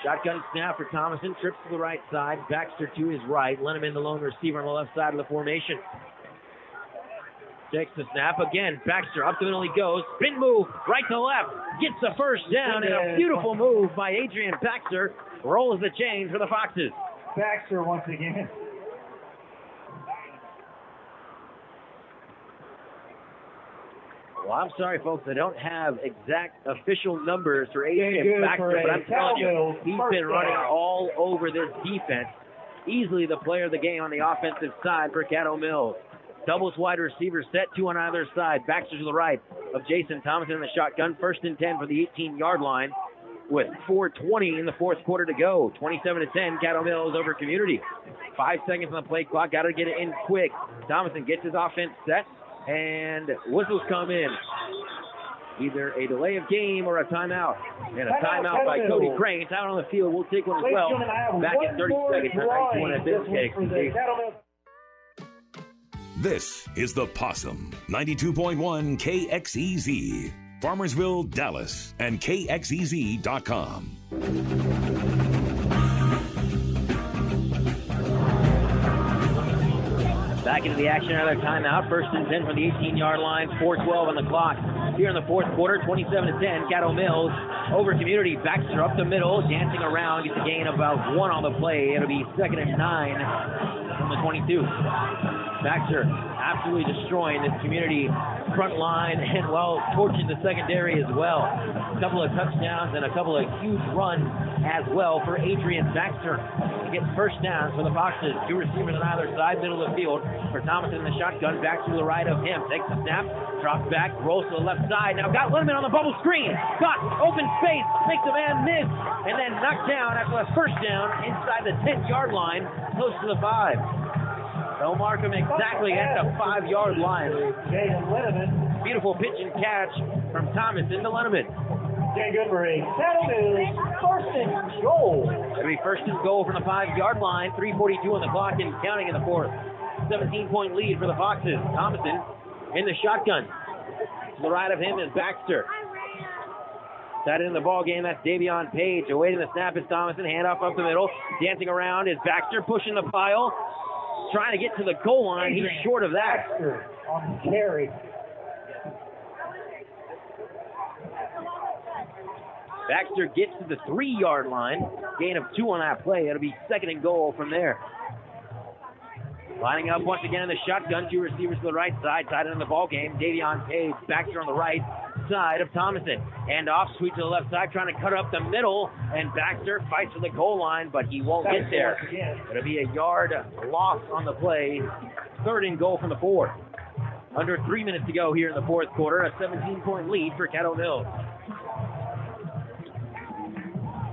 Shotgun snap for Thomason. Trips to the right side. Baxter to his right. Lenneman, the lone receiver on the left side of the formation. Takes the snap again. Baxter up the middle he goes. Spin move right to left. Gets the first down and a beautiful move by Adrian Baxter. Rolls the chains for the Foxes. Baxter once again. Well, I'm sorry, folks. I don't have exact official numbers for Adrian Baxter, but I'm telling you, he's been running all over this defense. Easily the player of the game on the offensive side for Caddo Mills. Doubles wide receiver set, 2 on either side. Baxter to the right of Jason Thomason in the shotgun. 1st and 10 for the 18-yard line with 4:20 in the fourth quarter to go. 27-10, Caddo Mills over Community. 5 seconds on the play clock. Got to get it in quick. Thomason gets his offense set. And whistles come in. Either a delay of game or a timeout. And a timeout by Cody Crane. Out on the field. We'll take one as well. Back in 30 seconds. On 91 This is the Possum. 92.1 KXEZ. Farmersville, Dallas. And KXEZ.com. Back into the action, another timeout. 1st and 10 from the 18-yard line. 4:12 on the clock. Here in the fourth quarter, 27-10. Caddo Mills over Community. Baxter up the middle, dancing around, gets a gain of about 1 on the play. It'll be 2nd and 9 from the 22. Baxter absolutely destroying this Community front line and, well, torching the secondary as well. A couple of touchdowns and a couple of huge runs as well for Adrian Baxter. He gets first down for the Foxes. 2 receivers on either side, middle of the field for Thomason in the shotgun. Baxter to the right of him. Takes the snap, drops back, rolls to the left side. Now got Lenneman on the bubble screen. Got open space, makes the man miss, and then knocked down after a first down inside the 10-yard line, close to the 5. They'll mark him exactly at the 5-yard line. Beautiful pitch and catch from Thomason to Lenneman. Jay Goodbury. That is 1st and goal. It'll be 1st and goal from the 5-yard line. 3:42 on the clock and counting in the fourth. 17-point lead for the Foxes. Thomason in the shotgun. To the right of him is Baxter. Tied in the ball game, that's Davion Page. Awaiting the snap is Thomason. Handoff up the middle. Dancing around is Baxter, pushing the pile. Trying to get to the goal line. He's short of that. Baxter on the carry. Baxter gets to the 3-yard line. Gain of 2 on that play. It'll be 2nd and goal from there. Lining up once again in the shotgun. 2 receivers to the right side. Tied in the ball game. Davion Page. Baxter on the right side of Thomason. And off, sweep to the left side. Trying to cut up the middle. And Baxter fights for the goal line, but he won't get there. It'll be a yard loss on the play. 3rd and goal from the 4. Under 3 minutes to go here in the 4th quarter. A 17-point lead for Caddo Mills.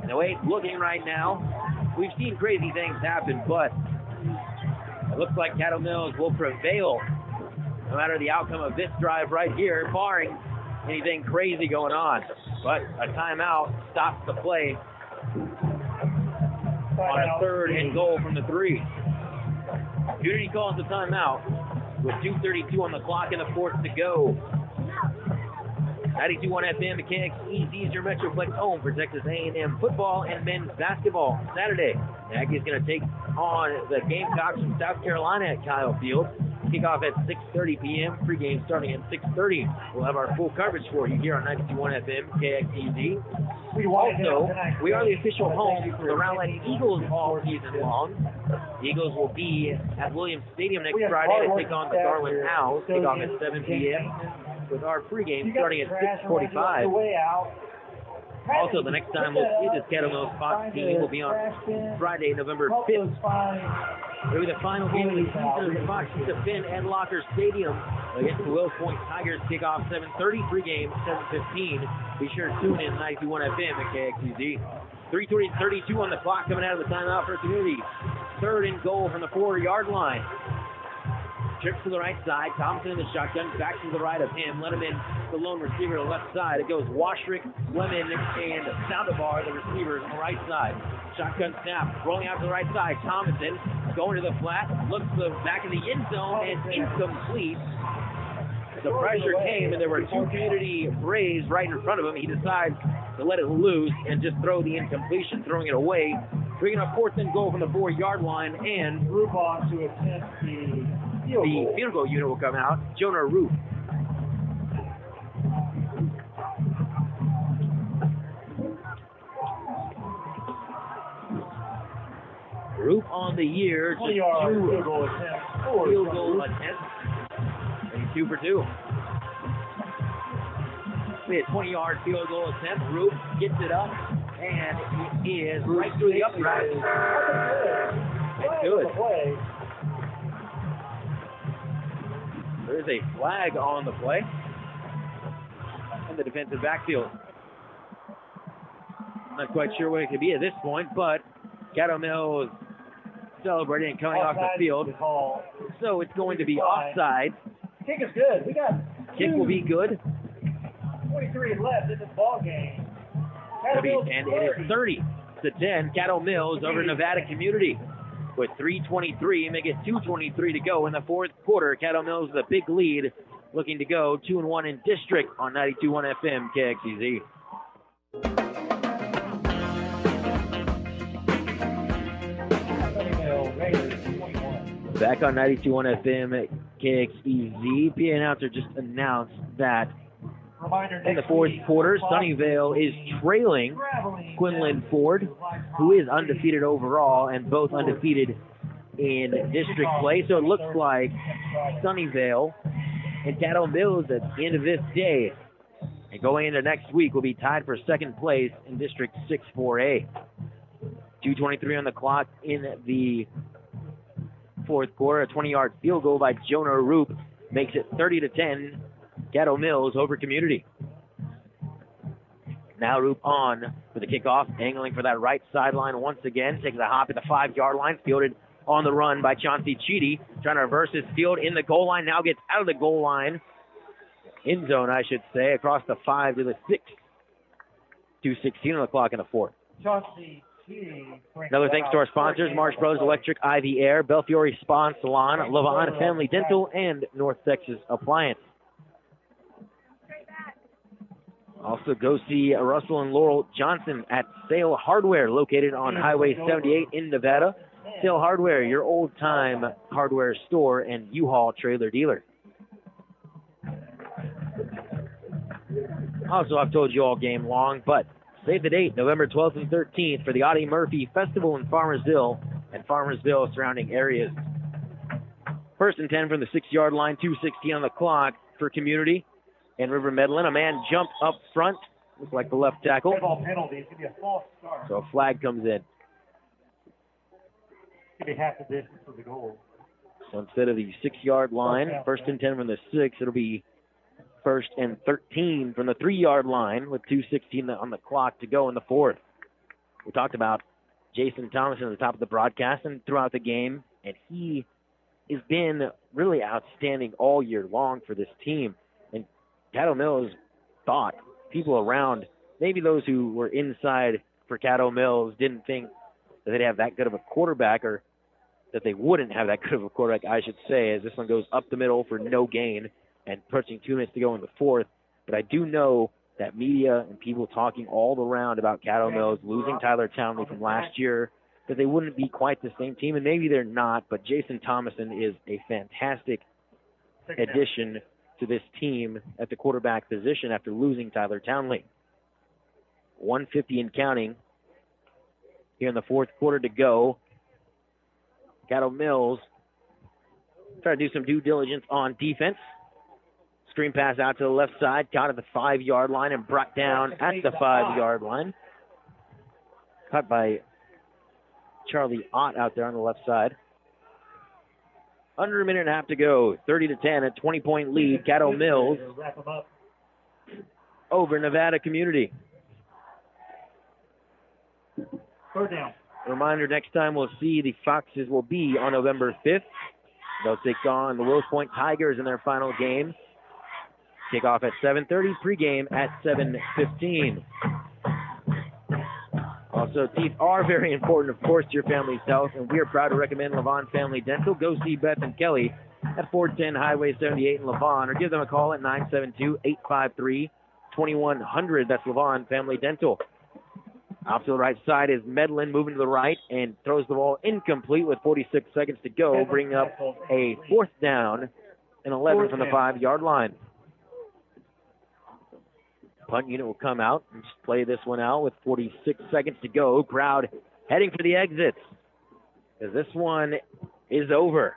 The way it's looking right now, we've seen crazy things happen, but it looks like Caddo Mills will prevail no matter the outcome of this drive right here, barring anything crazy going on. But a timeout stops the play on a 3rd and goal from the 3. Unity calls the timeout with 2:32 on the clock and the 4th to go. 92.1 FM, KXEZ is your Metroplex home for Texas A&M football and men's basketball. Saturday, the Aggies going to take on the Gamecocks from South Carolina at Kyle Field. Kickoff at 6:30 p.m. Pregame starting at 6:30. We'll have our full coverage for you here on 92.1 FM, KXEZ. Also, we are the official home for the Rowlett Eagles all season long. The Eagles will be at Williams Stadium next Friday to take on the Garland Owls. Kickoff at 7 p.m. with our pregame starting at 6:45. Also, the next time we'll see this Caddo Mills Fox team will be on Friday, November 5th. It'll be the final game of the season as the Foxes defend Ed Locker Stadium against the Wills Point Tigers. Kickoff 7:30, pregame 7:15. Be sure to tune in 91 FM at KXEZ. 3:32 on the clock coming out of the timeout for Community. 3rd and goal from the 4-yard line. Trips to the right side. Thompson in the shotgun. Back to the right of him. Let him in the lone receiver to the left side. It goes Washrick, Lemon, and Saldivar, the receivers on the right side. Shotgun snap. Rolling out to the right side. Thomason going to the flat. Looks to the back of the end zone and incomplete. The pressure came and there were 2 Community Braves right in front of him. He decides to let it loose and just throw the incompletion, throwing it away. Bringing up 4th and goal from the 4-yard line, and Group on to attempt the field goal unit will come out. Jonah Roop. Roop on the year, just 2 field goal attempts. And 2 for 2. We had 20-yard field goal attempt. Roop gets it up, and he is right through the upright. It's good. There's a flag on the play in the defensive backfield. Not quite sure what it could be at this point, but Caddo Mills celebrating and coming off the field. So it's going to be offside. Kick is good. We got kick will be good. 23 left in this ball game. And it is 30-10. Caddo Mills over Nevada Community. With 3:23, make it 2:23 to go in the 4th quarter. Caddo Mills with a big lead, looking to go 2-1 in district on 92.1 FM KXEZ. Back on 92.1 FM KXEZ, PA announcer just announced that in the 4th quarter, Sunnyvale is trailing Quinlan Ford, who is undefeated overall and both undefeated in district play. So it looks like Sunnyvale and Caddo Mills at the end of this day and going into next week will be tied for 2nd place in District 6-4A. 2:23 on the clock in the 4th quarter. A 20-yard field goal by Jonah Roop makes it 30-10. Caddo Mills over Community. Now Roop on for the kickoff, angling for that right sideline once again. Takes a hop at the 5-yard line, fielded on the run by Chauncey Cheedy. Trying to reverse his field in the goal line. Now gets out of the goal line. End zone, I should say, across the 5 to the 6. 2:16 on the clock in the 4th. Chauncey Another thanks to our sponsors, Marsh Brothers Electric, Ivy Air, Belfiore Spa and Salon, Levon Family Dental, and North Texas Appliance. Also, go see Russell and Laurel Johnson at Sale Hardware, located on Highway 78 in Nevada. Sale Hardware, your old-time hardware store and U-Haul trailer dealer. Also, I've told you all game long, but save the date, November 12th and 13th, for the Audie Murphy Festival in Farmersville and Farmersville surrounding areas. First and 10 from the 6-yard line, 2:16 on the clock for Community and River Medlin. A man jumped up front, looks like the left tackle. Penalty. It's going to be a false start. So a flag comes in. It's going to be half the distance of the goal. So instead of the 6-yard line, first and 10 from the 6, it'll be first and 13 from the 3-yard line with 2:16 on the clock to go in the fourth. We talked about Jason Thomason at the top of the broadcast and throughout the game, and he has been really outstanding all year long for this team. And Caddo Mills thought people around, maybe those who were inside for Caddo Mills, didn't think that they'd have that good of a quarterback, or that they wouldn't have that good of a quarterback, I should say, as this one goes up the middle for no gain and approaching 2 minutes to go in the fourth. But I do know that media and people talking all around about Caddo Mills losing Tyler Townley from last year, that they wouldn't be quite the same team, and maybe they're not, but Jason Thomason is a fantastic addition to this team at the quarterback position after losing Tyler Townley. 1:50 and counting here in the fourth quarter to go. Caddo Mills try to do some due diligence on defense. Screen pass out to the left side, caught at the 5-yard line and brought down at the 5-yard line. Caught by Charlie Ott out there on the left side. Under a minute and a half to go. 30-10, a 20-point lead. Caddo Mills over Nevada Community. Third down. Reminder, next time we'll see the Foxes will be on November 5th. They'll take on the Wills Point Tigers in their final game. Kickoff at 7:30, pregame at 7:15. Also, teeth are very important, of course, to your family's health, and we are proud to recommend Levon Family Dental. Go see Beth and Kelly at 410 Highway 78 in Levon, or give them a call at 972-853-2100. That's Levon Family Dental. Off to the right side is Medlin, moving to the right, and throws the ball incomplete with 46 seconds to go, bringing up a fourth down and 11 from the 5-yard line. Punt unit will come out and just play this one out with 46 seconds to go. Crowd heading for the exits, as this one is over.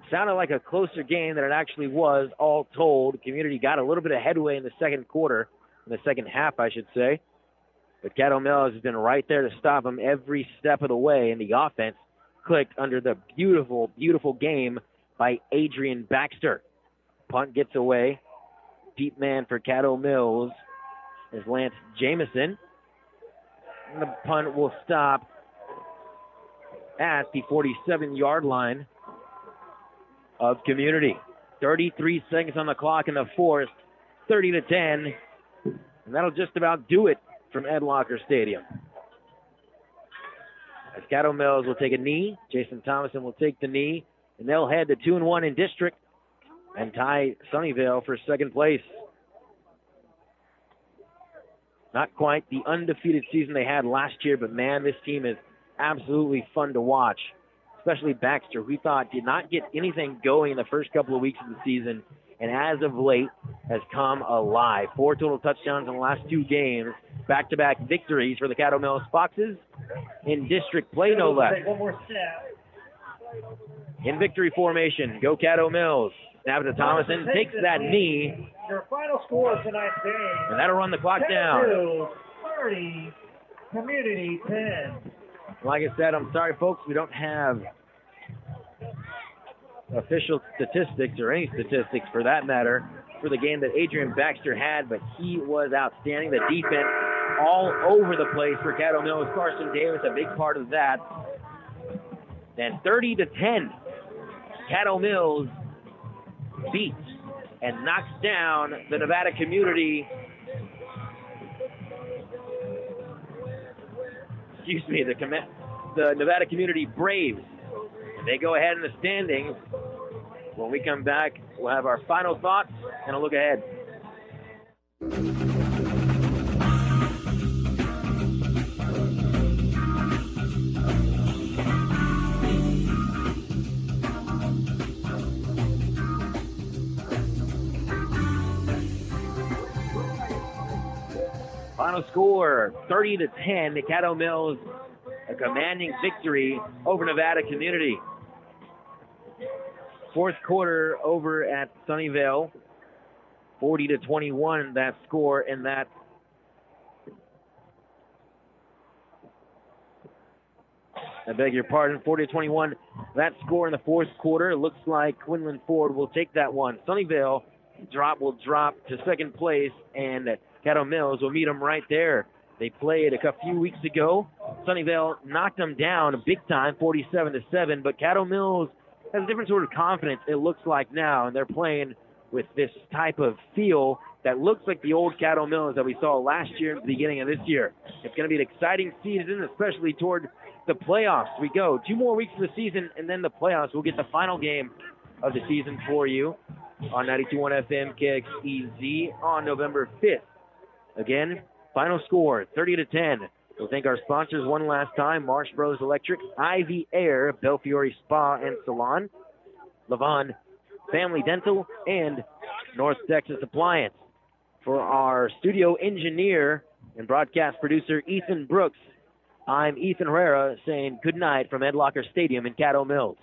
Sounded like a closer game than it actually was, all told. Community got a little bit of headway in the second quarter, in the second half, I should say. But Caddo Mills has been right there to stop them every step of the way, and the offense clicked under the beautiful, beautiful game by Adrian Baxter. Punt gets away. Deep man for Caddo Mills is Lance Jamison. And the punt will stop at the 47-yard line of Community. 33 seconds on the clock in the fourth, 30-10. And that'll just about do it from Ed Locker Stadium. As Caddo Mills will take a knee, Jason Thomason will take the knee, and they'll head to 2-1 in district and tie Sunnyvale for second place. Not quite the undefeated season they had last year, but man, this team is absolutely fun to watch. Especially Baxter, we thought did not get anything going in the first couple of weeks of the season, and as of late has come alive. 4 total touchdowns in the last 2 games. Back-to-back victories for the Caddo Mills Foxes in district play, no less. One more snap. In victory formation, go Caddo Mills. Snap to Thomason, takes that knee. Your final score of tonight's game. And that'll run the clock down. 30, Community 10. Like I said, I'm sorry, folks, we don't have official statistics or any statistics for that matter for the game that Adrian Baxter had, but he was outstanding. The defense all over the place for Caddo Mills. Carson Davis, a big part of that. Then 30-10, Caddo Mills beats and knocks down the Nevada Community the Nevada Community Braves. And they go ahead in the standings. When we come back, we'll have our final thoughts and a look ahead. Final score, 30-10. Caddo Mills, a commanding victory over Nevada Community. Fourth quarter over at Sunnyvale, 40-21. That score in that. I beg your pardon, 40-21. That score in the fourth quarter. It looks like Quinlan Ford will take that one. Sunnyvale will drop to second place, and Caddo Mills will meet them right there. They played a few weeks ago. Sunnyvale knocked them down big time, 47-7, but Caddo Mills has a different sort of confidence, it looks like now, and they're playing with this type of feel that looks like the old Caddo Mills that we saw last year at the beginning of this year. It's going to be an exciting season, especially toward the playoffs. We go 2 more weeks of the season, and then the playoffs. We'll get the final game of the season for you on 92.1 FM KXEZ on November 5th. Again, final score, 30-10. We'll thank our sponsors one last time: Marsh Brothers Electric, Ivy Air, Belfiore Spa and Salon, Levon Family Dental, and North Texas Appliance. For our studio engineer and broadcast producer, Ethan Brooks, I'm Ethan Herrera saying good night from Ed Locker Stadium in Caddo Mills.